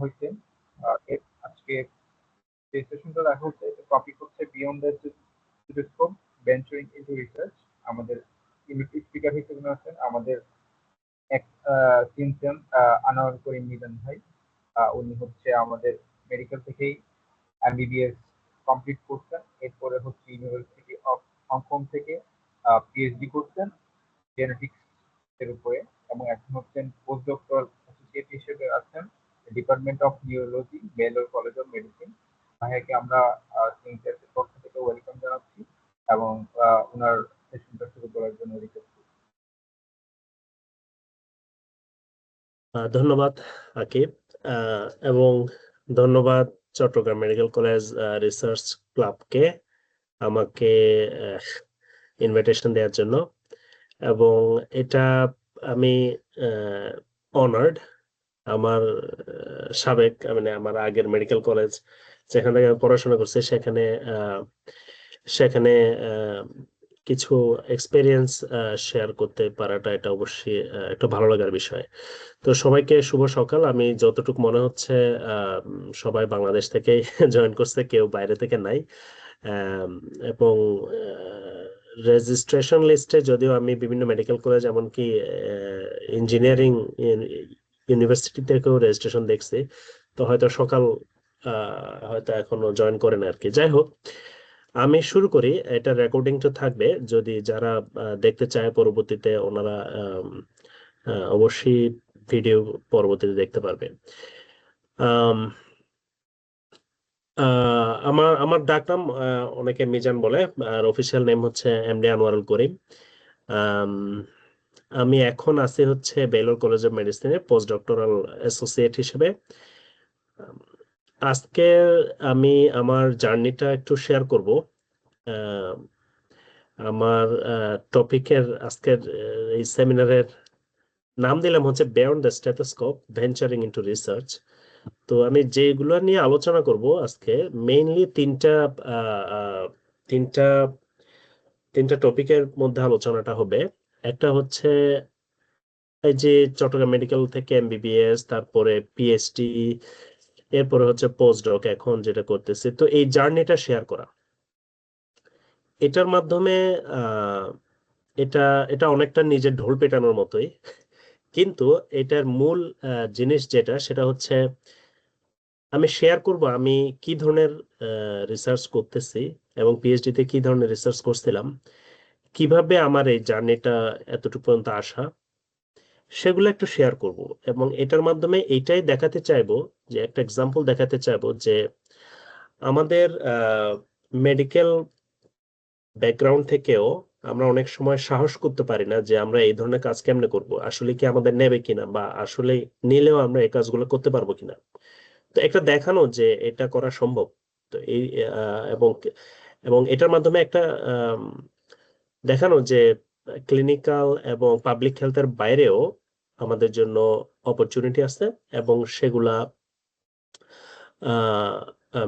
হয়েছে। আজকে যে সেশনটা রাখা হচ্ছে টপিক হচ্ছে beyond the stethoscope venturing into research. আমাদের স্পিকার হিসেবে আছেন আমাদের এক চিনছেন আনোয়ার করিম মিজান ভাই। উনি হচ্ছে আমাদের মেডিকেল থেকেই এমবিবিএস কমপ্লিট করছেন, এরপরে হচ্ছে ইউনিভার্সিটি অফ হংকং থেকে পিএইচডি করছেন জেনেটিক্স এর উপরে, এবং এখন হচ্ছেন পোস্ট ডক্টর অ্যাসোসিয়েট হিসেবে আছেন department of neurology বেলোর college of medicine. ভাইয়াকে আমরা সিনসিয়াসের পক্ষ থেকে ওয়েলকাম জানাচ্ছি এবং ওনার সেশনটা শুরু করার জন্য রিকোয়েস্ট করছি। ধন্যবাদ আকিব, এবং ধন্যবাদ চট্টগ্রাম মেডিকেল কলেজ রিসার্চ ক্লাবকে আমাকে ইনভিটেশন দেওয়ার জন্য। এবং এটা আমি অনার্ড। আমার সাবেক মানে আমার আগের মেডিকেল কলেজ যেখান থেকে আমি পড়াশোনা করছি সেখানে সেখানে কিছু এক্সপেরিয়েন্স শেয়ার করতে পারাটা এটা অবশ্যই একটা ভালো লাগার বিষয়। তো সবাইকে শুভ সকাল। আমি যতটুকু মনে হচ্ছে সবাই বাংলাদেশ থেকেই জয়েন করছে, কেউ বাইরে থেকে নাই। আম, এবং রেজিস্ট্রেশন লিস্টে যদিও আমি বিভিন্ন মেডিকেল কলেজ এমনকি ইঞ্জিনিয়ারিং ইউনিভার্সিটি থেকেও রেজিস্ট্রেশন দেখছি, তো হয়তো সকাল হয়তো এখনো জয়েন করেন আর কি। যাই হোক, আমি শুরু করি। এটা রেকর্ডিংটা থাকবে, যদি যারা দেখতে চায় পরবর্তীতে ওনারা অবশ্যই ভিডিও পরবর্তীতে দেখতে পারবে। আম, আমার আমার ডাকনাম অনেকে মিজান বলে, আর অফিসিয়াল নেম হচ্ছে এমডি আনোয়ারুল করিম। আম, আমি এখন আছি হচ্ছে বেলোর কলেজ অফ মেডিসিনে পোস্ট ডক্টরাল অ্যাসোসিয়েট হিসেবে। আম, আজকে আমি আমার জার্নিটা একটু শেয়ার করব। আম, আমার টপিকের আজকের এই সেমিনারের নাম দিলাম হচ্ছে beyond the stethoscope venturing into research. তো আমি যেগুলো নিয়ে আলোচনা করব আজকে মেইনলি আহ, আহ, তিনটা তিনটা টপিকের মধ্যে আলোচনাটা হবে। একটা হচ্ছে এই যে চট্টগ্রাম মেডিকেল থেকে এমবিবিএস, তারপরে পিএইচডি, এরপরে হচ্ছে পোস্ট ডক এখন যেটা করতেছি, তো এই জার্নিটা শেয়ার করা। এটার মাধ্যমে আহ এটা এটা অনেকটা নিজের ঢোল পেটানোর মতোই, কিন্তু এটার মূল জিনিস যেটা সেটা হচ্ছে আমি শেয়ার করব আমি কি ধরনের রিসার্চ করতেছি এবং পিএইচডি তে কি ধরনের রিসার্চ করছিলাম, কিভাবে আমার এই জার্নিটা এতটুকু পর্যন্ত আসা, সেগুলো একটু শেয়ার করব। এবং এটার মাধ্যমে এইটাই দেখাতে চাইবো, যে একটা এক্সাম্পল দেখাতে চাইবো যে আমাদের মেডিকেল ব্যাকগ্রাউন্ড থেকেও আমরা অনেক সময় সাহস করতে পারি না যে আমরা এই ধরনের কাজ কেমনে করব, আসলে কি আমাদের নেবে কিনা, বা আসলে নিলেও আমরা এই কাজগুলো করতে পারবো কিনা। তো একটা দেখানো যে এটা করা সম্ভব। তো এই এবং এবং এটার মাধ্যমে একটা আম, দেখানো যে ক্লিনিক্যাল এবং পাবলিক হেলথের বাইরেও আমাদের জন্য অপরচুনিটি আছে, এবং সেগুলা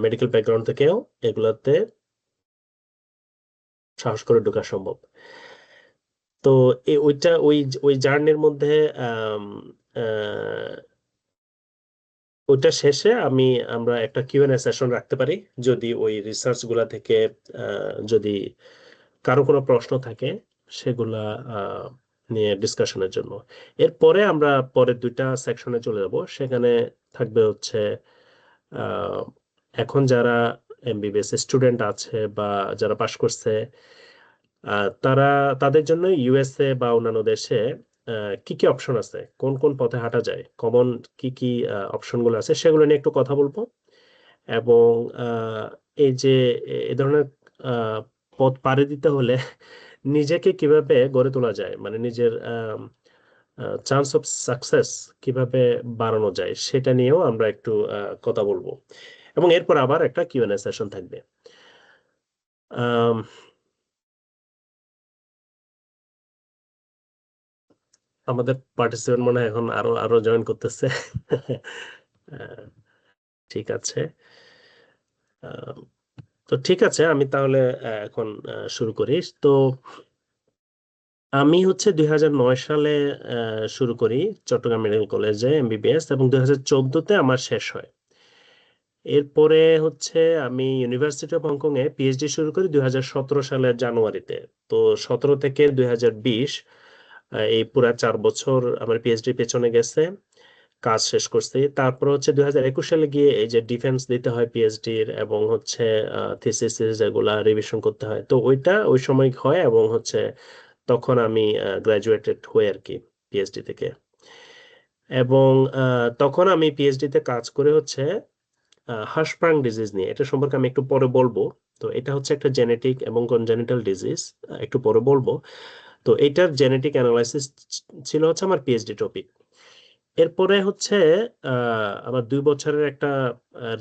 মেডিকেল ব্যাকগ্রাউন্ড থেকেও এগুলাতে সাহস করে ঢোকা সম্ভব। তো ওই ওই জার্নির মধ্যে আম, আহ, ওইটা শেষে আমরা একটা কিউএনএ সেশন রাখতে পারি, যদি ওই রিসার্চ গুলা থেকে যদি কারো কোনো প্রশ্ন থাকে সেগুলা আহ, নিয়ে ডিসকাশনের জন্য। এরপরে আমরা পরের দুইটা সেকশনে চলে যাব, সেখানে থাকবে হচ্ছে আহ, এখন যারা এমবিবিএস স্টুডেন্ট আছে বা যারা পাশ করছে, তারা তাদের জন্য ইউএসএ বা অন্যান্য দেশে কি কি অপশন আছে, কোন কোন পথে হাঁটা যায়, কমন কি কি অপশনগুলো আছে, সেগুলো নিয়ে একটু কথা বলবো। এবং এই যে এ ধরনের আহ, পথ পাড়ি দিতে হলে নিজেকে কিভাবে গড়ে তোলা যায়, মানে নিজের চান্স অফ সাকসেস কিভাবে বাড়ানো যায়, সেটা নিয়েও আমরা একটু কথা বলবো। এবং এরপর আবার একটা কিউএনএ সেশন থাকবে। আম, আমাদের পার্টিসিপেন্ট মনে হয় এখন আরো আরো জয়েন করতেছে। আহ, ঠিক আছে। আহ, তো ঠিক আছে, আমি তাহলে এখন শুরু করি। তো আমি হচ্ছে 2009 সালে শুরু করি চট্টগ্রাম মেডিকেল কলেজে এমবিবিএস, এবং 2014-তে আমার শেষ হয়। এরপরে হচ্ছে আমি university of Hong Kong A PhD শুরু করি 2017 সালের জানুয়ারিতে। তো 17 থেকে 2020 এই পুরা 4 বছর আমার পিএইচডি পেছনে গেছে, কাজ শেষ করছি। তারপর হচ্ছে 2021 সালে গিয়ে এই যে ডিফেন্স দিতে হয় পিএইচডির, এবং হচ্ছে থিসিস যেগুলা রিভিশন করতে হয়, তো ওইটা ওই সময় হয়, এবং হচ্ছে তখন আমি গ্রাজুয়েটেড হই আর কি পিএইচডি থেকে। এবং তখন আমি পিএইচডি তে কাজ করে হচ্ছে হার্শপ্রাং ডিজিজ নিয়ে। এটা সম্পর্কে আমি একটু পরে বলবো। তো এটা হচ্ছে একটা জেনেটিক এবং কনজেনিটাল ডিজিজ, একটু পরে বলবো। তো এটার জেনেটিক অ্যানালাইসিস ছিল হচ্ছে আমার পিএইচডি টপিক। এরপরে হচ্ছে আমার 2 বছরের একটা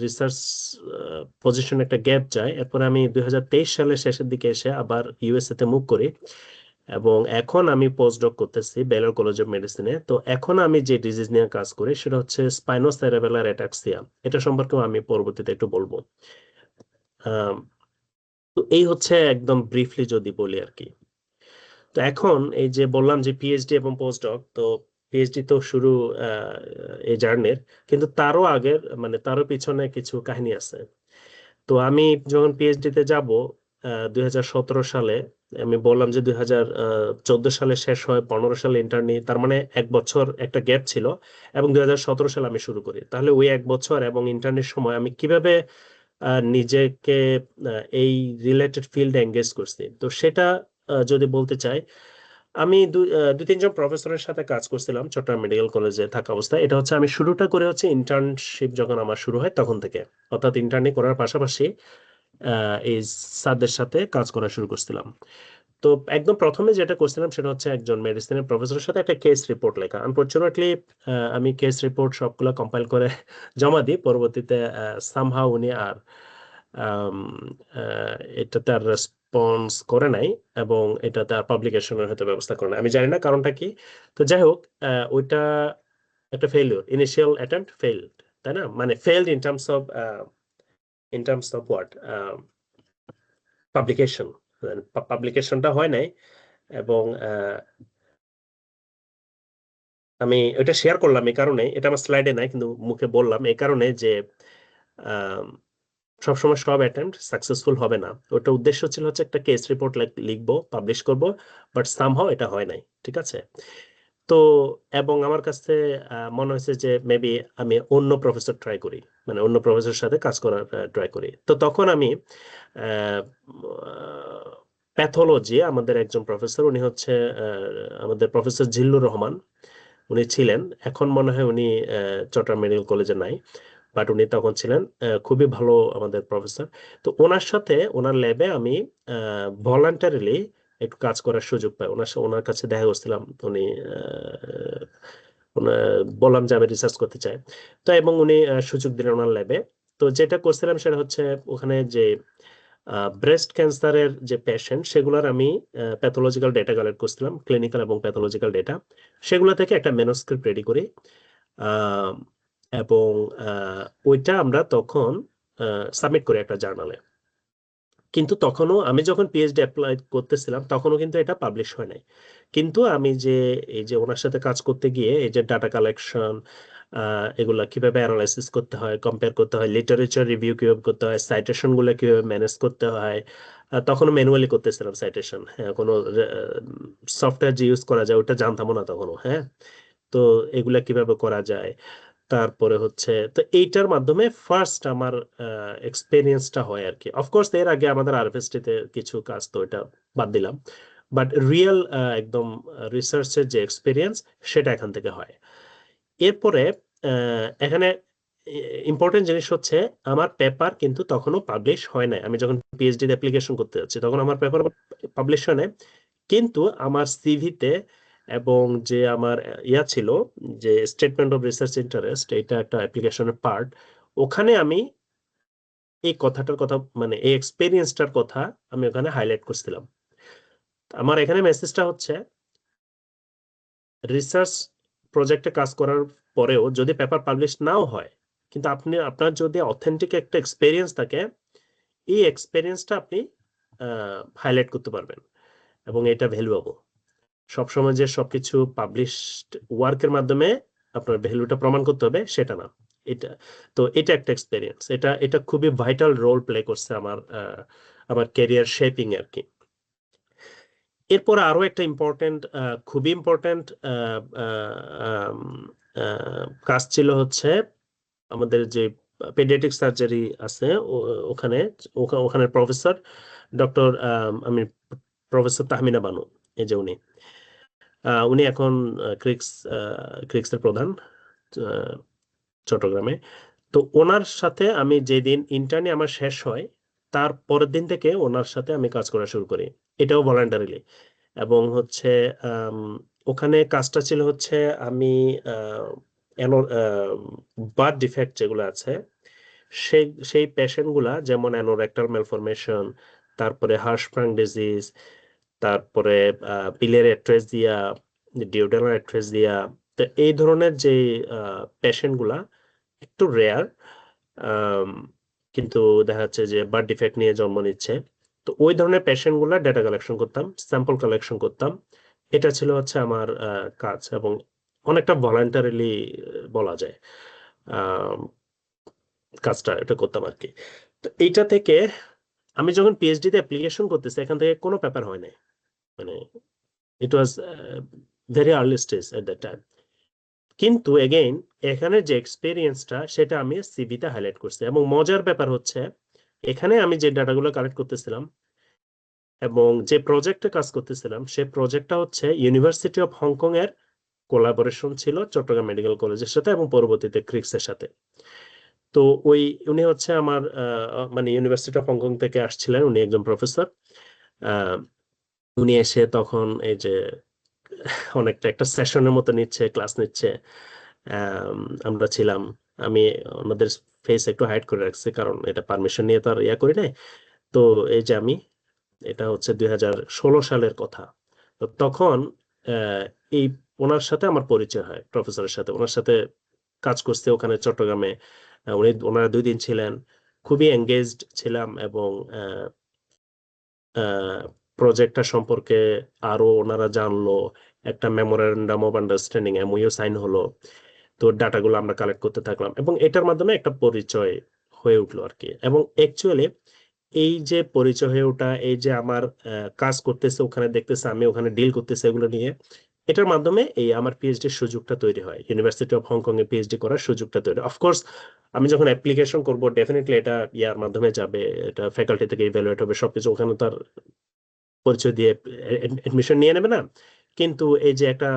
রিসার্চ পজিশন একটা গ্যাপ যায়। এরপরে আমি 2023 সালের শেষের দিকে এসে আবার ইউএসএ তে মুভ করি, এবং এখন আমি পোস্টডক করতেছি বেলর কলেজ অফ মেডিসিনে। তো এখন আমি যে ডিজিজ নিয়ে কাজ করি সেটা হচ্ছে স্পাইনোসেরেবেলার অ্যাটাক্সিয়া। এটা সম্পর্কেও আমি পরবর্তীতে একটু বলবো। আম, তো এই হচ্ছে একদম ব্রিফলি যদি বলি আর কি। তো এখন এই যে বললাম যে পিএইচডি এবং পোস্টডক, তো পিএইচডি তো শুরু আহ, এই জার্নির, কিন্তু তারও আগের মানে তারও পিছনে কিছু কাহিনী আছে। তো আমি যখন পিএইচডি তে যাব 2017 সালে, আমি বললাম যে 2014 সালে শেষ হয়, 15 সালে ইন্টার্নি, তার মানে 1 বছর একটা গ্যাপ ছিল, এবং 2017 সালে আমি শুরু করি। তাহলে ওই 1 বছর এবং ইন্টার্নির সময় আমি কিভাবে নিজেকে এই রিলেটেড ফিল্ডে এঙ্গেজ করছি, তো সেটা যদি বলতে চাই, আমি দুই তিনজন প্রফেসরের সাথে কাজ করছিলাম চট্টগ্রাম মেডিকেল কলেজে থাকা অবস্থায়। এটা হচ্ছে আমি শুরুটা করে হচ্ছে ইন্টার্নশিপ যখন আমার শুরু হয় তখন থেকে, অর্থাৎ ইন্টার্নি করার পাশাপাশি এই স্যারদের সাথে কাজ করা শুরু করছিলাম। তো একদম প্রথমে যেটা করছিলাম সেটা হচ্ছে একজন মেডিসিনের প্রফেসরের সাথে একটা কেস রিপোর্ট লেখা। আনফরচুনেটলি আমি কেস রিপোর্ট সবগুলো কম্পাইল করে জমা দিই। পরবর্তীতে সামহাউ উনি আর আম, এটাতে আর রেসপন্স করে নাই, এবং এটাতে আর পাবলিকেশনের হয়তো ব্যবস্থা করে নাই, আমি জানি না কারণটা কি। তো যাই হোক, ওইটা একটা ফেলিওর, ইনিশিয়াল অ্যাটেম্প্ট ফেইলড, তাই না? মানে failed in terms of what, publication. পাবলিকেশনটা হয় নাই। এবং আমি ওটা শেয়ার করলাম এই কারণে, এটা আমার স্লাইডে নাই কিন্তু মুখে বললাম এই কারণে যে আম, সবসময় সব অ্যাটেম্প্ট সাকসেসফুল হবে না। ওটা উদ্দেশ্য ছিল হচ্ছে একটা কেস রিপোর্ট লিখবো, পাবলিশ করব, বাট সামহাও এটা হয় নাই। ঠিক আছে? তো এবং আমার কাছে মনে হয়েছে যে মেবি আমি অন্য প্রফেসর ট্রাই করি, মানে অন্য প্রফেসরের সাথে কাজ করার ট্রাই করি। তো তখন আমি প্যাথোলজি, আমাদের একজন প্রফেসর, উনি হচ্ছে আমাদের প্রফেসর জিল্লুর রহমান উনি ছিলেন। এখন মনে হয় উনি চট্টগ্রাম মেডিকেল কলেজে নাই, বাট উনি তখন ছিলেন খুবই ভালো আমাদের প্রফেসর। তো ওনার সাথে ওনার ল্যাবে আমি ভলান্টারিলি একটু কাজ করার সুযোগ পাই। ওনার কাছে দেখা করছিলাম। উনি বললাম যে আমি রিসার্চ করতে চাই। তো এবং উনি সুযোগ দিলেন ওনার ল্যাবে। তো যেটা করছিলাম সেটা হচ্ছে ওখানে যে ব্রেস্ট ক্যান্সারের যে পেশেন্ট সেগুলোর আমি প্যাথোলজিক্যাল ডেটা কালেক্ট করছিলাম, ক্লিনিক্যাল এবং প্যাথোলজিক্যাল ডেটা। সেগুলো থেকে একটা ম্যানুস্ক্রিপ্ট রেডি করি। আহ, এবং ওইটা আমরা তখন সাবমিট করি একটা জার্নালে। কিন্তু তখনও আমি যখন পিএইচডি অ্যাপ্লাই করতেছিলাম তখনও কিন্তু এটা পাবলিশ হয় নাই। কিন্তু আমি যে এই যে ওনার সাথে কাজ করতে গিয়ে এই যে ডাটা কালেকশন, এগুলা কিভাবে অ্যানালাইসিস করতে হয়, কম্পেয়ার করতে হয়, লিটারেচার রিভিউ কিভাবে করতে হয়, সাইটেশন গুলো কিভাবে ম্যানেজ করতে হয়, তখনও ম্যানুয়ালি করতেছিলাম সাইটেশন। হ্যাঁ, কোনো সফটওয়্যার যে ইউজ করা যায় ওটা জানতামও না তখনও। হ্যাঁ, তো এগুলা কিভাবে করা যায়। তারপরে হচ্ছে তো এইটার মাধ্যমে ফার্স্ট আমার এক্সপেরিয়েন্সটা হয় আর কি। অফকোর্স এর আগে আমাদের আরএফএসটি তে কিছু কাজ, তো এটা বাদ দিলাম। বাট রিয়েল একদম রিসার্চের যে এক্সপেরিয়েন্স সেটা এখান থেকে হয়। এরপরে এখানে ইম্পর্টেন্ট জিনিস হচ্ছে আমার পেপার কিন্তু তখনও পাবলিশ হয় নাই। আমি যখন পিএইচডি অ্যাপ্লিকেশন করতে যাচ্ছি তখন আমার পেপার পাবলিশ হয় নাই। কিন্তু আমার সিভিতে এবং যে আমার ইয়া ছিল, যে স্টেটমেন্ট অফ রিসার্চ ইন্টারেস্ট, এটা একটা অ্যাপ্লিকেশনের পার্ট, ওখানে আমি এই কথাটার কথা, মানে এই এক্সপেরিয়েন্সটার কথা আমি ওখানে হাইলাইট করছিলাম। আমার এখানে মেসেজটা হচ্ছে রিসার্চ প্রজেক্টে কাজ করার পরেও যদি পেপার পাবলিশ নাও হয়, কিন্তু আপনার যদি অথেন্টিক একটা এক্সপেরিয়েন্স থাকে, এই এক্সপেরিয়েন্সটা আপনি হাইলাইট করতে পারবেন, এবং এটা ভ্যালুয়েবল। সবসময় যে সবকিছু পাবলিশড ওয়ার্কের মাধ্যমে আপনার ভ্যালুটা প্রমাণ করতে হবে সেটা না। এটা এটা একটা এক্সপেরিয়েন্স, এটা এটা খুবই ভাইটাল রোল প্লে করছে আমার ক্যারিয়ার শেপিং আর কি। এরপর আরো একটা ইম্পর্টেন্ট, খুবই ইম্পর্টেন্ট কাজ ছিল হচ্ছে আমাদের যে পেডিয়াট্রিক সার্জারি আছে ওখানে ওখানে প্রফেসর ডক্টর আমি প্রফেসর তাহমিনা বানু, এই যে উনি এখন ক্রিক্সের প্রধান চট্টগ্রামে। তো ওনার সাথে আমি যেদিন ইন্টার্নি আমার শেষ হয় তার পরের দিন থেকে ওনার সাথে আমি কাজ করা শুরু করি, এটাও ভলান্টারিলি। এবং হচ্ছে ওখানে কাজটা ছিল হচ্ছে আমি বার্থ ডিফেক্ট যেগুলো আছে সেই সেই পেশেন্ট গুলা, যেমন অ্যানোরেক্টাল ম্যালফরমেশন, তারপরে হার্শপ্রাং ডিজিজ, তারপরে পিলিয়ারি অ্যাট্রেসিয়া, ডিওডানাল অ্যাট্রেসিয়া, তো এই ধরনের যে পেশেন্ট গুলা একটু রেয়ার, কিন্তু দেখা যাচ্ছে যে বার্থ ডিফেক্ট নিয়ে জন্ম নিচ্ছে। তো ওই ধরনের পেশেন্ট গুলা ডেটা কালেকশন করতাম, স্যাম্পল কালেকশন করতাম। এটা ছিল হচ্ছে আমার কাজ, এবং অনেকটা ভলান্টারিলি বলা যায় আহ, কাজটা এটা করতাম আর কি। তো এইটা থেকে আমি যখন পিএইচডি তে অ্যাপ্লিকেশন করতেছি, এখান থেকে কোনো পেপার হয় নাই, মানে it was very early stage at that time. কিন্তু এগেইন এখানে যে এক্সপিরিয়েন্সটা সেটা আমি সিভিতে হাইলাইট করছি, এবং মজার ব্যাপার হচ্ছে এখানে আমি যে ডাটাগুলো কালেক্ট করতেছিলাম এবং যে প্রজেক্টে কাজ করতেছিলাম সে প্রজেক্টটা হচ্ছে ইউনিভার্সিটি অফ হংকং এর কোলাবোরেশন ছিল চট্টগ্রাম মেডিকেল কলেজের সাথে এবং পরবর্তীতে ক্রিক্সের সাথে। তো উনি হচ্ছে আমার মানে ইউনিভার্সিটি অফ হংকং থেকে আসছিলেন, উনি একজন প্রফেসর। উনি এসে তখন এই যে অনেকটা একটা সেশনের মতো নিচ্ছে, ক্লাস নিচ্ছে। আমরা ছিলাম, আমি আমাদের ফেস একটু হাইড করে রাখছি কারণ এটা পারমিশন নিয়ে তো আর ইয়া করি নাই। তো এই যে এটা হচ্ছে 2016 সালের কথা। তো তখন আহ, এই ওনার সাথে আমার পরিচয় হয়, প্রফেসরের সাথে, ওনার সাথে কাজ করতে ওখানে চট্টগ্রামে। ওনারা 2 দিন ছিলেন, খুবই এঙ্গেজড ছিলাম, এবং প্রজেক্টটা সম্পর্কে আরো ওনারা জানলো। একটা memorandum of understanding MOU sign হলো। তো ডাটাগুলো আমরা কালেক্ট করতে থাকলাম এবং এটার মাধ্যমে একটা পরিচয় হয়ে উঠলো আর কি। এবং অ্যাকচুয়ালি এই যে পরিচয় হয়ে ওঠা, এই যে আমার কাজ করতেছে ওখানে, দেখতেছে আমি ওখানে ডিল করতেছে এগুলো নিয়ে, এটার মাধ্যমে এই আমার পিএইচডির সুযোগটা তৈরি হয়, university of Hong Kong A PhD করার সুযোগটা তৈরি। অফকোর্স আমি যখন অ্যাপ্লিকেশন করব ডেফিনেটলি এটা ইয়ার মাধ্যমে যাবে, এটা ফ্যাকাল্টি থেকে ইভ্যালুয়েট হবে সবকিছু, ওখানে তার পরিচয় দিয়ে এডমিশন নিয়ে নেবে না। কিন্তু এই যে একটা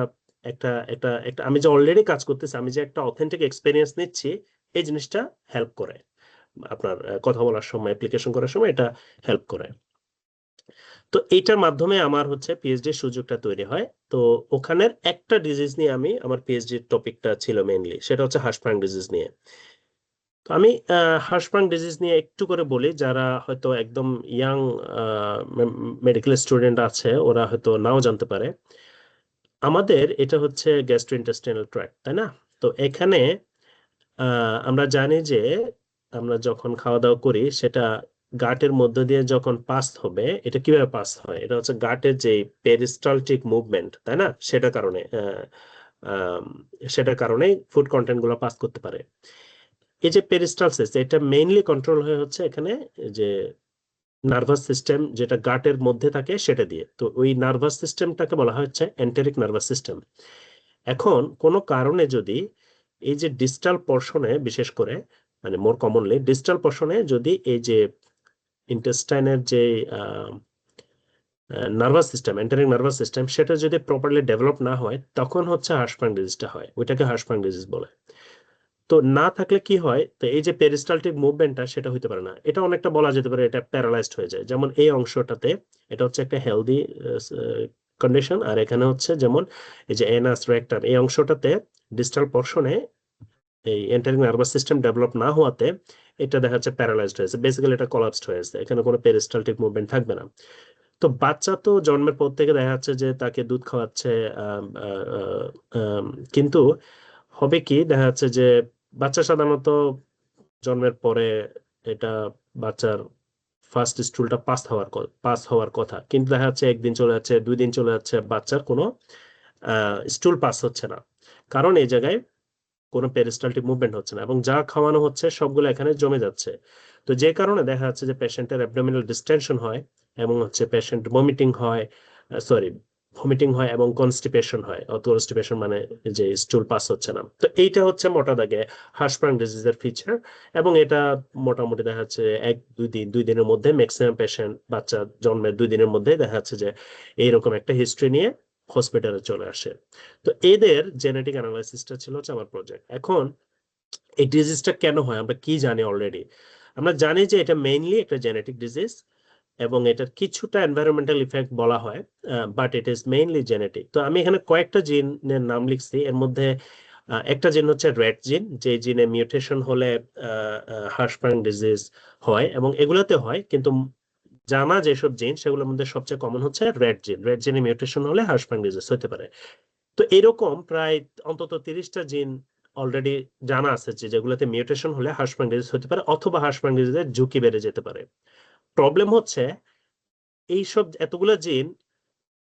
একটা একটা একটা আমি যে অলরেডি কাজ করতেছি, আমি যে একটা অথেন্টিক এক্সপিরিয়েন্স নিচ্ছি, এই জিনিসটা হেল্প করে আপনার কথা বলার সময়, অ্যাপ্লিকেশন করার সময় এটা হেল্প করে। তো এইটার মাধ্যমে আমার হচ্ছে পিএইচডি সুযোগটা তৈরি হয়। তো ওখানের একটা ডিজিজ নিয়ে আমার পিএইচডি টপিকটা ছিল মেইনলি, সেটা হচ্ছে হার্শপ্রাং ডিজিজ নিয়ে। তো আমি হার্শপ্রাং ডিজিজ নিয়ে একটু করে বলি, যারা হয়তো একদম ইয়াং মেডিকেল স্টুডেন্ট আছে ওরা হয়তো নাও জানতে পারে। আমাদের এটা হচ্ছে গ্যাস্ট্রোইন্টেস্টাইনাল ট্র্যাক্ট, তাই না? তো এখানে আমরা জানি যে আমরা যখন খাওয়া দাওয়া করি সেটা গাটের মধ্য দিয়ে যখন পাস হবে, এটা কিভাবে পাস হয়, এটা হচ্ছে গাটের যে পেরিস্টালটিক মুভমেন্ট, তাই না? আম, সেটার কারণে ফুড কন্টেন্ট গুলো পাস করতে পারে। এই যে পেরিস্টালসিস, এটা মেইনলি কন্ট্রোল হয়ে হচ্ছে এখানে যে নার্ভাস সিস্টেম যেটা গাটের মধ্যে থাকে সেটা দিয়ে। তো ওই নার্ভাস সিস্টেমটাকে বলা হচ্ছে এন্টেরিক নার্ভাস সিস্টেম। এখন কোনো কারণে যদি এই যে ডিস্টাল পর্শনে, বিশেষ করে মানে মোর কমনলি ডিস্টাল পর্শনে যদি এই যে ইন্টেস্টাইনের যে nervous system, enteric nervous system, সেটা যদি প্রপারলি ডেভেলপ না হয় তখন হচ্ছে হার্শপ্রাং ডিজিজটা হয়, ওইটাকে হার্শপ্রাং ডিজিজ বলে। তো না থাকলে কি হয়, তো এই যে পেরিস্টালটিক মুভমেন্টটা সেটা হইতে পারে না, এটা অনেকটা বলা যেতে পারে এটা প্যারালাইজড হয়ে যায়। যেমন এই অংশটাতে এটা হচ্ছে একটা হেলদি কন্ডিশন, আর এখানে হচ্ছে যেমন এই যে এনাস রেক্টাম, এই অংশটাতে ডিস্টাল পর্শনে এই এন্টারিক নার্ভাস সিস্টেম ডেভেলপ না হওয়াতে এটা দেখা যাচ্ছে প্যারালাইজড হয়েছে, বেসিক্যালি এটা কলাপসড হয়েছে, এখানে কোনো পেরিস্টালটিক মুভমেন্ট থাকবে না। তো বাচ্চা তো জন্মের পর থেকে দেখা যাচ্ছে যে তাকে দুধ খাওয়াচ্ছে, আম, আহ, আহ, আম, কিন্তু হবে কি, দেখা যাচ্ছে যে বাচ্চা সাধারণত জন্মের পরে এটা বাচ্চার ফার্স্ট স্টুলটা পাস হওয়ার কথা, কিন্তু দেখা যাচ্ছে একদিন চলে যাচ্ছে, 2 দিন চলে যাচ্ছে, বাচ্চার কোনো স্টুল পাস হচ্ছে না, কারণ এই জায়গায় কোনো পেরিস্টালটিক মুভমেন্ট হচ্ছে না এবং যা খাওয়ানো হচ্ছে সবগুলো এখানে জমে যাচ্ছে। তো যে কারণে দেখা যাচ্ছে যে পেশেন্টের অ্যাবডোমিনাল ডিস্টেনশন হয় এবং হচ্ছে পেশেন্ট ভমিটিং হয় এবং কনস্টিপেশন হয়। কনস্টিপেশন মানে যে স্টুল পাস হচ্ছে না। তো এইটা হচ্ছে মোটা দাগে হার্শপ্রাং ডিজিজের ফিচার, এবং এটা মোটামুটি দেখা যাচ্ছে 2 দিনের মধ্যে ম্যাক্সিমাম পেশেন্ট, বাচ্চা জন্মের 2 দিনের মধ্যে দেখা যাচ্ছে যে এইরকম একটা হিস্ট্রি নিয়ে হসপিটালে চলে আসে। তো এদের জেনেটিক অ্যানালাইসিসটা ছিল হচ্ছে আমার প্রজেক্ট। এখন এই ডিজিজটা কেন হয় আমরা কি জানি অলরেডি? আমরা জানি যে এটা মেইনলি একটা জেনেটিক ডিজিজ এবং এটার কিছুটা এনভায়রনমেন্টাল ইফেক্ট বলা হয়, but it is mainly genetic. তো আমি এখানে কয়েকটা জিনের নাম লিখছি। এর মধ্যে একটা জিন হচ্ছে রেড জিন, যে জিনে মিউটেশন হলে হার্শপ্রাং ডিজিজ হয়, এবং এগুলোতে হয়, কিন্তু জানা যেসব জিন সেগুলোর মধ্যে সবচেয়ে কমন হচ্ছে রেড জিন। রেড জিনে মিউটেশন হলে হার্শপ্রাং ডিজিজ হতে পারে। তো এরকম প্রায় অন্তত 30টা জিন অলরেডি জানা আছে যে যেগুলোতে মিউটেশন হলে হার্শপ্রাং ডিজিজ হতে পারে অথবা হার্শপ্রাং ডিজিজের ঝুঁকি বেড়ে যেতে পারে। প্রবলেম হচ্ছে এইসব এতগুলো জিন,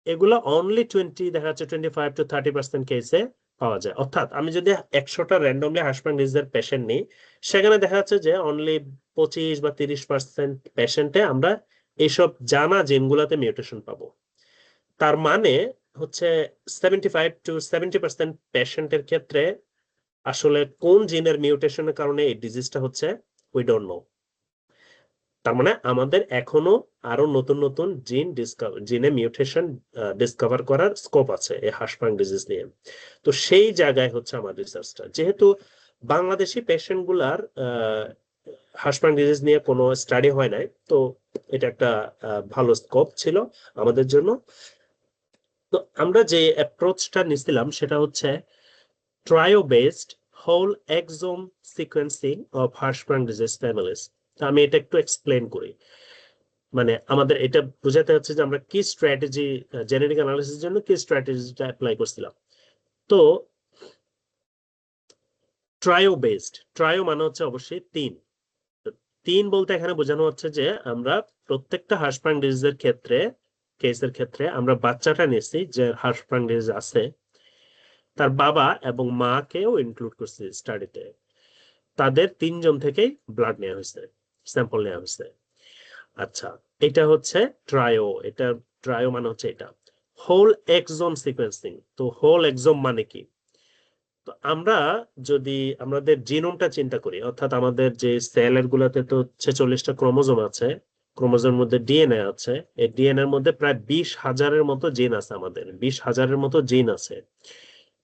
এগুলো অনলি 20, দেখা যাচ্ছে 25 to 30% কেসে পাওয়া যায়। অর্থাৎ আমি যদি 100টা র্যান্ডমলি হার্শপ্রাং ডিজিজের পেশেন্ট নিই, সেখানে দেখা যাচ্ছে যে অনলি 25 বা 30% পেশেন্টে আমরা এইসব জানা জিনগুলোতে মিউটেশন পাবো। তার মানে হচ্ছে 75 to 70% পেশেন্টের ক্ষেত্রে আসলে কোন জিনের মিউটেশনের কারণে এই ডিজিজটা হচ্ছে উই ডোন্ট নো। তার মানে আমাদের এখনো আরো নতুন নতুন জিনে মিউটেশন ডিসকভার করার স্কোপ আছে এই হার্শপ্রাং ডিজিজ নিয়ে। তো সেই জায়গায় হচ্ছে আমার রিসার্চটা, যেহেতু বাংলাদেশি পেশেন্ট গুলার হার্শপ্রাং ডিজিজ নিয়ে কোনো স্টাডি হয় নাই, তো এটা একটা ভালো স্কোপ ছিল আমাদের জন্য। তো আমরা যে অ্যাপ্রোচটা নিছিলাম সেটা হচ্ছে trio based whole exome sequencing of Hirschsprung disease families. আমি এটা একটু এক্সপ্লেন করি। মানে আমাদের এটা বোঝাতে হচ্ছে যে আমরা কি স্ট্র্যাটেজি, জেনেটিক অ্যানালিসিসের জন্য কি স্ট্র্যাটেজিটা অ্যাপ্লাই করছিলাম। তো ট্রায়ো বেসড, ট্রায়ো মানে হচ্ছে অবশ্যই 3। 3 বলতে এখানে বোঝানো হচ্ছে যে আমরা প্রত্যেকটা হার্শপ্রাং ডিজিজের কেসের ক্ষেত্রে আমরা বাচ্চাটা নিয়েছি যে হার্শপ্রাং ডিজিজ আছে, তার বাবা এবং মাকেও ইনক্লুড করছি স্টাডিতে। তাদের 3জন থেকেই ব্লাড নেওয়া হয়েছে, স্যাম্পল নেওয়া হয়েছে। আচ্ছা, এটা হচ্ছে ট্রায়ো মানে হচ্ছে এটা হোল এক্সোম সিকোয়েন্সিং। তো হোল এক্সোম মানে কি? তো আমরা যদি আমাদের জিনোমটা চিন্তা করি, অর্থাৎ আমাদের যে সেলের গুলাতে তো 46টা ক্রোমোজোম আছে, ক্রোমোজোমের মধ্যে ডিএনএ আছে। এই ডিএনএ এর মধ্যে প্রায় 20,000-এর মতো জিন আছে, আমাদের 20,000-এর মতো জিন আছে।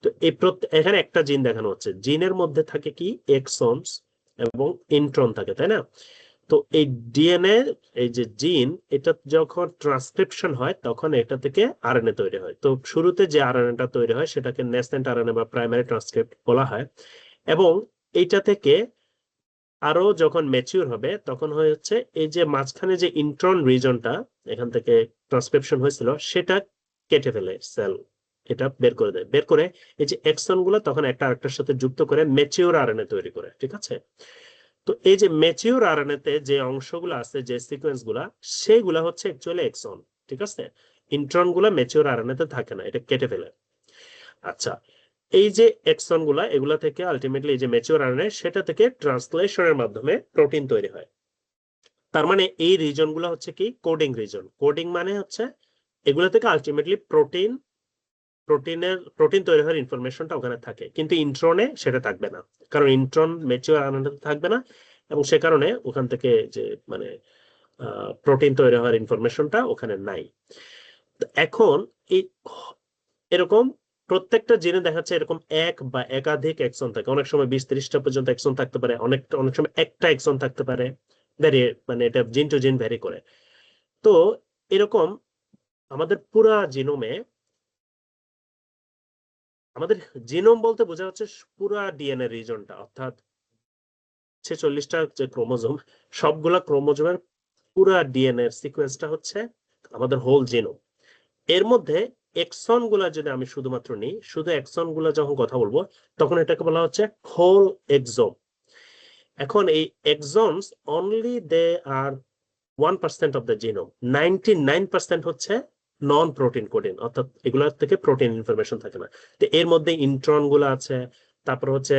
তো এখানে একটা জিন দেখানো হচ্ছে, জিনের মধ্যে থাকে কি এক্সনস এবং ইন্ট্রন থাকে, তাই না? তো এই ডিএনএ, এই যে জিন, এটা যখন ট্রান্সক্রিপশন হয় তখন এটা থেকে আরএনএ তৈরি হয়। তো শুরুতে যে আরএনএটা তৈরি হয় সেটাকে ন্যাসেন্ট আরএনএ বা প্রাইমারি ট্রান্সক্রিপ্ট বলা হয়, এবং এইটা থেকে আরো যখন ম্যাচিউর হবে তখন হচ্ছে এই যে মাঝখানে যে ইন্ট্রন রিজনটা এখান থেকে ট্রান্সক্রিপশন হয়েছিল সেটা কেটে ফেলে সেল, এটা বের করে দেয়। বের করে এই যে এক্সন গুলো তখন একটা আরেকটার সাথে যুক্ত করে ম্যাচিউর আরএনএ তৈরি করে, ঠিক আছে? তো এই যে ম্যাচিউর আরএনএ তে যে অংশগুলো আছে, যে সিকোয়েন্স গুলা, সেইগুলা হচ্ছে অ্যাকচুয়ালি এক্সন, ঠিক আছে? ইন্ট্রন গুলা ম্যাচিউর আরএনএ তে থাকে না, এটা কেটে ফেলে। আচ্ছা, এই যে এক্সন গুলা, এগুলা থেকে আলটিমেটলি এই যে ম্যাচিউর আরএনএ, সেটা থেকে ট্রান্সলেশনের মাধ্যমে প্রোটিন তৈরি হয়। তার মানে এই রিজন গুলা হচ্ছে কি কোডিং রিজন। কোডিং মানে হচ্ছে এগুলা থেকে আলটিমেটলি প্রোটিন তৈরি হওয়ার ইনফরমেশনটা ওখানে থাকে, কিন্তু ইন্ট্রনে সেটা থাকবে না, কারণ ইন্ট্রন ম্যাচিউর আরএনএ থাকবে না, এবং সে কারণে ওখান থেকে যে মানে প্রোটিন তৈরি হওয়ার ইনফরমেশনটা ওখানে নাই। এখন এই এরকম প্রত্যেকটা জিনে দেখাচ্ছে এরকম এক বা একাধিক এক্সন থাকে, অনেক সময় 20-30টা পর্যন্ত এক্সন থাকতে পারে, অনেক সময় একটা এক্সন থাকতে পারে, মানে এটা জিন টু জিন ভ্যারি করে। তো এরকম আমাদের পুরা জিনোমে, আমাদের জিনোম বলতে বোঝা হচ্ছে পুরা ডিএনএ রিজনটা, অর্থাৎ 46টা যে ক্রোমোজোম, সবগুলা ক্রোমোজোমের পুরা ডিএনএ এর সিকোয়েন্সটা হচ্ছে আমাদের হোল জিনোম। এর মধ্যে এক্সন গুলা যদি আমি শুধুমাত্র নিই, শুধু এক্সন গুলা যখন কথা বলবো তখন এটাকে বলা হচ্ছে হোল এক্সোম। এখন এই exons only they are 1% of the genome, 99% হচ্ছে নন প্রোটিন কোডিং, অর্থাৎ এগুলোর থেকে প্রোটিন ইনফরমেশন থাকে না। তো এর মধ্যে ইন্ট্রন গুলো আছে, তারপর হচ্ছে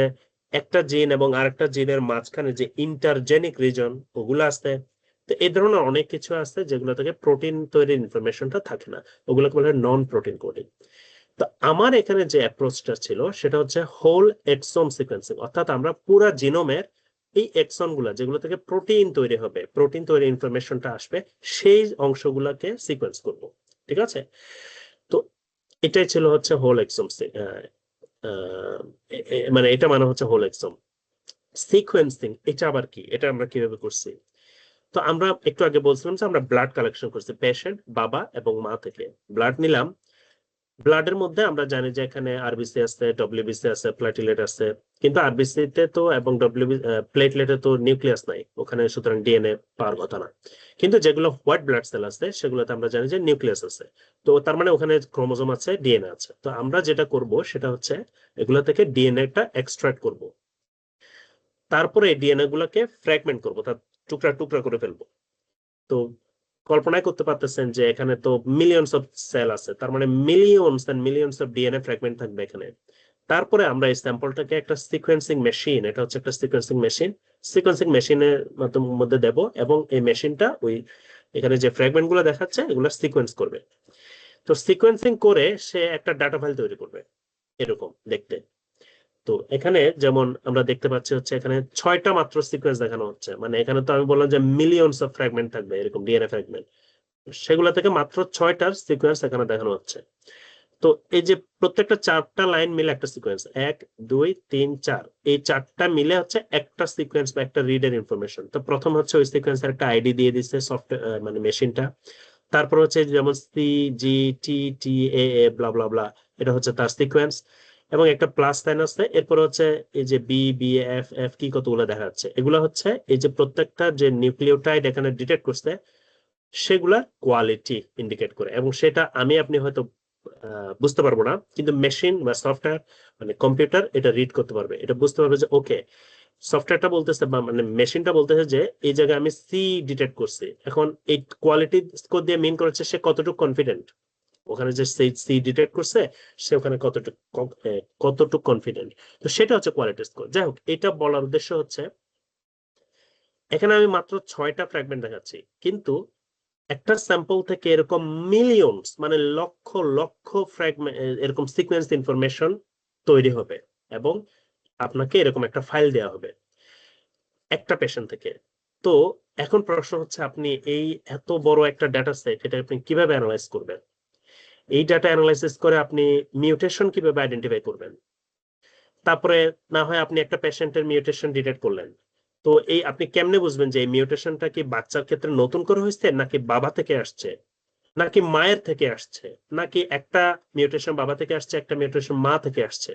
একটা জিন এবং আরেকটা জিনের মাঝখানে যে ইন্টারজেনিক রিজন ওগুলো আছে। তো এই ধরনের অনেক কিছু আছে যেগুলো থেকে প্রোটিন তৈরির ইনফরমেশনটা থাকে না, ওগুলোকে বলে নন প্রোটিন কোডিং। তো আমার এখানে যে অ্যাপ্রোচটা ছিল সেটা হচ্ছে হোল এক্সোম সিকোয়েন্সিং, অর্থাৎ আমরা পুরো জিনোমের এই এক্সন গুলা যেগুলো থেকে প্রোটিন তৈরি হবে, প্রোটিন তৈরি ইনফরমেশনটা আসবে, সেই অংশগুলোকে সিকোয়েন্স করব। ঠিক আছে? তো এটাই ছিল হচ্ছে হোল এক্সোম, মানে এটা মানে হচ্ছে হোল এক্সোম সিকোয়েন্সিং। এটা আবার কি, এটা আমরা কিভাবে করছি? তো আমরা একটু আগে বলছিলাম যে আমরা ব্লাড কালেকশন করছি পেশেন্ট বাবা এবং মা থেকে, ব্লাড নিলাম। ব্লাডের মধ্যে আমরা জানি যে এখানে আরবিসি আছে, ডব্লিউবিসি আছে, প্লেটলেট আছে, কিন্তু আরবিসি তে তো এবং প্লেটলেটে তো নিউক্লিয়াস নাই ওখানে, সুতরাং ডিএনএ পাওয়ার কথা না। কিন্তু যেগুলো হোয়াইট ব্লাড সেল আছে সেগুলোতে আমরা জানি যে নিউক্লিয়াস আছে। তো তার মানে ওখানে ক্রোমোজোম আছে, ডিএনএ আছে। তো আমরা যেটা করব সেটা হচ্ছে এগুলো থেকে ডিএনএটা এক্সট্রাক্ট করব, তারপরে এই ডিএনএ গুলোকে ফ্র্যাগমেন্ট করব, তার টুকরা টুকরা করে ফেলবো। তো কল্পনাই করতে পারতেছেন যে এখানে তো মিলিয়নস অফ সেল আছে, তার মানে millions and millions of DNA fragment থাকবে এখানে। তারপরে আমরা এই স্যাম্পলটাকে একটা সিকোয়েন্সিং মেশিন, এটা হচ্ছে একটা সিকোয়েন্সিং মেশিন, সিকোয়েন্সিং মেশিনের মধ্যে দেব, এবং এই মেশিনটা ওই এখানে যে ফ্র্যাগমেন্ট গুলো দেখাচ্ছে এগুলো সিকোয়েন্স করবে। তো সিকোয়েন্সিং করে সে একটা ডাটা ফাইল তৈরি করবে এরকম দেখতে। তো এখানে যেমন আমরা দেখতে পাচ্ছি হচ্ছে এখানে 6টা মাত্র সিকোয়েন্স দেখানো হচ্ছে, মানে এখানে তো আমি বললাম যে মিলিয়নস অফ ফ্র্যাগমেন্ট থাকবে এরকম ডিএনএ ফ্র্যাগমেন্ট, সেগুলো থেকে মাত্র 6টার সিকোয়েন্স এখানে দেখানো হচ্ছে। তো এই যে প্রত্যেকটা 4টা লাইন মিলে একটা সিকোয়েন্স, 1 2 3 4, এই 4টা মিলে হচ্ছে একটা সিকোয়েন্স বা একটা রিডের ইনফরমেশন। তো প্রথম হচ্ছে ওই সিকোয়েন্সের একটা আইডি দিয়ে দিচ্ছে সফটওয়্যার মানে মেশিনটা। তারপর হচ্ছে যেমন সি জি টি টি এ এ ব্লা ব্লা ব্লা, এটা হচ্ছে তার সিকোয়েন্স, এবং একটা প্লাস সাইন আছে। এরপর হচ্ছে এই যে বি বি এফ এফ কি কতগুলো দেখা যাচ্ছে, এগুলো হচ্ছে এই যে প্রত্যেকটা যে নিউক্লিওটাইড এখানে ডিটেক্ট করছে সেগুলার কোয়ালিটি ইন্ডিকেট করে, এবং সেটা আমি আপনি হয়তো বুঝতে পারবো না, কিন্তু মেশিন বা সফটওয়্যার মানে কম্পিউটার এটা রিড করতে পারবে, এটা বুঝতে পারবে যে ওকে সফটওয়্যারটা বলতেছে বা মানে মেশিনটা বলতেছে যে এই জায়গায় আমি সি ডিটেক্ট করছি। এখন এই কোয়ালিটি স্কোর দিয়ে মিন করেছে সে কতটুকু কনফিডেন্ট, ওখানে যে সি ডিটেক্ট করছে সে ওখানে কতটুকু কনফিডেন্ট। তো সেটা হচ্ছে কোয়ালিটি স্কোর। যাই হোক, এটা বলার উদ্দেশ্য হচ্ছে এখানে আমি মাত্র 6টা ফ্র্যাগমেন্ট দেখাচ্ছি, কিন্তু একটা স্যাম্পল থেকে এরকম মিলিয়নস মানে লক্ষ লক্ষ ফ্র্যাগমেন্ট এরকম সিকোয়েন্স ইনফরমেশন তৈরি হবে, এবং আপনাকে এরকম একটা ফাইল দেওয়া হবে একটা পেশেন্ট থেকে। তো এখন প্রশ্ন হচ্ছে আপনি এই এত বড় একটা ডাটা সেট এটা আপনি কিভাবে অ্যানালাইজ করবেন? এই ডাটা অ্যানালাইসিস করে আপনি মিউটেশন কিভাবে আইডেন্টিফাই করবেন? তারপরে না হয় আপনি একটা পেশেন্টের মিউটেশন ডিটেক্ট করলেন, তো এই আপনি কেমনে বুঝবেন যে এই মিউটেশনটা কি বাচ্চার ক্ষেত্রে নতুন করে হয়েছে, নাকি বাবা থেকে আসছে, নাকি মায়ের থেকে আসছে, নাকি একটা মিউটেশন বাবা থেকে আসছে একটা মিউটেশন মা থেকে আসছে?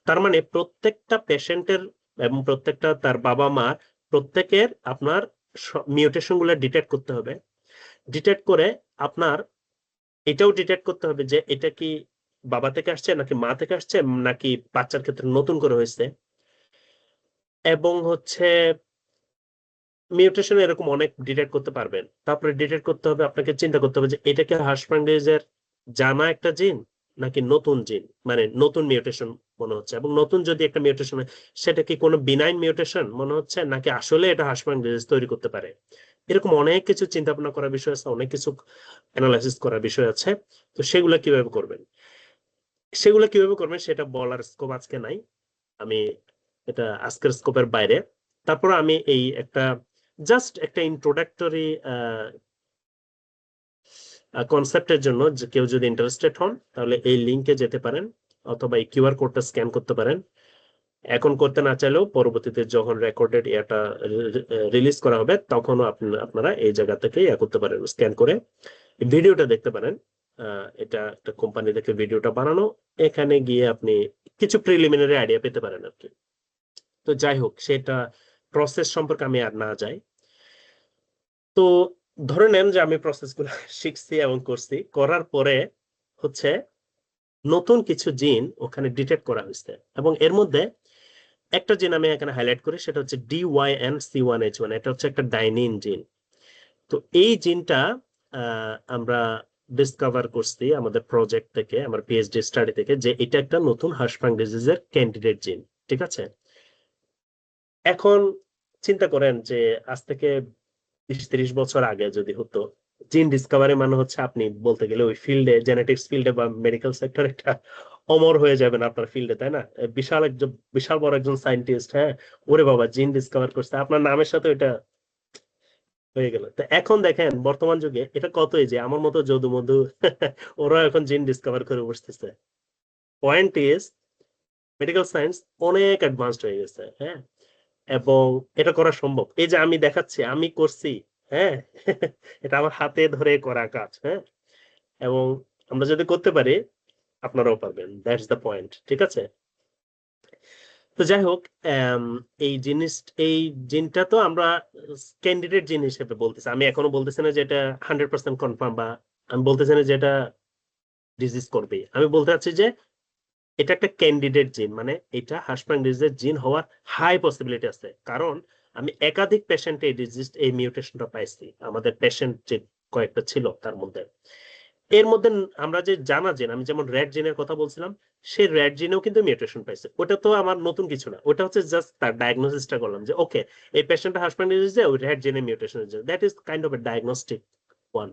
তার মানে প্রত্যেকটা পেশেন্টের এবং প্রত্যেকটা তার বাবা মা প্রত্যেকের আপনার মিউটেশন গুলো ডিটেক্ট করতে হবে। ডিটেক্ট করে আপনার এটাও ডিটেক্ট করতে হবে যে এটা কি বাবা থেকে আসছে নাকি মা থেকে আসছে, নাকি বাচ্চার ক্ষেত্রে নতুন করে হয়েছে। এবং হচ্ছে মিউটেশন এরকম অনেক ডিটেক্ট করতে পারবেন। তারপরে ডিটেক্ট করতে হবে, আপনাকে চিন্তা করতে হবে যে এটা কি হার্শফ্রান্ডিজের জানা একটা জিন নাকি নতুন জিন, মানে নতুন মিউটেশন মনে হচ্ছে, এবং নতুন যদি একটা মিউটেশন হয় সেটা কি কোনো বিনাইন মিউটেশন মনে হচ্ছে নাকি আসলে এটা হার্শফ্রান্ডিজ তৈরি করতে পারে। এরকম অনেক কিছু চিন্তা ভাবনা করার বিষয় আছে, অনেক কিছু অ্যানালাইসিস করার বিষয় আছে। তো সেগুলো কিভাবে করবেন সেটা বলার স্কোপ আজকে নাই, আমি এটা আজকের স্কোপের বাইরে। তারপর আমি এই একটা জাস্ট একটা ইন্ট্রোডাক্টরি কনসেপ্টের জন্য যে কেউ যদি ইন্টারেস্টেড হন তাহলে এই লিংকে যেতে পারেন, অথবা এই কিউআর কোডটা স্ক্যান করতে পারেন। এখন করতে না চাইলেও পরবর্তীতে যখন রেকর্ডেড এটা রিলিজ করা হবে তখনও আপনারা এই জায়গা থেকে ইয়া করতে পারেন, স্ক্যান করে ভিডিওটা দেখতে পারেন। এটা একটা কোম্পানি থেকে ভিডিওটা বানানো, এখানে গিয়ে আপনি কিছু প্রিলিমিনারি আইডিয়া পেতে পারেন আর কি। তো যাই হোক, সেটা প্রসেস সম্পর্কে আমি আর না যাই। তো ধরে নেন যে আমি প্রসেসগুলো শিখছি এবং করছি, করার পরে হচ্ছে নতুন কিছু জিন ওখানে ডিটেক্ট করা হয়েছে, এবং এর মধ্যে একটা জিন আমি এখানে হাইলাইট করি, সেটা হচ্ছে DYNC1H1। এটা হচ্ছে একটা ডাইনিন জিন। তো এই জিনটা আমরা ডিসকভার করছি আমাদের প্রজেক্ট থেকে, আমার পিএইচডি স্টাডি থেকে, যে এটা একটা নতুন হার্শফাং ডিজিজের ক্যান্ডিডেট জিন। ঠিক আছে, এখন চিন্তা করেন যে আজ থেকে 20-30 বছর আগে যদি হতো, জিন ডিসকভারি মানে হচ্ছে আপনি বলতে গেলে ওই ফিল্ডে, জেনেটিক্স ফিল্ডে বা মেডিকেল সেক্টর একটা অমর হয়ে যাবেন আপনার ফিল্ডে, তাই না? বিশাল বড় একজন সায়েন্টিস্ট, হ্যাঁ, ওরে বাবা জিন ডিসকভার করছে, আপনার নামের সাথে ওইটা হয়ে গেল। তো এখন দেখেন বর্তমান যুগে এটা কতই যে আমার মতো যদু মধু ওরা এখন জিন ডিসকভার করে বসতেছে। পয়েন্ট ইজ মেডিকেল সায়েন্স অনেক অ্যাডভান্সড হয়ে গেছে, হ্যাঁ, এবং এটা করা সম্ভব। এই যে আমি দেখাচ্ছি, আমি করছি, হ্যাঁ এটা আমার হাতে ধরে করা কাজ, হ্যাঁ, এবং আমরা যদি করতে পারি আপনারাও পারবেন, দ্যাটস দ্য পয়েন্ট। ঠিক আছে, তো যাই হোক, আম, এই জিনটা তো আমরা ক্যান্ডিডেট জিন হিসেবে বলতেছি। আমি এখনো বলতেছি না যে এটা 100% কনফার্ম, বা আমি বলতেছি না যে এটা ডিজিজ করবে। আমি বলতে চাচ্ছি যে এটা একটা ক্যান্ডিডেট জিন, মানে এটা হার্শফাং ডিজিজের জিন হওয়ার হাই পসিবিলিটি আছে, কারণ আমি একাধিক পেশেন্টে এই ডিজিজ, এই মিউটেশনটা পাইছি। আমাদের পেশেন্ট যে কয়েকটা ছিল তার মধ্যে, এর মধ্যে আমরা যে জানা জিন, আমি যেমন রেড জিনের কথা বলছিলাম, সেই রেড জিনেও কিন্তু মিউটেশন পাইছে। ওটা তো আমার নতুন কিছু না, ওটা হচ্ছে জাস্ট তার ডায়াগনোসিসটা করলাম যে ওকে, এই পেশেন্টটা হার্শফাং ডিজিজে ওই রেড জিনের মিউটেশন হয়েছে, that is kind of A diagnostic one.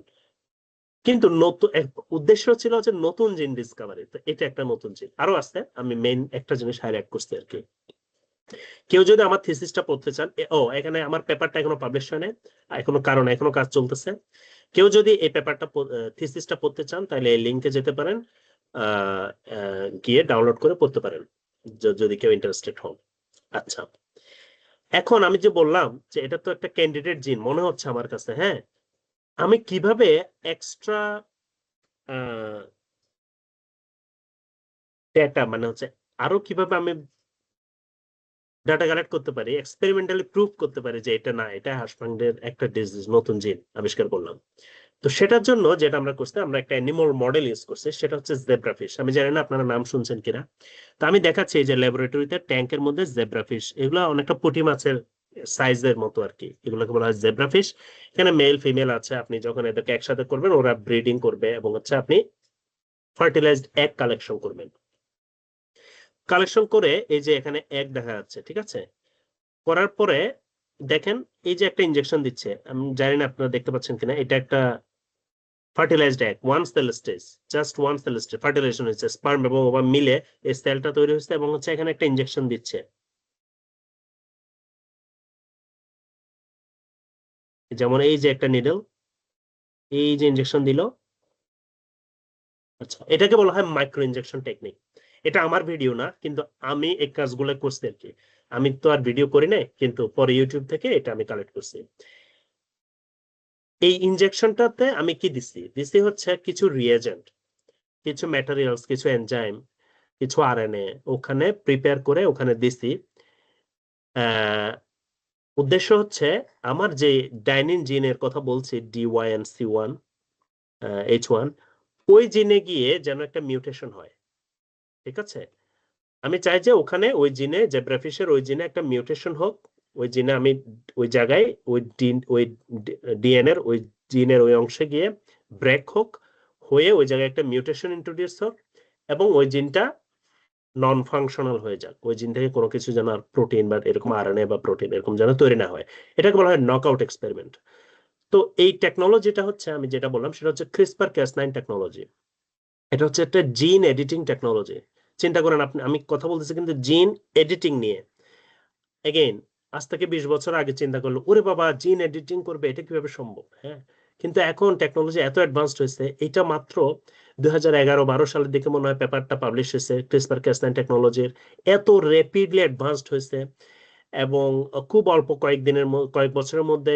কিন্তু নতুন উদ্দেশ্য ছিল হচ্ছে নতুন জিন ডিসকভারি। তো এটা একটা নতুন জিন আরো আছে, আমি মেইন একটা জিনিস হাইলাইট করছি আর কি। কেউ যদি আমার থিসিসটা পড়তে চান, এখানে আমার পেপারটা এখনো পাবলিশ হয় নাই, এখনো, কারণ এখনো কাজ চলতেছে। কেউ যদি এই পেপারটা, থিসিসটা পড়তে চান, তাহলে এই লিঙ্কে যেতে পারেন, গিয়ে ডাউনলোড করে পড়তে পারেন যদি কেউ ইন্টারেস্টেড হন। আচ্ছা, এখন আমি যে বললাম যে এটা তো একটা ক্যান্ডিডেট জিন মনে হচ্ছে আমার কাছে, হ্যাঁ, আমি কিভাবে এক্সট্রা ডেটা, মানে হচ্ছে আরো কিভাবে আমি ডাটা কালেক্ট করতে পারি, এক্সপেরিমেন্টালি প্রুভ করতে পারি যে এটা না, এটা হাঁসফাংদের একটা ডিজিজ, নতুন জিন আবিষ্কার করলাম। তো সেটার জন্য যেটা আমরা করছি, আমরা একটা অ্যানিমাল মডেল ইউজ করছি, সেটা হচ্ছে জেব্রাফিশ। আমি জানি না আপনারা নাম শুনছেন কিনা। তো আমি দেখাচ্ছি এই যে ল্যাবরেটরিতে ট্যাঙ্কের মধ্যে জেব্রাফিশ, এগুলো অনেকটা পুঁটি মাছের সাইজের মতো আর কি, এগুলোকে বলা হয় জেব্রাফিশ। এখানে মেল ফিমেল আছে, আপনি যখন এদেরকে একসাথে করবেন ওরা ব্রিডিং করবে, এবং হচ্ছে আপনি ফার্টিলাইজড এগ কালেকশন করবেন। কালেকশন করে এই যে এখানে এগ দেখা যাচ্ছে, ঠিক আছে, করার পরে দেখেন এই যে একটা ইনজেকশন দিচ্ছে, আমি জানি না আপনারা দেখতে পাচ্ছেন কিনা, এটা একটা fertilized egg, one cell stage, just one cell stage fertilization হচ্ছে, স্পার্ম এবং ওভাম মিলে এই সেলটা তৈরি হচ্ছে, এবং হচ্ছে এখানে একটা ইনজেকশন দিচ্ছে। যেমন এই যে একটা নিডল, এই যে ইনজেকশন দিল। আচ্ছা, এটাকে বলা হয় মাইক্রো ইনজেকশন টেকনিক। এটা আমার ভিডিও না, কিন্তু আমি এই কাজগুলো করছি আর কি। আমি তো আর ভিডিও করি নাই, কিন্তু পরে ইউটিউব থেকে এটা আমি কালেক্ট করছি। এই ইনজেকশনটাতে আমি কি দিছি, দিছি হচ্ছে কিছু রিয়েজেন্ট, কিছু ম্যাটেরিয়ালস, কিছু এনজাইম, কিছু আরএনএ ওখানে প্রিপেয়ার করে ওখানে দিছি। উদ্দেশ্য হচ্ছে আমার যে ডাইনিন জিনের কথা বলছি, DYNC1 H1, ওই জিনে গিয়ে যেন একটা মিউটেশন হয়। ঠিক আছে, আমি চাই যে ওখানে ওই জিনে, জেব্রাফিশের ওই জিনে একটা মিউটেশন হোক, ওই জিনে আমি ওই জায়গায় ওই ডিএনএর ওই জিনের ওই অংশে গিয়ে ব্রেক হোক, হয়ে ওই জায়গায় একটা মিউটেশন ইন্ট্রোডিউস হোক, এবং ওই জিনটা নন ফাংশনাল হয়ে যাক, ওই জিন থেকে কোনো কিছু যেন আর প্রোটিন বা এরকম আরএনএ বা প্রোটিন এরকম যেন তৈরি না হয়। এটাকে বলা হয় নকআউট এক্সপেরিমেন্ট। তো এই টেকনোলজিটা হচ্ছে, আমি যেটা বললাম সেটা হচ্ছে CRISPR-Cas9 টেকনোলজি। এটা হচ্ছে একটা জিন এডিটিং টেকনোলজি। চিন্তা করেন আপনি, আমি কথা বলতেছি কিন্তু জিন এডিটিং নিয়ে। এগেইন, আজ থেকে 20 বছর আগে চিন্তা করলো ওরে বাবা জিন এডিটিং করবে, এটা কিভাবে সম্ভব, হ্যাঁ। কিন্তু এখন টেকনোলজি এত অ্যাডভান্সড হয়েছে, এটা মাত্র 2011-12 সালের দিকে মনে হয় পেপারটা পাবলিশ হয়েছে, CRISPR-Cas9 টেকনোলজির এত র্যাপিডলি অ্যাডভান্সড হয়েছে। এবং খুব অল্প কয়েক বছরের মধ্যে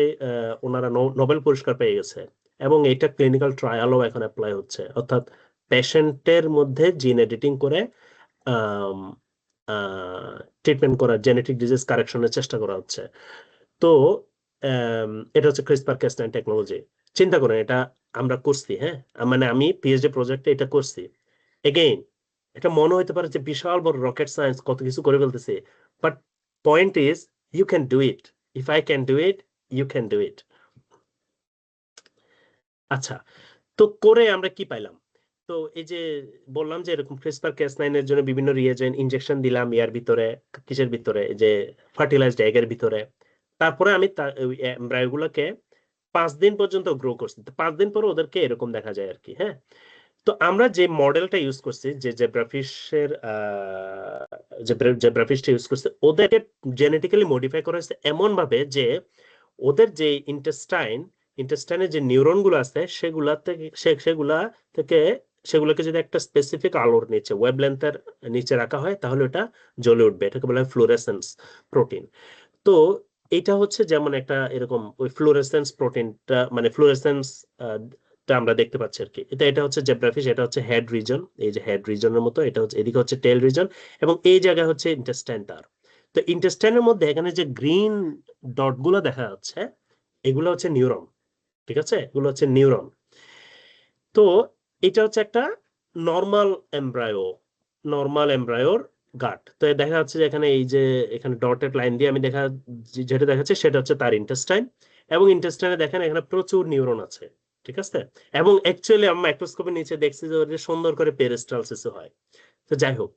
ওনারা নোবেল পুরস্কার পেয়ে গেছে। এবং এটা ক্লিনিক্যাল ট্রায়ালও এখন অ্যাপ্লাই হচ্ছে, অর্থাৎ পেশেন্টের মধ্যে জিন এডিটিং করে ট্রিটমেন্ট করা, জেনেটিক ডিজিজ কারেকশনের চেষ্টা করা হচ্ছে। তো এটা হচ্ছে CRISPR-Cas9 টেকনোলজি। চিন্তা করেন এটা আমরা করছি, হ্যাঁ, মানে আমি পিএইচডি প্রজেক্টে এটা করছি। এগেইন, এটা মনে হইতে পারে যে বিশাল বড় রকেট সায়েন্স, কত কিছু করে ফেলতেছে, but point is you can do it. If I can do it, you can do it. আচ্ছা, তো করে আমরা কি পাইলাম? তো এই যে বললাম যে এরকম CRISPR-Cas9 এর জন্য বিভিন্ন রিয়েজেন্ট ইনজেকশন দিলাম ইয়ার ভিতরে, কিসের ভিতরে, এই যে ফার্টিলাইজড এগের ভিতরে। তারপরে আমি ওই এমব্রায়োগুলোকে 5 দিন পর্যন্ত গ্রো করছি। তো 5 দিন পরে ওদেরকে এরকম দেখা যায় আর কি। হ্যাঁ, তো আমরা যে মডেলটা ইউজ করছি, যে জেব্রাফিশের জেব্রাফিশটা ইউজ করছি, ওদেরকে জেনেটিক্যালি মডিফাই করা হয়েছে এমন ভাবে যে ওদের যে ইন্টেস্টাইনে যে নিউরন গুলো আছে সেগুলা থেকে সেগুলোকে যদি একটা স্পেসিফিক আলোর নিচে ওয়েবলেন্থের নিচে রাখা হয় তাহলে ওটা জ্বলে উঠবে। এটাকে বলা হয় ফ্লোরেসেন্স প্রোটিন। তো এটা হচ্ছে যেমন একটা এরকম ওই ফ্লোরেসেন্স প্রোটিনটা, মানে ফ্লোরেসেন্স টা আমরা দেখতে পাচ্ছি আর কি। এটা হচ্ছে জেব্রাফিশ, এটা হচ্ছে হেড রিজন, এই যে হেড রিজনের মতো, এটা হচ্ছে এদিকে হচ্ছে টেল রিজন, এবং এই জায়গায় হচ্ছে ইন্টেস্টাইন তার। তো ইন্টেস্টাইনের মধ্যে এখানে যে গ্রিন ডট গুলো দেখা যাচ্ছে এগুলো হচ্ছে নিউরন। ঠিক আছে, এগুলো হচ্ছে নিউরন। তো এটা হচ্ছে একটা নর্মাল এমব্রায়ো, এমব্রায়োর গাট। তো দেখা যাচ্ছে যে এখানে এই যে এখানে ডটেড লাইন দিয়ে আমি যেটা দেখাচ্ছে সেটা হচ্ছে তার ইন্টেস্টাইন, এবং ইন্টেস্টাইনে দেখেন এখানে প্রচুর নিউরন আছে। ঠিক আছে, এবং অ্যাকচুয়ালি আমি মাইক্রোস্কোপের নিচে দেখছি যে ওটা সুন্দর করে পেরিস্টালসিস হয়। তো যাই হোক,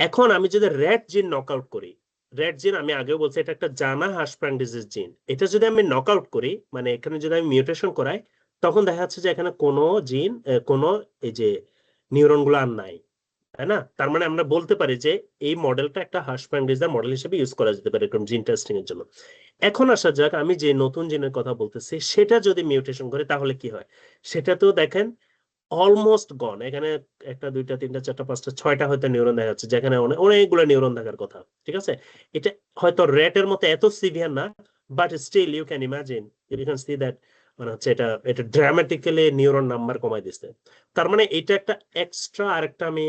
এখন আমি যদি রেড জিন নকআউট করি, রেড জিন আমি আগেও বলছি এটা একটা জানা হার্শপ্রাং ডিজিজ জিন, এটা যদি আমি নকআউট করি, মানে এখানে যদি আমি মিউটেশন করাই, তখন দেখা যাচ্ছে যে এখানে কোনো জিন, কোনো এই যে নিউরন গুলো আর নাই, তাই না? তার মানে আমরা বলতে পারি যে এই মডেলটা একটা হার্শপ্রাং ডিজিজের মডেল হিসেবে ইউজ করা যেতে পারে এরকম জিন টেস্টিং এর জন্য। এখন আসা যাক, আমি যে নতুন জিনের কথা বলতেছি সেটা যদি মিউটেশন করে তাহলে কি হয়। সেটা তো দেখেন অলমোস্ট গন। এখানে একটা, দুইটা, তিনটা, চারটা, পাঁচটা, ছয়টা হয়তো নিউরন দেখা যাচ্ছে, যেখানে অনেকগুলো নিউরন থাকার কথা। ঠিক আছে, এটা হয়তো রেটের মতো এত সিভিয়ার না, but still you can imagine, you can see that, মানে হচ্ছে এটা এটা ড্রামাটিক্যালি নিউরন নাম্বার কমাই দিচ্ছে। তার মানে এটা একটা এক্সট্রা আরেকটা, আমি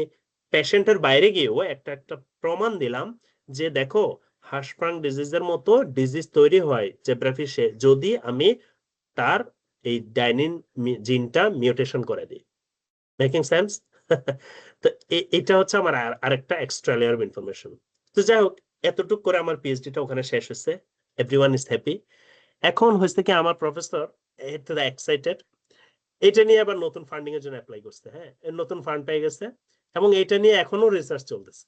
পেশেন্টের বাইরে গিয়েও একটা একটা প্রমাণ দিলাম যে দেখো, হার্শপ্রাং ডিজিজের মতো ডিজিজ তৈরি হয় জেব্রাফিশে যদি আমি তার এই ডাইনিন জিনটা মিউটেশন করে দিই। Making sense? তো এটা হচ্ছে আমার আরেকটা এক্সট্রা লেয়ার অফ ইনফরমেশন। তো যাই হোক, এতটুকু করে আমার পিএইচডিটা ওখানে শেষ হয়েছে। Everyone is happy. এখন হয়েছে কি, আমার প্রফেসর এক্সাইটেড, এটা নিয়ে আবার নতুন ফান্ডিং এর জন্য অ্যাপ্লাই করছে। হ্যাঁ, এর নতুন ফান্ড পেয়ে গেছে, এবং এটা নিয়ে এখনো রিসার্চ চলতেছে।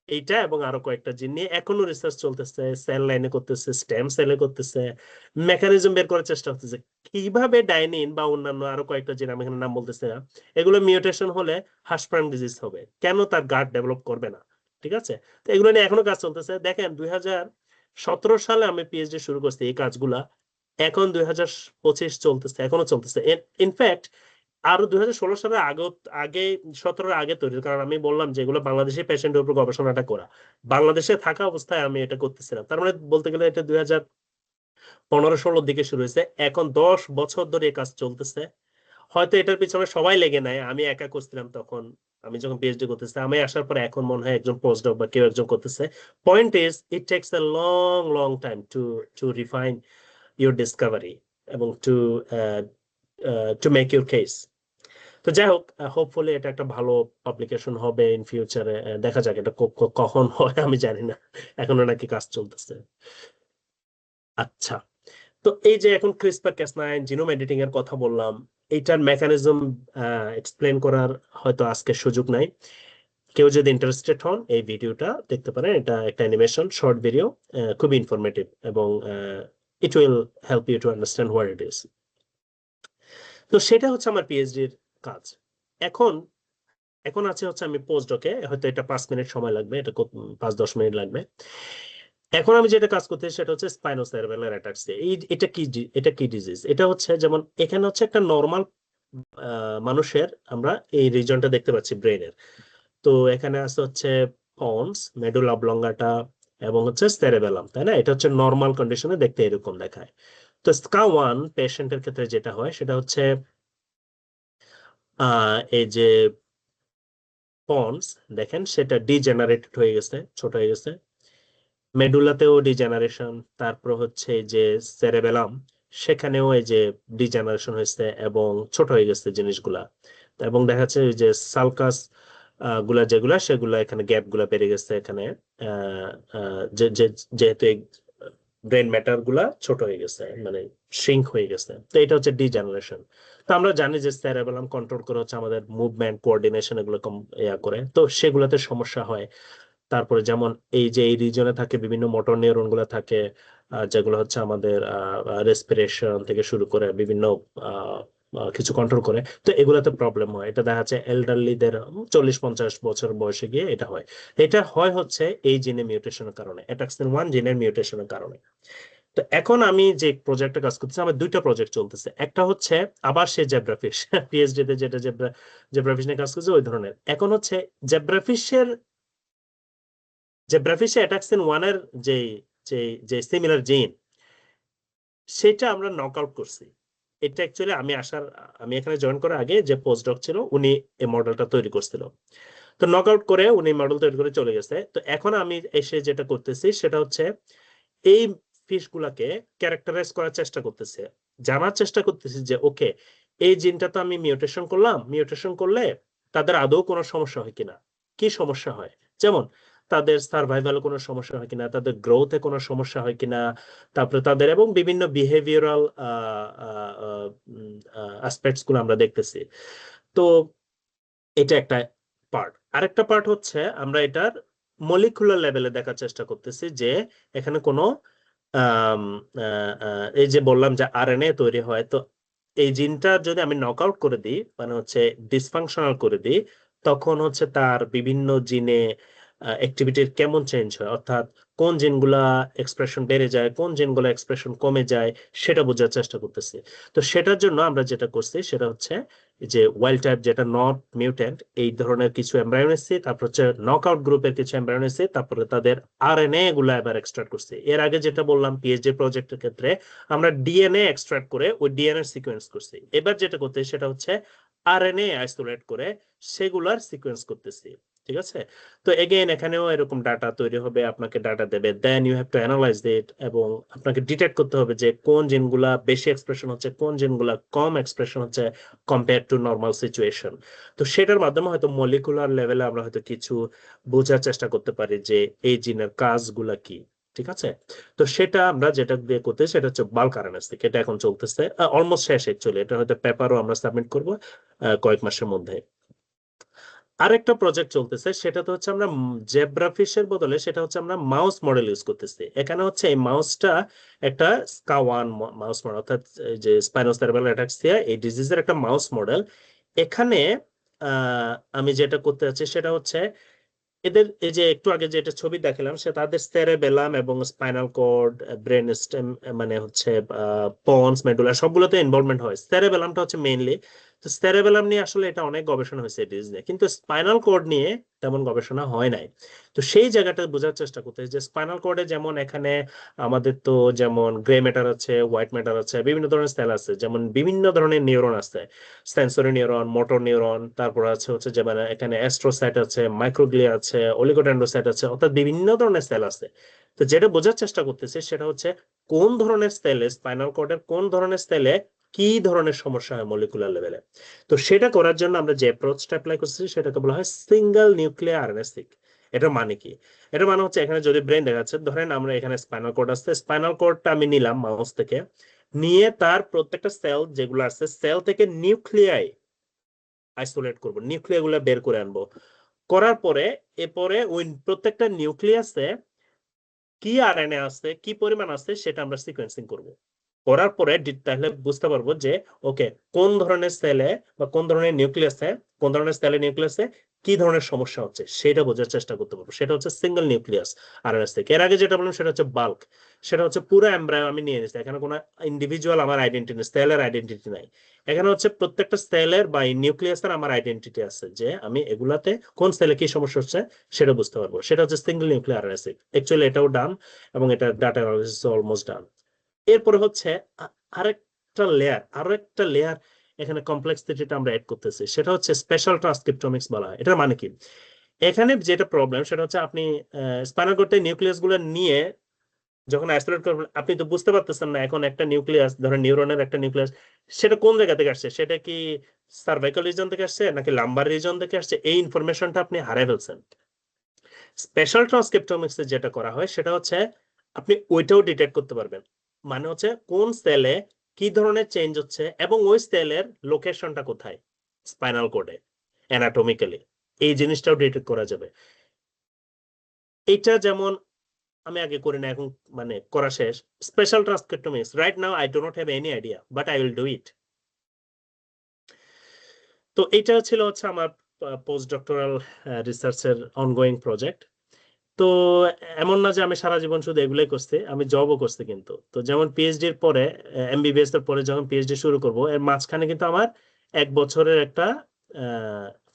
এইটা এবং আরো কয়েকটা জিন নিয়ে এখনো রিসার্চ চলতেছে, সেল লাইনে করতেছে, স্টেম সেলে করতেছে, মেকানিজম বের করার চেষ্টা করতেছে কিভাবে ডাইনিন বা অন্যান্য আরো কয়েকটা জিন, আমি এখানে নাম বলতেছি না, এগুলো মিউটেশন হলে হার্শপ্রাং ডিজিজ হবে, কেন তার গার্ড ডেভেলপ করবে না। ঠিক আছে, তো এগুলো নিয়ে এখনো কাজ চলতেছে। দেখেন 2017 সালে আমি পিএইচডি শুরু করছি এই কাজগুলা, এখন 2025 চলতেছে, এখনো চলতেছে। ইনফ্যাক্ট আরো 2016 সালের আগে 17 আগে তৈরি, কারণ আমি বললাম যে এগুলো বাংলাদেশি পেশেন্টের উপর গবেষণাটা করা, বাংলাদেশে থাকা অবস্থায় আমি এটা করতেছিলাম। তার মানে বলতে গেলে এটা 2015-16 দিকে শুরু হয়েছে, এখন 10 বছর ধরে এই কাজ চলতেছে। হয়তো এটার পিছনে সবাই লেগে নাই, আমি একা করছিলাম তখন, আমি যখন পিএইচডি করতেছি, আমি আসার পরে এখন মনে হয় একজন পোস্টডক বা কেউ একজন করতেছে। Point is it tax a long long time to refine your Discovery এবং টু মেক ইউর কেস। তো যাই হোক, হোপফুলি এটা একটা ভালো পাবলিকেশন হবে ইন ফিউচারে। দেখা যাক এটা কখন হয় আমি জানি না, এখনো নাকি কাজ চলতেছে। আচ্ছা, তো এই যে এখন CRISPR-Cas9 জিনোম এডিটিং এর কথা বললাম, এইটার মেকানিজম এক্সপ্লেন করার হয়তো আজকে সুযোগ নাই। কেউ যদি ইন্টারেস্টেড হন এই ভিডিওটা দেখতে পারেন, এটা একটা অ্যানিমেশন শর্ট ভিডিও, খুবই ইনফরমেটিভ, এবং it will help you to understand what it is. তো সেটা হচ্ছে আমার পিএইচডির কাজ। এখন এখন আছে হচ্ছে আমি পোস্টডকে, হয়তো এটা 5 মিনিট সময় লাগবে, এটা 5-10 মিনিট লাগবে। এখন আমি যেটা কাজ করতেছি সেটা হচ্ছে স্পাইনোসেরেবেলার অ্যাটাকস। এটা কি ডিজিজ? এটা হচ্ছে যেমন এখানে হচ্ছে একটা নর্মাল মানুষের, আমরা এই রিজনটা দেখতে পাচ্ছি ব্রেনের। তো এখানে আছে হচ্ছে পন্স, মেডুলা অবলঙ্গাটা, এবং হচ্ছে সেরেবেলাম, তাই না? এটা হচ্ছে নর্মাল কন্ডিশনে দেখতে এরকম দেখায়। তো SCA1 পেশেন্টের ক্ষেত্রে যেটা হয় সেটা হচ্ছে এই যে পন্স দেখেন সেটা ডিজেনারেটেড হয়ে গেছে, ছোট হয়ে গেছে। মেডুলাতেও ডিজেনারেশন, তারপর হচ্ছে যে সেরেবেলাম, সেখানেও এই যে ডিজেনারেশন হয়েছে এবং ছোট হয়ে গেছে জিনিসগুলা। এবং দেখা যাচ্ছে যে সালকাস গুলা যেগুলা, সেগুলা এখানে গ্যাপ গুলা বেড়ে গেছে এখানে, যেহেতু ব্রেন ম্যাটার গুলা ছোট হয়ে গেছে, মানে শ্রিঙ্ক হয়ে গেছে। তো এটা হচ্ছে ডিজেনারেশন। তো আমরা জানি যে সেরেবেলাম কন্ট্রোল করে হচ্ছে আমাদের মুভমেন্ট, কোঅর্ডিনেশন, এগুলো ইয়া করে, তো সেগুলোতে সমস্যা হয়। তারপরে যেমন এই যে এই রিজনে থাকে বিভিন্ন মোটর নিউরন গুলো থাকে, যেগুলো হচ্ছে আমাদের রেসপিরেশন থেকে শুরু করে বিভিন্ন কিছু কন্ট্রোল করে। তো এগুলোতে প্রবলেম হয়, এটা দেখা যাচ্ছে এল্ডারলিদের 40-50 বছর বয়সে গিয়ে এটা হয়। এটা হয় হচ্ছে এই জিনের মিউটেশনের কারণে, অ্যাটাক্সিন 1 জিনের মিউটেশনের কারণে। তো এখন আমি যে প্রজেক্টে কাজ করতেছি, আমার দুইটা প্রজেক্ট চলতেছে। একটা হচ্ছে আবার সে জেব্রাফিশ, পিএইচডি তে যেটা জেব্রাফিশ নিয়ে কাজ করছে ওই ধরনের। এখন হচ্ছে জেব্রাফিশের অ্যাটাক্সিন 1 এর যে যে যে সিমিলার জিন, সেটা আমরা নক আউট করছি। এটা অ্যাকচুয়ালি আমি এখানে জয়েন করার আগে যে পোস্টডক ছিল উনি এই মডেলটা তৈরি করছিল। তো নক আউট করে উনি মডেল তৈরি করে চলে গেছে। তো এখন আমি এসে যেটা করতেছি সেটা হচ্ছে এই ফিশ গুলাকে ক্যারেক্টারাইজ করার চেষ্টা করতেছে, জানার চেষ্টা করতেছি যে ওকে, এই জিনটা তো আমি মিউটেশন করলাম, মিউটেশন করলে তাদের আদৌ কোনো সমস্যা হয় কিনা, কি সমস্যা হয়, যেমন তাদের সার্ভাইভালে কোনো সমস্যা হয় কিনা, তাদের গ্রোথে কোনো সমস্যা হয় কিনা, তারপরে তাদের এবং বিভিন্ন বিহেভিয়ারাল অ্যাসপেক্টস গুলো আমরা দেখতেছি। তো এটা একটা পার্ট। আরেকটা পার্ট হচ্ছে আমরা এটার মলিকুলার লেভেলে দেখার চেষ্টা করতেছি যে এখানে কোনো আম, এই যে বললাম যে আরএনএ তৈরি হয়, তো এই জিনটা যদি আমি নকআউট করে দিই, মানে হচ্ছে ডিসফাংশনাল করে দিই, তখন হচ্ছে তার বিভিন্ন জিনে অ্যাক্টিভিটির কেমন চেঞ্জ হয়, অর্থাৎ কোন জিনগুলা এক্সপ্রেশন বেড়ে যায়, কোন জিনগুলা এক্সপ্রেশন কমে যায়, সেটা বোঝার চেষ্টা করতেছি। তো সেটার জন্য আমরা যেটা করছি সেটা হচ্ছে যে ওয়াইল্ড টাইপ যেটা নট মিউট্যান্ট এই ধরনের কিছু এমব্রায়ো নিচ্ছি, তারপর হচ্ছে নকআউট গ্রুপের কিছু এমব্রায়ো নিচ্ছি, তারপরে তাদের আরএনএ গুলা এবার এক্সট্রাক্ট করছি। এর আগে যেটা বললাম পিএইচডি প্রজেক্টের ক্ষেত্রে আমরা ডিএনএ এক্সট্রাক্ট করে ওই ডিএনএ সিকোয়েন্স করছি। এবার যেটা করতে সেটা হচ্ছে আরএনএ আইসোলেট করে সেগুলার সিকোয়েন্স করতেছি। ঠিক আছে? তো এগেইন এখানেও এরকম ডাটা তৈরি হবে, আপনাকে ডাটা দেবে, then you have to analyse it, এবং আপনাকে ডিটেক্ট করতে হবে যে কোন জিনগুলা বেশি এক্সপ্রেশন হচ্ছে, কোন জিনগুলা কম এক্সপ্রেশন হচ্ছে কম্পেয়ার টু নর্মাল সিচুয়েশন। তো সেটার মাধ্যমে হয়তো মলিকুলার লেভেলে আমরা হয়তো কিছু বোঝার চেষ্টা করতে পারি যে এই জিনের কাজগুলা কি। ঠিক আছে? তো সেটা আমরা যেটা দিয়ে করতে সেটা হচ্ছে বাল্ক আরএনএ-seq, এটা এখন চলতেছে, অলমোস্ট শেষ অ্যাকচুয়ালি। এটা হয়তো পেপারও আমরা সাবমিট করব কয়েক মাসের মধ্যে। আরেকটা প্রজেক্ট চলতেছে, সেটা তো হচ্ছে আমরা জেব্রাফিশের বদলে সেটা হচ্ছে আমরা মাউস মডেল ইউজ করতেছি। এখানে হচ্ছে এই মাউসটা একটা SCA1 মাউস মডেল, অর্থাৎ এই যে স্পাইনোসেরেব্রাল অ্যাটাক্সিয়া এই ডিজিজের একটা মাউস মডেল। এখানে আমি যেটা করতে যাচ্ছি সেটা হচ্ছে এদের এই যে একটু আগে যেটা ছবি দেখালাম সে তাদের সেরেবেলাম এবং স্পাইনাল কর্ড, ব্রেন স্টেম, মানে হচ্ছে পন্স, মেডুলা সবগুলোতে ইনভলভমেন্ট হয়। সেরেবেলামটা হচ্ছে মেইনলি। তো সেরেবেলাম নিয়ে আসলে এটা অনেক গবেষণা হয়েছে ডিজনে, কিন্তু স্পাইনাল কর্ড নিয়ে তেমন গবেষণা হয় নাই। তো সেই জায়গাটা বোঝার চেষ্টা করতে যে স্পাইনাল কর্ডে যেমন এখানে আমাদের তো যেমন গ্রে ম্যাটার আছে, হোয়াইট ম্যাটার আছে, বিভিন্ন ধরনের সেল আছে, যেমন বিভিন্ন ধরনের নিউরন আছে, সেন্সরি নিউরন, মোটর নিউরন, তারপর আছে হচ্ছে যেমন এখানে অ্যাস্ট্রোসাইট আছে, মাইক্রোগ্লিয়া আছে, অলিগোডেন্ড্রোসাইট আছে, অর্থাৎ বিভিন্ন ধরনের সেল আছে। তো যেটা বোঝার চেষ্টা করতেছে সেটা হচ্ছে কোন ধরনের সেলে, স্পাইনাল কর্ডের কোন ধরনের সেলে কি ধরনের সমস্যা হয় মলিকুলার লেভেলে। তো সেটা করার জন্য আমরা যে অ্যাপ্রোচটা অ্যাপ্লাই করছি সেটাকে বলা হয় সিঙ্গেল নিউক্লিয়ার আরএনএ-seq। এটা মানে কি? এটা মানে হচ্ছে এখানে যদি ব্রেন দেখাচ্ছে, ধরেন আমরা এখানে স্পাইনাল কর্ড আছে, স্পাইনাল কর্ডটা আমি নিলাম মাউস থেকে, নিয়ে তার প্রত্যেকটা সেল যেগুলো আছে সেল থেকে নিউক্লিয়াই আইসোলেট করব, নিউক্লিয়াস গুলো বের করে আনবো। করার পরে এরপরে ওই প্রত্যেকটা নিউক্লিয়াসে কি আরএনএ আছে, কি পরিমাণ আছে সেটা আমরা সিকোয়েন্সিং করব। করার পরে তাহলে বুঝতে পারবো যে ওকে, কোন ধরনের সেলে বা কোন ধরনের নিউক্লিয়াসে, কোন ধরনের সেলে নিউক্লিয়াসে কি ধরনের সমস্যা হচ্ছে সেটা বোঝার চেষ্টা করতে পারবো। সেটা হচ্ছে সিঙ্গেল নিউক্লিয়াস আরএনএ-seq। এর আগে যেটা বললাম সেটা হচ্ছে বাল্ক, সেটা হচ্ছে পুরো এমব্রায়ো আমি নিয়ে নিচ্ছি, এখানে কোনো ইন্ডিভিজুয়াল আমার আইডেন্টিটি নেই, সেলের আইডেন্টিটি নাই। এখানে হচ্ছে প্রত্যেকটা সেলের বা নিউক্লিয়াসের আমার আইডেন্টিটি আছে, যে আমি এগুলাতে কোন সেলে কি সমস্যা হচ্ছে সেটা বুঝতে পারবো। সেটা হচ্ছে সিঙ্গেল নিউক্লিয়ার আরএনএ-seq। অ্যাকচুয়ালি এটাও ডান এবং এটা ডাটা অ্যানালাইসিস অলমোস্ট ডান। এরপরে হচ্ছে আরো একটা লেয়ার এখানে কমপ্লেক্সিটিটা আমরা এড করতেছি, সেটা হচ্ছে স্পেশাল ট্রান্সক্রিপ্টোমিক্স বলা হয়। এটার মানে কি? এখানে যেটা প্রবলেম সেটা হচ্ছে আপনি স্পাইনাল কর্ডের নিউক্লিয়াস গুলো নিয়ে যখন আইসোলেট করবেন, আপনি তো বুঝতে পারতেছেন না এখন একটা নিউক্লিয়াস, ধরেন নিউরনের একটা নিউক্লিয়াস, সেটা কোন জায়গা থেকে আসছে, সেটা কি সার্ভাইকাল রিজন থেকে আসছে নাকি লাম্বার রিজন থেকে আসছে, এই ইনফরমেশনটা আপনি হারিয়ে ফেলছেন। স্পেশাল ট্রান্সক্রিপ্টোমিক্সে যেটা করা হয় সেটা হচ্ছে আপনি ওইটাও ডিটেক্ট করতে পারবেন। মানে হচ্ছে কোন সেলে কি ধরনের চেঞ্জ হচ্ছে এবং ওই সেলের লোকেশনটা কোথায় স্পাইনাল কোডে অ্যানাটমিক্যালি, এই জিনিসটাও ডিটেক্ট করা যাবে। এইটা যেমন আমি আগে করি না, এখন মানে করা শেষ। Special transcriptomics right now I do not have any idea, but I will do it. তো এইটা ছিল হচ্ছে আমার পোস্ট ডক্টরাল রিসার্চের অনগোয়িং প্রজেক্ট। তো এমন না যে আমি সারা জীবন শুধু এগুলোই করছি, আমি জবও করছি কিন্তু। তো যেমন পিএইচডি এর পরে, এমবিবিএস এর পরে যখন পিএইচডি শুরু করব, এর মাঝখানে কিন্তু আমার 1 বছরের একটা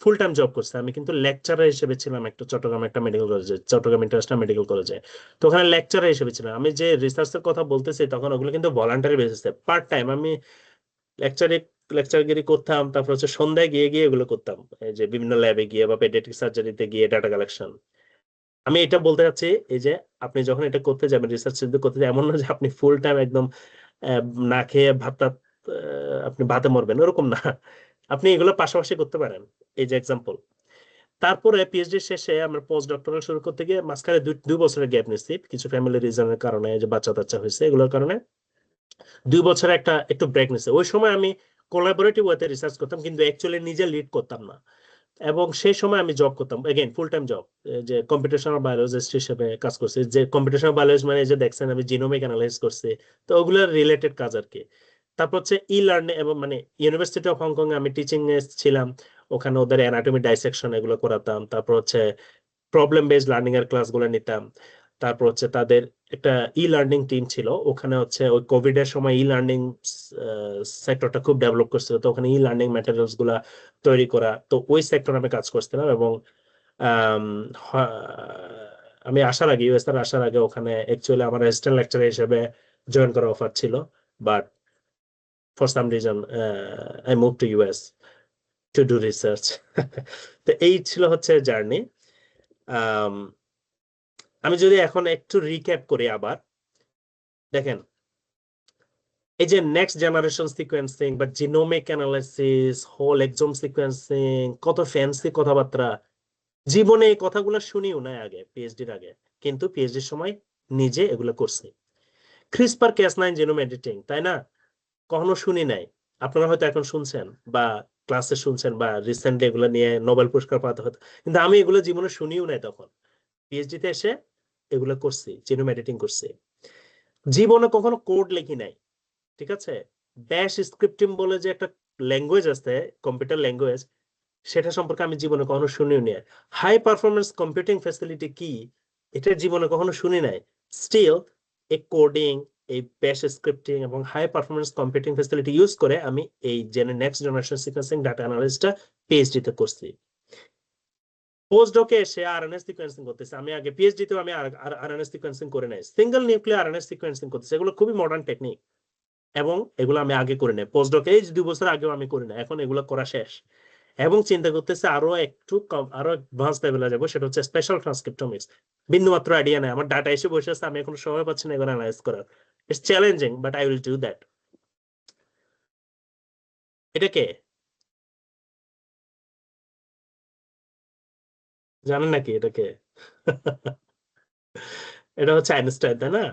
ফুল টাইম জব করছে। আমি কিন্তু লেকচারার হিসেবে ছিলাম একটা চট্টগ্রাম একটা মেডিকেল কলেজে, চট্টগ্রাম ইন্টারন্যাশনাল মেডিকেল কলেজে। তো ওখানে লেকচারার হিসেবে ছিলাম। আমি যে রিসার্চের কথা বলতেছি তখন ওগুলো কিন্তু ভলান্টারি বেসিসে পার্ট টাইম আমি লেকচারে লেকচারগিরি করতাম। তারপর হচ্ছে সন্ধ্যায় গিয়ে গিয়ে এগুলো করতাম, এই যে বিভিন্ন ল্যাবে গিয়ে বা পেডিয়াট্রিক সার্জারিতে গিয়ে ডাটা কালেকশন। আমি এটা বলতে চাচ্ছি, এই যে আপনি যখন এটা করতে যাবেন, রিসার্চ যদি করতে যাবেন, এমন না যে আপনি ফুল টাইম একদম না খেয়ে আপনি ভাতে মরবেন, ওরকম না। আপনি এগুলো পাশাপাশি করতে পারেন। এই যে এক্সাম্পল। তারপরে পিএইচডি শেষে আমরা পোস্ট ডক্টরাল শুরু করতে গিয়ে মাঝখানে 2 বছরের গ্যাপ নিচ্ছি কিছু ফ্যামিলি রিজনের কারণে, যে বাচ্চা টাচ্চা হয়েছে এগুলোর কারণে 2 বছর একটা একটু ব্রেক নিচ্ছে। ওই সময় আমি কোলাবোরেটিভ ওয়েতে রিসার্চ করতাম, কিন্তু অ্যাকচুয়ালি নিজে লিড করতাম না। এবং সেই সময় আমি জব করতাম, এগেইন ফুল টাইম জব, যে কম্পিউটেশনাল বায়োলজিস্ট হিসেবে কাজ করছি। যে কম্পিউটেশনাল বায়োলজি মানে যে দেখছেন আমি জিনোমিক অ্যানালাইজ করছি, তো ওগুলোর রিলেটেড কাজ আর কি। তারপর হচ্ছে ই লার্নিং, এবং মানে ইউনিভার্সিটি অফ হংকং এ আমি টিচিং এ ছিলাম। ওখানে ওদের অ্যানাটমি ডাইসেকশন এগুলো করাতাম। তারপর হচ্ছে প্রবলেম বেসড লার্নিং এর ক্লাসগুলো নিতাম। তারপর হচ্ছে তাদের একটা ই লার্নিং টিম ছিল ওখানে, হচ্ছে ওই কোভিড এর সময় ই লার্নিং সেক্টরটা খুব ডেভেলপ করছিল। তো ওখানে ই লার্নিং ম্যাটেরিয়ালস গুলা তৈরি করা, তো ওই সেক্টরে আমি কাজ করছিলাম। এবং আম, হ- আমি আসার আগে, ইউএস এর আসার আগে ওখানে অ্যাকচুয়ালি আমার অ্যাসিস্ট্যান্ট লেকচারার হিসেবে জয়েন করার অফার ছিল, but for some reason I move to US to do research. তো এই ছিল হচ্ছে জার্নি। আমি যদি এখন একটু রিক্যাপ করি আবার, দেখেন এই যে নেক্সট জেনারেশন সিকোয়েন্সিং বা genomic analysis, whole exome sequencing, কত ফ্যান্সি কথাবার্তা, জীবনে এই কথাগুলো শুনিও না আগে পিএইচডির আগে, কিন্তু পিএইচডির সময় নিজে এগুলো করছি। ক্রিসপার ক্যাস9 জিনোম এডিটিং, তাই না? কখনো শুনি নাই। আপনারা হয়তো এখন শুনছেন বা ক্লাসে শুনছেন বা রিসেন্টলি এগুলো নিয়ে নোবেল পুরস্কার পাওয়া হতো, কিন্তু আমি এগুলো জীবনে শুনিও নাই তখন। পিএইচডিতে এসে এগুলো করছি, জিনোম এডিটিং করছি। জীবনে কখনো কোড লিখি নাই, ঠিক আছে? ব্যাশ স্ক্রিপ্টিং বলে যে একটা ল্যাঙ্গুয়েজ আছে, কম্পিউটার ল্যাঙ্গুয়েজ, সেটা সম্পর্কে আমি জীবনে কখনো শুনিও নি। হাই পারফরমেন্স কম্পিউটিং ফ্যাসিলিটি কি, এটা জীবনে কখনো শুনি নাই। স্টিল এই কোডিং, এই ব্যাশ স্ক্রিপ্টিং এবং high performance computing facility use করে আমি এই নেক্সট জেনারেশন সিকোয়েন্সিং ডাটা অ্যানালিস্টটা পিএইচডি তে করছি। পোস্ট ডকে এসে আরএনএ সিকোয়েন্সিং করতেছে। আমি আগে পিএইচডি তেও আমি আরএনএ সিকোয়েন্সিং করে নাই, সিঙ্গেল নিউক্লিয়ার আরএনএ সিকোয়েন্সিং করতেছে। এগুলো খুবই মডার্ন টেকনিক, এবং এগুলো আমি আগে করি নাই। পোস্ট ডকে এই 2 বছর আগেও আমি করি না, এখন এগুলো করা শেষ। এবং চিন্তা করতেছে আরো একটু কম, আরো অ্যাডভান্স লেভেলে যাবো, সেটা হচ্ছে স্পেশাল ট্রান্সক্রিপ্টোমিক্স। বিন্দু মাত্র আইডিয়া নেই, আমার ডাটা এসে বসে আছে, আমি এখন সময় পাচ্ছি না এগুলো অ্যানালাইজ করার। It's challenging, but I will do that. এটা কে জানেন নাকি এটা কে? এটা হচ্ছে আইনস্টাইন, তাই না?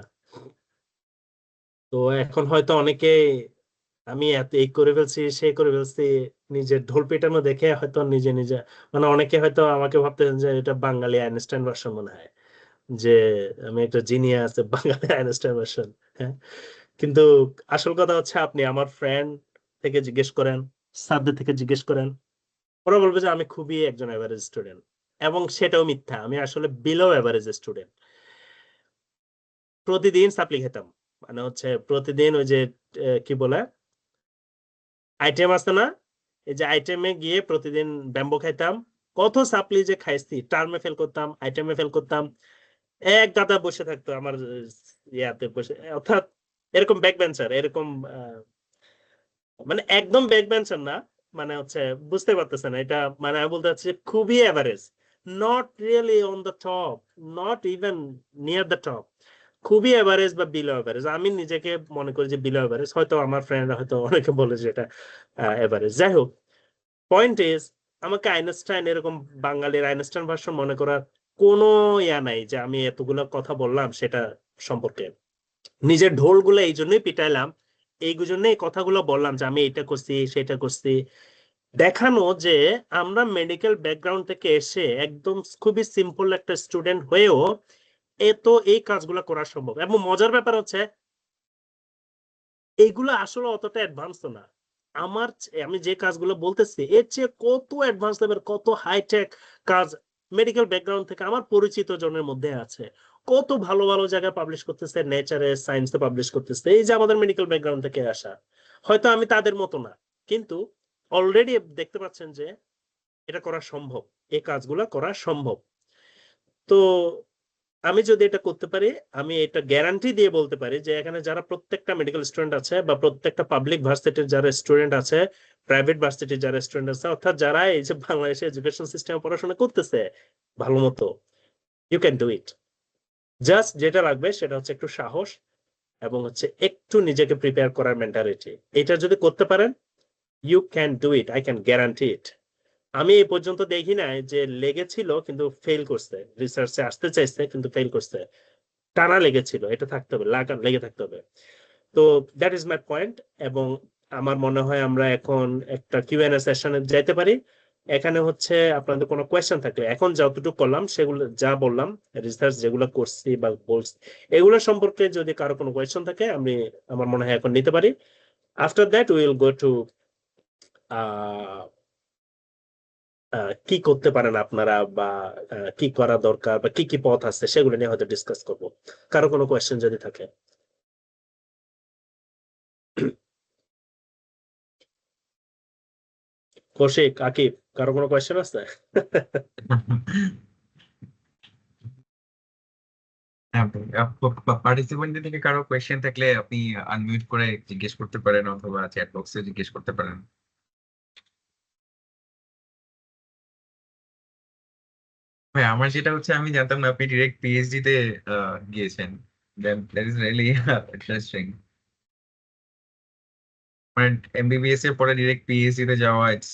তো এখন হয়তো অনেকে আমি এত এই করে ফেলছি সে করে ফেলছি, নিজের ঢোল পেটানো দেখে হয়তো নিজে নিজে, মানে অনেকে হয়তো আমাকে ভাবতেছেন যে এটা বাঙালি আইনস্টাইন ভার্সন মনে হয়, যে আমি একটা জিনিয়াস বাঙালি আইনস্টাইন ভার্সন। হ্যাঁ, কিন্তু আসল কথা হচ্ছে আপনি আমার ফ্রেন্ড থেকে জিজ্ঞেস করেন, স্যারদের থেকে জিজ্ঞেস করেন, ওরা বলবে যে আমি খুবই একজন এভারেজ স্টুডেন্ট। এবং সেটাও মিথ্যা, আমি আসলে বিলো এভারেজ স্টুডেন্ট। প্রতিদিন সাপ্লি খেতাম, মানে হচ্ছে প্রতিদিন ওই যে কি বলে আইটেম আছে না, এই যে আইটেমে গিয়ে প্রতিদিন ব্যাম্বো খাইতাম। কত সাপ্লি যে খাইছি, টার্মে ফেল করতাম, আইটেমে ফেল করতাম। এক গাদা বসে থাকতো আমার ইয়াতে বসে, অর্থাৎ এরকম ব্যাক বেঞ্চার, এরকম মানে একদম ব্যাক বেঞ্চার না, মানে হচ্ছে বুঝতে পারতেছেন এটা, মানে আমি বলতে চাচ্ছি খুবই average, not really on the top, not even near the top, খুবই এভারেজ বা বিলো এভারেজ। আমি নিজেকে মনে করি যে বিলো এভারেজ, হয়তো আমার ফ্রেন্ডরা হয়তো অনেকে বলে যে এটা এভারেজ। যাই হোক, পয়েন্ট ইজ, আমাকে আইনস্টাইন এরকম বাঙালির আইনস্টাইন ভার্সন মনে করার কোনো ইয়া নাই, যে আমি এতগুলো কথা বললাম সেটা সম্পর্কে। নিজের ঢোলগুলো এই জন্যই পিটাইলাম, এই জন্যই এই কথাগুলো বললাম যে আমি এটা করছি সেটা করছি, দেখানো যে আমরা মেডিকেল ব্যাকগ্রাউন্ড থেকে এসে একদম খুবই সিম্পল একটা স্টুডেন্ট হয়েও এই কাজগুলো করা সম্ভব। এবং মজার ব্যাপার হচ্ছে এইগুলো আসলে অতটা অ্যাডভান্স না। আমি যে কাজগুলো বলতেছি এর চেয়ে কত অ্যাডভান্স লেভেল, কত হাইটেক কাজ মেডিকেল ব্যাকগ্রাউন্ড থেকে আমার পরিচিত জনের মধ্যে আছে। কত ভালো ভালো জায়গায় পাবলিশ করতেছে, নেচারে, সায়েন্সে পাবলিশ করতেছে, এই যে আমাদের মেডিকেল ব্যাকগ্রাউন্ড থেকে আসা। হয়তো আমি তাদের মতো না, কিন্তু অলরেডি দেখতে পাচ্ছেন যে এটা করা সম্ভব, এই কাজগুলো করা সম্ভব। তো আমি যদি এটা করতে পারি, আমি এটা গ্যারান্টি দিয়ে বলতে পারি যে এখানে যারা প্রত্যেকটা মেডিকেল স্টুডেন্ট আছে বা প্রত্যেকটা পাবলিক ভার্সিটির যারা স্টুডেন্ট আছে, প্রাইভেট ভার্সিটির যারা স্টুডেন্ট আছে, অর্থাৎ যারা এই যে বাংলাদেশে এডুকেশন সিস্টেমে পড়াশোনা করতেছে ভালো মতো, you can do it. Just যেটা লাগবে সেটা হচ্ছে একটু সাহস এবং হচ্ছে একটু নিজেকে প্রিপেয়ার করার মেন্টালিটি। এটা যদি করতে পারেন, you can do it, I can guarantee it. আমি এই পর্যন্ত দেখি নাই যে লেগেছিল কিন্তু ফেল করছে, রিসার্চে আসতে চাইছে কিন্তু ফেল করছে। টানা লেগেছিল, এটা থাকতে হবে, লেগে থাকতে হবে। তো দ্যাট ইজ মাই পয়েন্ট। এবং আমার মনে হয় আমরা এখন একটা কিউএনএ সেশনে যাইতে পারি। এখানে হচ্ছে আপনাদের কোনো কোয়েশ্চেন থাকলে, এখন যতটুকু করলাম সেগুলো যা বললাম, রিসার্চ যেগুলো করছি বা বলছি, এগুলো সম্পর্কে যদি কারো কোনো কোয়েশ্চেন থাকে আমি আমার মনে হয় এখন নিতে পারি। After that will go to কি করতে পারেন আপনারা, বা কি করা দরকার, বা কি কি পথ আছে সেগুলো নিয়ে হয়তো ডিসকাস করব, কারো কোনো কোয়েশ্চেন যদি থাকে। কৌশিক, আকিব, কারো কোনো কোয়েশ্চেন আছে? হ্যাঁ, পার্টিসিপেন্টদের থেকে কারো কোয়েশ্চেন থাকলে আপনি আনমিউট করে জিজ্ঞেস করতে পারেন অথবা চ্যাট বক্সে জিজ্ঞেস করতে পারেন। ভাই, আমার যেটা হচ্ছে, আমি জানতাম না আপনি ডিরেক্ট পিএইচডি তে গিয়েছেন। That is really interesting. মানে এমবিবিএস এর পরে ডিরেক্ট পিএইচডি তে যাওয়া, ইটস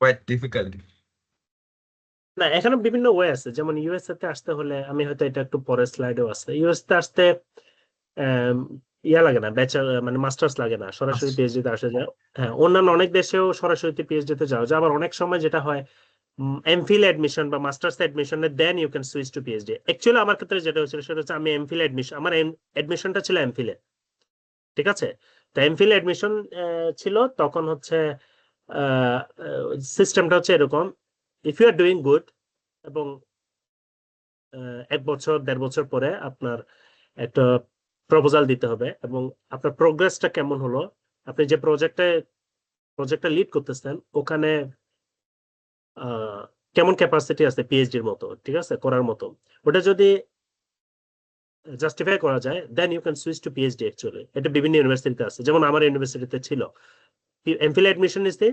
কোয়াইট ডিফিকাল্ট। না, এখানে বিভিন্ন ওয়ে আছে। যেমন ইউএসএ তে আসতে হলে, আমি হয়তো এটা একটু পরের স্লাইডেও আছে, ইউএস তে আসতে আম, ইয়া লাগে না, ব্যাচেলর মানে মাস্টার্স লাগে না, সরাসরি পিএইচডি তে আসা যায়। হ্যাঁ, অন্যান্য অনেক দেশেও সরাসরি পিএইচডি তে যাওয়া যায়। আবার অনেক সময় যেটা হয়, এমফিল এডমিশন বা মাস্টার্স এডমিশনে then you can switch to PhD. Actually আমার ক্ষেত্রে যেটা হয়েছিল সেটা হচ্ছে আমি এমফিল এডমিশন, আমার এডমিশনটা ছিল এমফিলে, ঠিক আছে? তো এমফিল এডমিশন ছিল তখন হচ্ছে সিস্টেমটা হচ্ছে এরকম, if you are doing good এবং 1 বছর 1.5 বছর পরে আপনার একটা প্রপোজাল দিতে হবে এবং আপনার প্রোগ্রেসটা কেমন হলো, আপনি যে প্রজেক্টটা লিড করতেছেন ওখানে কেমন ক্যাপাসিটি আছে পিএইচডির মতো, ঠিক আছে, করার মতো, ওটা যদি জাস্টিফাই করা যায় then you can switch to PhD. Actually এটা বিভিন্ন ইউনিভার্সিটিতে আছে, যেমন আমার ইউনিভার্সিটিতে ছিল। এমফিল অ্যাডমিশন নিতে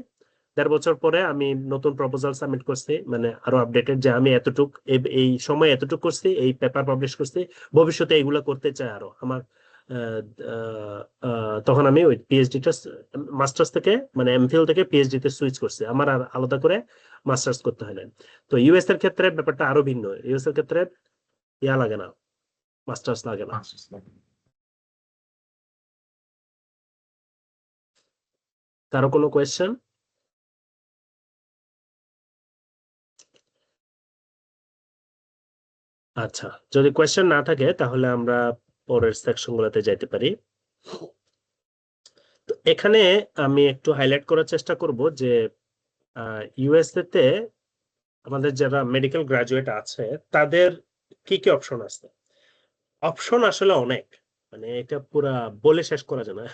1.5 বছর পরে আমি নতুন প্রপোজাল সাবমিট করছি, মানে আরো আপডেটেড, যে আমি এতটুক এই সময় এতটুক করছি, এই পেপার পাবলিশ করছি, ভবিষ্যতে এইগুলা করতে চাই আরো আমার। তখন আমি ওই পিএইচডিটা মাস্টার্স থেকে মানে এমফিল থেকে পিএইচডি তে সুইচ করছি, আমার আর আলাদা করে মাস্টার্স করতে হয় না। তো ইউএস এর ক্ষেত্রে ব্যাপারটা আরো ভিন্ন। ইউএস এর ক্ষেত্রে ইয়া লাগে না, মাস্টার্স লাগে না। কারো কোনো কোয়েশ্চেন? আচ্ছা, যদি কোয়েশ্চেন না থাকে তাহলে আমরা পরের সেকশন গুলোতে যাইতে পারি। তো এখানে আমি একটু হাইলাইট করার চেষ্টা করব যে ইউএসএ তে আমাদের যারা মেডিকেল গ্রাজুয়েট আছে তাদের কি কি অপশন আছে। অপশন আসলে অনেক, মানে এটা পুরা বলে শেষ করা যায় না।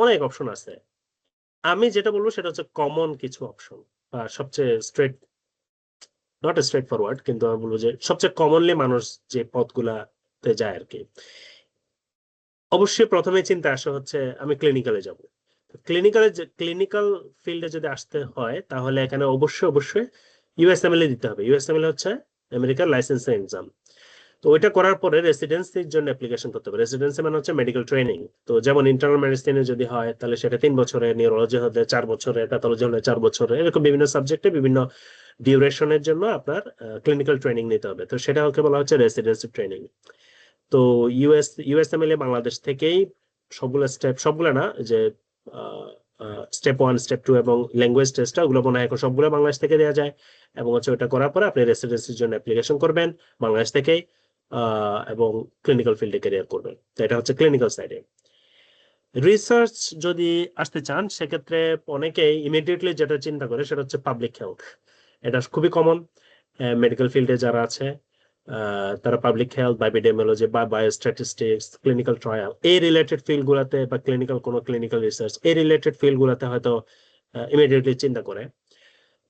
অনেক অপশন আছে। আমি যেটা বলবো সেটা হচ্ছে কমন কিছু অপশন, সবচেয়ে স্ট্রেট, নট স্ট্রেট ফরওয়ার্ড, কিন্তু আমি বলবো যে সবচেয়ে কমনলি মানুষ যে পথগুলাতে যায় আর কি। অবশ্যই প্রথমে চিন্তা আসে হচ্ছে আমি ক্লিনিক্যালে যাব। ক্লিনিক্যাল ফিল্ডে যদি আসতে হয় তাহলে এখানে অবশ্যই ইউএসএমএল দিতে হবে। ইউএসএমএল হচ্ছে আমেরিকার লাইসেন্সিং এক্সাম। তো ওইটা করার পরে রেসিডেন্সির জন্য অ্যাপ্লিকেশন করতে হবে। রেসিডেন্সি মানে হচ্ছে মেডিকেল ট্রেনিং। তো যেমন ইন্টারনাল মেডিসিনে যদি হয় তাহলে সেটা 3 বছরে, নিউরোলজি হলে 4 বছরে, প্যাথোলজি হলে 4 বছরে, এরকম বিভিন্ন সাবজেক্টে বিভিন্ন ডিউরেশনের জন্য আপনার ক্লিনিক্যাল ট্রেনিং নিতে হবে। তো সেটা হচ্ছে বলা হচ্ছে রেসিডেন্সি ট্রেনিং। তো ইউএসএমএল বাংলাদেশ থেকেই সবগুলো না, যে স্টেপ 1 স্টেপ 2 এবং ল্যাঙ্গুয়েজ টেস্টটা, ওগুলো মনে হয় এখন সবগুলো বাংলাদেশ থেকে দেওয়া যায়। এবং হচ্ছে ওটা করার পরে আপনি রেসিডেন্সির জন্য অ্যাপ্লিকেশন করবেন বাংলাদেশ থেকেই, এবং ক্লিনিক্যাল ফিল্ডে ক্যারিয়ার করবেন। তো এটা হচ্ছে ক্লিনিক্যাল সাইডে। রিসার্চ যদি আসতে চান, সেক্ষেত্রে অনেকেই ইমিডিয়েটলি যেটা চিন্তা করে সেটা হচ্ছে পাবলিক হেলথ। এটা খুবই কমন। মেডিকেল ফিল্ডে যারা আছে তারা পাবলিক হেলথ, বায়োএপিডেমিওলজি বা বায়োস্ট্যাটিস্টিক্স, ক্লিনিক্যাল ট্রায়াল, এই রিলেটেড ফিল্ড গুলাতে, বা ক্লিনিক্যাল রিসার্চ, এই রিলেটেড ফিল্ড গুলাতে হয়তো ইমিডিয়েটলি চিন্তা করে।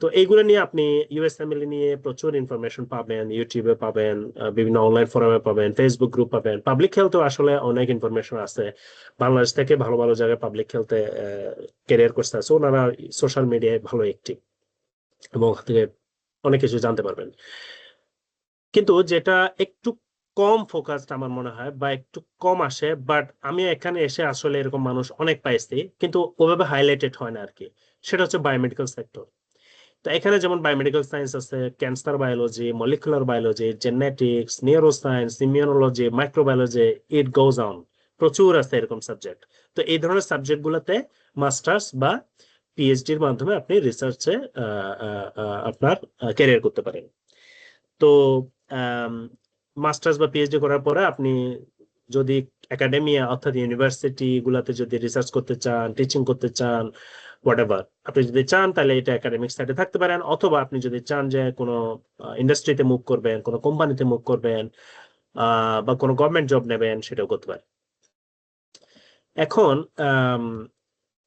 তো এইগুলো নিয়ে আপনি ইউএসএমএল নিয়ে প্রচুর ইনফরমেশন পাবেন, ইউটিউবে পাবেন, বিভিন্ন অনলাইন ফোরামে পাবেন, ফেসবুক গ্রুপ পাবেন। পাবলিক হেলথও আসলে অনেক ইনফরমেশন আছে। বাংলাদেশ থেকে ভালো ভালো জায়গায় পাবলিক হেলথে ক্যারিয়ার করতে আছে, ওনারা সোশ্যাল মিডিয়ায় ভালো অ্যাক্টিভ এবং ওখান থেকে অনেক কিছু জানতে পারবেন। কিন্তু যেটা একটু কম ফোকাসড আমার মনে হয়, বা একটু কম আসে, বাট আমি এখানে এসে আসলে এরকম মানুষ অনেক পাইছি, কিন্তু ওভাবে হাইলাইটেড হয় না আর কি, সেটা হচ্ছে বায়োমেডিক্যাল সেক্টর। তো এখানে যেমন বায়োমেডিক্যাল সায়েন্স আছে, cancer biology, molecular biology, genetics, neuroscience, immunology, microbiology, it goes on, প্রচুর আছে এরকম সাবজেক্ট। তো এই ধরনের সাবজেক্ট গুলোতে মাস্টার্স বা পিএইচডির মাধ্যমে আপনি রিসার্চে আপনার ক্যারিয়ার করতে পারেন। তো মাস্টার্স বা পিএইচডি করার পরে আপনি যদি একাডেমিয়া অর্থাৎ ইউনিভার্সিটি গুলাতে যদি রিসার্চ করতে চান, টিচিং করতে চান, হোয়াটএভার আপনি যদি চান, তাহলে এটা একাডেমিক সাইডে থাকতে পারেন। অথবা আপনি যদি চান যে কোনো ইন্ডাস্ট্রিতে মুভ করবেন, কোনো কোম্পানিতে মুভ করবেন, বা কোনো গভর্নমেন্ট জব নেবেন, সেটাও করতে পারেন। এখন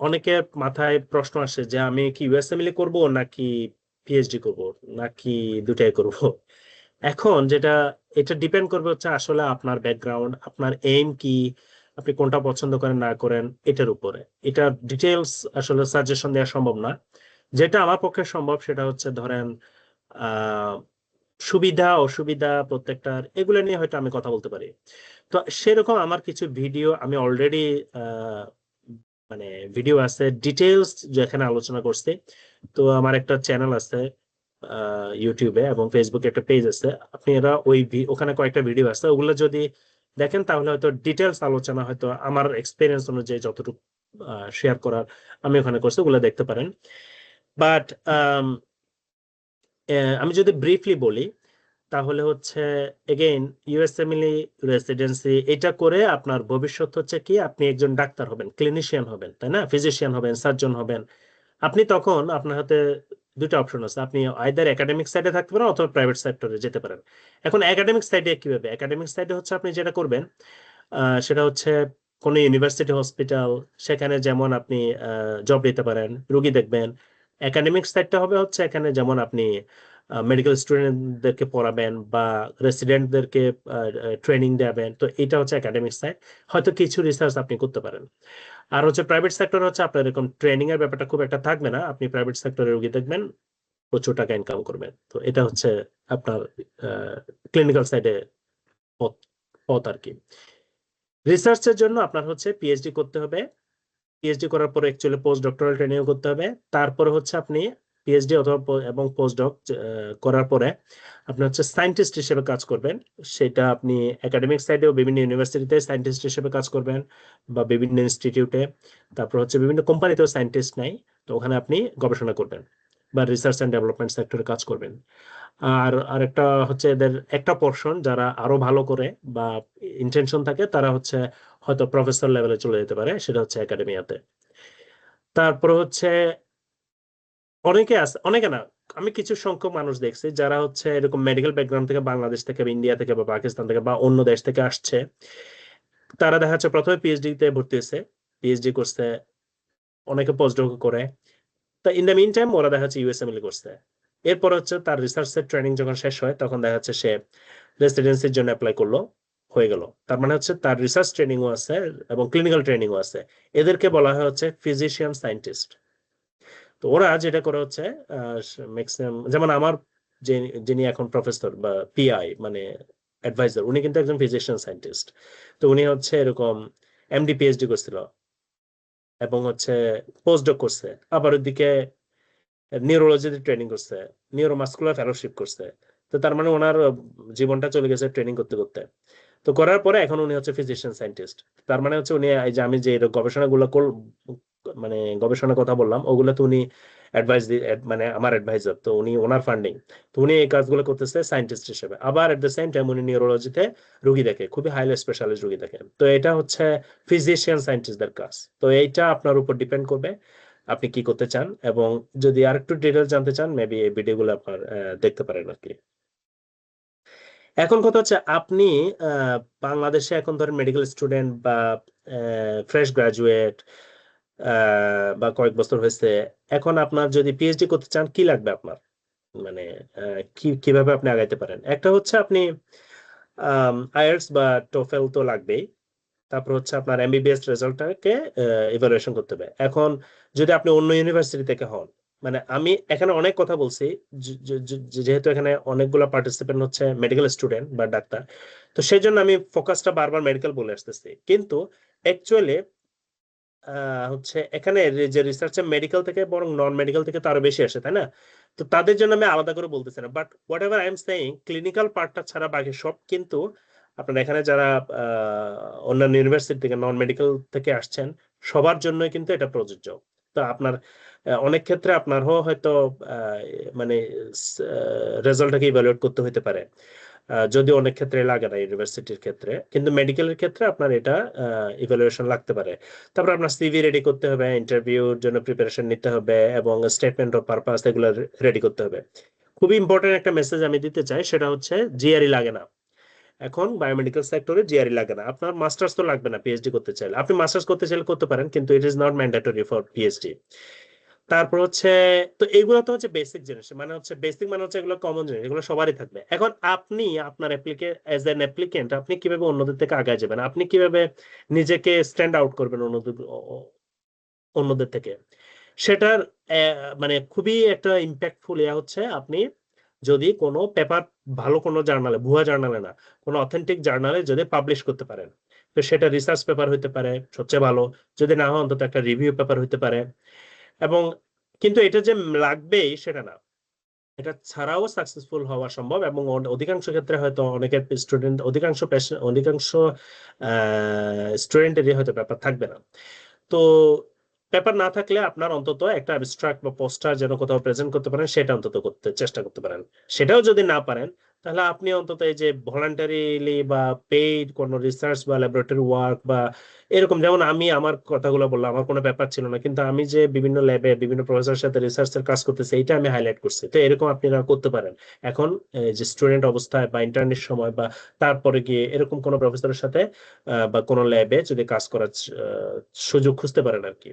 অনেকের মাথায় প্রশ্ন আসে যে আমি কি ইউএসএমএল করব, নাকি পিএইচডি করব, নাকি দুটাই করব। এখন এটা ডিপেন্ড করবে হচ্ছে আসলে আপনার ব্যাকগ্রাউন্ড, আপনার এইম কি, আপনি কোনটা পছন্দ করেন না করেন, এটার উপরে। এটা ডিটেলস আসলে সাজেশন দেওয়া সম্ভব না। যেটা আমার পক্ষে সম্ভব সেটা হচ্ছে ধরেন আহ সুবিধা অসুবিধা প্রত্যেকটার, এগুলো নিয়ে হয়তো আমি কথা বলতে পারি। তো সেরকম আমার কিছু ভিডিও আমি অলরেডি মানে ভিডিও আছে ডিটেলস যেখানে আলোচনা করছি। তো আমার একটা চ্যানেল আছে ইউটিউবে, এবং ফেসবুকে একটা পেজ আছে। আপনি এরা ওখানে কয়েকটা ভিডিও আছে, ওগুলো যদি দেখেন তাহলে হয়তো ডিটেলস আলোচনা, হয়তো আমার এক্সপিরিয়েন্স অনুযায়ী যতটুকু শেয়ার করার আমি ওখানে করছি, ওগুলো দেখতে পারেন। বাট আমি যদি ব্রিফলি বলি, তাহলে হচ্ছে এগেইন ইউএসএমএল রেসিডেন্সি এটা করে আপনার ভবিষ্যৎ হচ্ছে কি, আপনি একজন ডাক্তার হবেন, ক্লিনিশিয়ান হবেন, তাই না, ফিজিশিয়ান হবেন, সার্জন হবেন। আপনি তখন আপনার হাতে দুটো অপশন আছে, আপনি আইদার একাডেমিক সাইডে থাকতে পারেন অথবা প্রাইভেট সেক্টরে যেতে পারেন। এখন একাডেমিক সাইডে কিভাবে, একাডেমিক সাইডে হচ্ছে আপনি যেটা করবেন সেটা হচ্ছে কোনো ইউনিভার্সিটি হসপিটাল, সেখানে যেমন আপনি জব দিতে পারেন, রুগী দেখবেন। একাডেমিক সাইডটা হবে হচ্ছে এখানে যেমন আপনি মেডিকেল স্টুডেন্টদেরকে পড়াবেন বা রেসিডেন্টদেরকে ট্রেনিং দেবেন। তো এটা হচ্ছে একাডেমিক সাইড, হয়তো কিছু রিসার্চ আপনি করতে পারেন। আর হচ্ছে প্রাইভেট সেক্টর হচ্ছে আপনার এরকম ট্রেনিং এর ব্যাপারটা খুব একটা থাকবে না, আপনি প্রাইভেট সেক্টরে রুগী দেখবেন, প্রচুর টাকা ইনকাম করবেন। তো এটা হচ্ছে আপনার ক্লিনিক্যাল সাইডে পথ পথ আর কি। রিসার্চের জন্য আপনার হচ্ছে পিএইচডি করতে হবে। পিএইচডি করার পরে অ্যাকচুয়ালি পোস্ট ডক্টরাল ট্রেনিং করতে হবে। তারপরে হচ্ছে আপনি পিএইচডি অথবা এবং পোস্ট ডক করার পরে আপনি হচ্ছে সায়েন্টিস্ট হিসেবে কাজ করবেন। সেটা আপনি একাডেমিক সাইডেও বিভিন্ন ইউনিভার্সিটিতে সায়েন্টিস্ট হিসেবে কাজ করবেন, বা বিভিন্ন ইনস্টিটিউটে। তারপর হচ্ছে বিভিন্ন কোম্পানিতেও সায়েন্টিস্ট নাই, তো ওখানে আপনি গবেষণা করবেন বা রিসার্চ অ্যান্ড ডেভেলপমেন্ট সেক্টরে কাজ করবেন। আর একটা হচ্ছে এদের একটা পোর্শন যারা আরো ভালো করে বা ইন্টেনশন থাকে, তারা হচ্ছে হয়তো প্রফেসর লেভেলে চলে যেতে পারে, সেটা হচ্ছে একাডেমিয়াতে। তারপর হচ্ছে অনেকে আছে, অনেকে না, আমি কিছু সংখ্যক মানুষ দেখছি যারা হচ্ছে এরকম মেডিকেল ব্যাকগ্রাউন্ড থেকে, বাংলাদেশ থেকে বা ইন্ডিয়া থেকে বা পাকিস্তান থেকে বা অন্য দেশ থেকে আসছে। তারা দেখা যাচ্ছে প্রথমে পিএইচডি তে ভর্তি হয়েছে, পিএইচডি করছে, অনেকে পোস্টডক করে। তা ইন দ্য মিন টাইম ওরা দেখা যাচ্ছে ইউএসএমএল করছে। এরপর হচ্ছে তার রিসার্চের ট্রেনিং যখন শেষ হয়, তখন দেখা যাচ্ছে সে রেসিডেন্সির জন্য অ্যাপ্লাই করলো, হয়ে গেল। তার মানে হচ্ছে তার রিসার্চ ট্রেনিংও আছে এবং ক্লিনিক্যাল ট্রেনিংও আছে। এদেরকে বলা হয় হচ্ছে ফিজিশিয়ান সায়েন্টিস্ট। তো ওরা যেটা করে হচ্ছে ম্যাক্সিমাম, যেমন আমার যিনি এখন প্রফেসর বা পিআই মানে অ্যাডভাইজার, উনি কিন্তু একজন ফিজিশিয়ান সায়েন্টিস্ট। তো উনি হচ্ছে এরকম এমডি পিএইচডি করছিল এবং হচ্ছে পোস্টডক করছে, আবার ওদিকে নিউরোলজিতে ট্রেনিং করছে, নিউরোমাস্কুলার ফেলোশিপ করছে। তো তার মানে ওনার জীবনটা চলে গেছে ট্রেনিং করতে করতে। তো করার পরে এখন উনি হচ্ছে ফিজিশিয়ান সায়েন্টিস্ট। তার মানে হচ্ছে উনি এই যে আমি যে গবেষণাগুলো মানে গবেষণার কথা বললাম ওগুলো তো উনি অ্যাডভাইস মানে আমার অ্যাডভাইজার, তো উনি ওনার ফান্ডিং, তো উনি এই কাজগুলো করতেছে সায়েন্টিস্ট হিসেবে। আবার এট দ্য সেম টাইম উনি নিউরোলজিতে রুগী দেখে, খুবই হাইলি স্পেশালিস্ট রুগী দেখে। তো এটা হচ্ছে ফিজিশিয়ান সায়েন্টিস্টদের কাজ। তো এইটা আপনার উপর ডিপেন্ড করবে আপনি কি করতে চান, এবং যদি আর একটু ডিটেলস জানতে চান মেবি এই ভিডিওগুলো আপনার দেখতে পারেন আর কি। এখন কথা হচ্ছে আপনি বাংলাদেশে এখন ধরেন মেডিকেল স্টুডেন্ট বা ফ্রেশ গ্রাজুয়েট বা কয়েক বছর হয়েছে, এখন আপনার যদি পিএইচডি করতে চান কি লাগবে আপনার, মানে কিভাবে আপনি আগাইতে পারেন? একটা হচ্ছে আপনি আইএলটিএস বা টোফেল তো লাগবেই। তারপর হচ্ছে আপনার এমবিবিএস রেজাল্টটাকে ইভালুয়েশন করতে হবে। এখন যদি আপনি অন্য ইউনিভার্সিটি থেকে হন, মানে আমি এখানে অনেক কথা বলছি যেহেতু এখানে অনেকগুলো পার্টিসিপেন্ট হচ্ছে মেডিকেল স্টুডেন্ট বা ডাক্তার, তো সেই জন্য আমি ফোকাসটা বারবার মেডিকেল বলে আসতেছি, কিন্তু অ্যাকচুয়ালি হচ্ছে এখানে যে রিসার্চে মেডিকেল থেকে বরং নন মেডিকেল থেকে তো আরো বেশি আসে, তাই না? তো তাদের জন্য আমি আলাদা করে বলতেছি না, but what ever I am saying, clinical পার্টটা ছাড়া বাকি সব কিন্তু আপনার এখানে যারা অন্যান্য ইউনিভার্সিটি থেকে নন মেডিকেল থেকে আসছেন সবার জন্যই কিন্তু এটা প্রযোজ্য। তো আপনার অনেক ক্ষেত্রে আপনার হয়তো মানে রেজাল্টটাকে ইভ্যালুয়েট করতে হতে পারে, যদি অনেক ক্ষেত্রে লাগে না ইউনিভার্সিটির ক্ষেত্রে, কিন্তু মেডিকেলের ক্ষেত্রে আপনার এটা ইভ্যালুয়েশন লাগতে পারে। তারপর আপনার সিভি রেডি করতে হবে, ইন্টারভিউর জন্য প্রিপারেশন নিতে হবে, এবং স্টেটমেন্ট অফ পারপাস এগুলো রেডি করতে হবে। খুবই ইম্পর্টেন্ট একটা মেসেজ আমি দিতে চাই, সেটা হচ্ছে জিআরই লাগে না এখন বায়োমেডিক্যাল সেক্টরে, জিআরই লাগে না। আপনার মাস্টার্স তো লাগবে না পিএইচডি করতে চাইলে, আপনি মাস্টার্স করতে চাইলে করতে পারেন, কিন্তু ইট is not mandatory for PhD. তারপর হচ্ছে, তো এগুলো তো হচ্ছে বেসিক জিনিস, মানে হচ্ছে বেসিক মানে হচ্ছে এগুলো কমন জিনিস, এগুলো সবারই থাকবে। এখন আপনি আপনার অ্যাজ এন অ্যাপ্লিকেন্ট আপনি কিভাবে অন্যদের থেকে আগায় যাবেন, আপনি কিভাবে নিজেকে স্ট্যান্ড আউট করবেন অন্যদের থেকে, সেটার মানে খুবই একটা ইম্প্যাক্টফুল হচ্ছে আপনি যদি কোনো পেপার ভালো কোনো জার্নালে, ভুয়া জার্নালে না, কোনো অথেন্টিক জার্নালে যদি পাবলিশ করতে পারেন, তো সেটা রিসার্চ পেপার হইতে পারে সবচেয়ে ভালো, যদি না হয় অন্তত একটা রিভিউ পেপার হইতে পারে। এবং কিন্তু এটা যে লাগবেই সেটা না, এটা ছাড়াও সাকসেসফুল হওয়া সম্ভব। এবং অধিকাংশ ক্ষেত্রে হয়তো অনেকের স্টুডেন্ট, অধিকাংশ স্টুডেন্টেরই হয়তো পেপার থাকবে না। তো পেপার না থাকলে আপনার অন্তত একটা অ্যাবস্ট্রাক্ট বা পোস্টার যেন কোথাও প্রেজেন্ট করতে পারেন, সেটা অন্তত করতে চেষ্টা করতে পারেন। সেটাও যদি না পারেন তাহলে আপনি অন্তত এই যে ভলান্টারিলি বা পেইড কোনো রিসার্চ বা ল্যাবরেটরি ওয়ার্ক বা এরকম, যেমন আমি আমার কথাগুলো বললাম, আমার কোনো পেপার ছিল না, কিন্তু আমি যে বিভিন্ন ল্যাবে বিভিন্ন প্রফেসরের সাথে রিসার্চের কাজ করতেছি এইটা আমি হাইলাইট করছি। তো এরকম আপনারা করতে পারেন এখন যে স্টুডেন্ট অবস্থায় বা ইন্টার্নের সময় বা তারপরে গিয়ে এরকম কোনো প্রফেসরের সাথে বা কোনো ল্যাবে যদি কাজ করার সুযোগ খুঁজতে পারেন আর কি।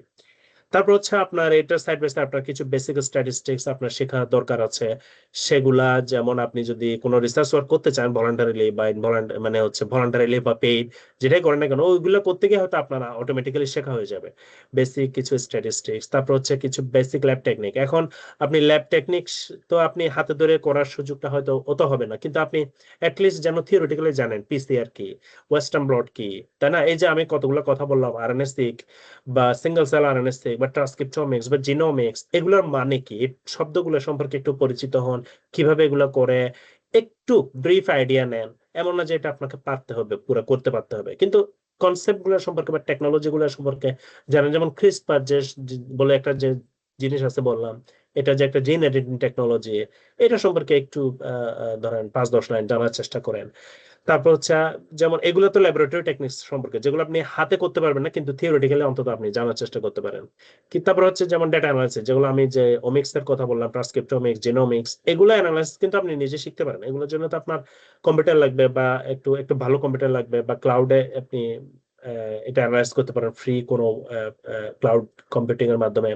তারপর হচ্ছে আপনার এটা সাইড বাই সাইড আপনার কিছু বেসিক স্ট্যাটিস্টিক্স আপনার শেখার দরকার আছে। সেগুলা যেমন আপনি যদি কোনো রিসার্চ ওয়ার্ক করতে চান ভলান্টারিলি বা মানে হচ্ছে ভলান্টারিলি বা পেইড, যেটাই করেন না কেন, ওইগুলো করতে গিয়ে হয়তো আপনার অটোমেটিক্যালি শেখা হয়ে যাবে বেসিক কিছু স্ট্যাটিস্টিক্স। তারপর হচ্ছে কিছু বেসিক ল্যাব টেকনিক। এখন আপনি ল্যাব টেকনিক্স তো আপনি হাতে ধরে করার সুযোগটা হয়তো অত হবে না, কিন্তু আপনি অ্যাটলিস্ট যেন থিওরিটিক্যালি জানেন পিসিআর কি, ওয়েস্টার্ন ব্লট কি, তাই না? এই যে আমি কতগুলো কথা বললাম, আরএনএ-সিক বা সিঙ্গেল সেল আরএনএ-সিক বা ট্রান্সক্রিপ্টোমিক্স বা জিনোমিক্স, এগুলোর মানে কি, এই শব্দগুলো সম্পর্কে একটু পরিচিত হন, কিভাবে এগুলো করে একটু ব্রিফ আইডিয়া নেন। এমন না যে এটা আপনাকে পারতে হবে, পুরো করতে পারতে হবে, কিন্তু কনসেপ্ট গুলো সম্পর্কে বা টেকনোলজি গুলো সম্পর্কে জানেন। যেমন ক্রিসপার যে বলে একটা যে জিনিস আছে বললাম, এটা যে একটা জিন এডিটিং টেকনোলজি, এটা সম্পর্কে একটু ধরেন 5-10 লাইন জানার চেষ্টা করেন। তারপর হচ্ছে যেমন এগুলো তো ল্যাবরেটরি টেকনিক্স সম্পর্কে, যেগুলো আপনি হাতে করতে পারবেন না, কিন্তু থিওরিটিক্যালি অন্তত আপনি জানার চেষ্টা করতে পারেন। কি তারপর হচ্ছে যেমন ডেটা অ্যানালাইসিস, যেগুলো আমি যে ওমিক্স এর কথা বললাম, ট্রান্সক্রিপ্টোমিক্স, জিনোমিক্স, এগুলো অ্যানালাইসিস কিন্তু আপনি নিজে শিখতে পারেন। এগুলোর জন্য তো আপনার কম্পিউটার লাগবে, বা একটু একটু ভালো কম্পিউটার লাগবে, বা ক্লাউডে আপনি এটা অ্যানালাইজ করতে পারেন ফ্রি কোনো ক্লাউড কম্পিউটিং এর মাধ্যমে।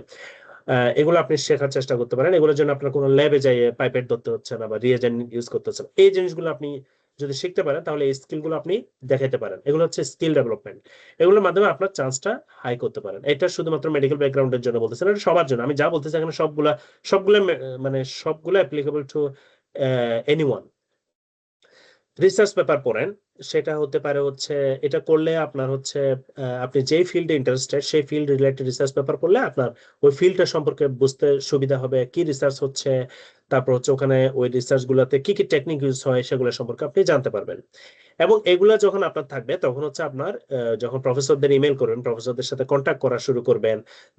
এগুলো আপনি শেখার চেষ্টা করতে পারেন। এগুলোর জন্য আপনার কোনো ল্যাবে যাইয়ে পাইপেট ধরতে হচ্ছে না বা রিয়েজেন্ট ইউজ করতে হচ্ছে না। এই জিনিসগুলো আপনি যদি শিখতে পারেন তাহলে এই স্কিলগুলো আপনি দেখাতে পারেন। এগুলো হচ্ছে স্কিল ডেভেলপমেন্ট। এগুলোর মাধ্যমে আপনার চান্সটা হাই করতে পারেন। এটা শুধুমাত্র মেডিকেল ব্যাকগ্রাউন্ডের জন্য বলতেছেন, এটা সবার জন্য। আমি যা বলতেছি এখানে সবগুলো মানে সবগুলো applicable to anyone. Research paper পড়েন, সেটা হতে পারে হচ্ছে এটা করলে আপনার হচ্ছে আপনি যেই ফিল্ডে ইন্টারেস্টেড সেই ফিল্ড রিলেটেড রিসার্চ পেপার করলে আপনার ওই ফিল্ডটা সম্পর্কে বুঝতে সুবিধা হবে, কি রিসার্চ হচ্ছে, তারপর হচ্ছে ওখানে ওই রিসার্চ গুলাতে কি কি টেকনিক ইউজ হয় সেগুলো সম্পর্কে আপনি জানতে পারবেন। এবং এগুলা যখন আপনার থাকবে তখন হচ্ছে আপনার যখন প্রফেসরদের ইমেল করবেন, প্রফেসরদের সাথে কন্ট্যাক্ট করা শুরু করবেন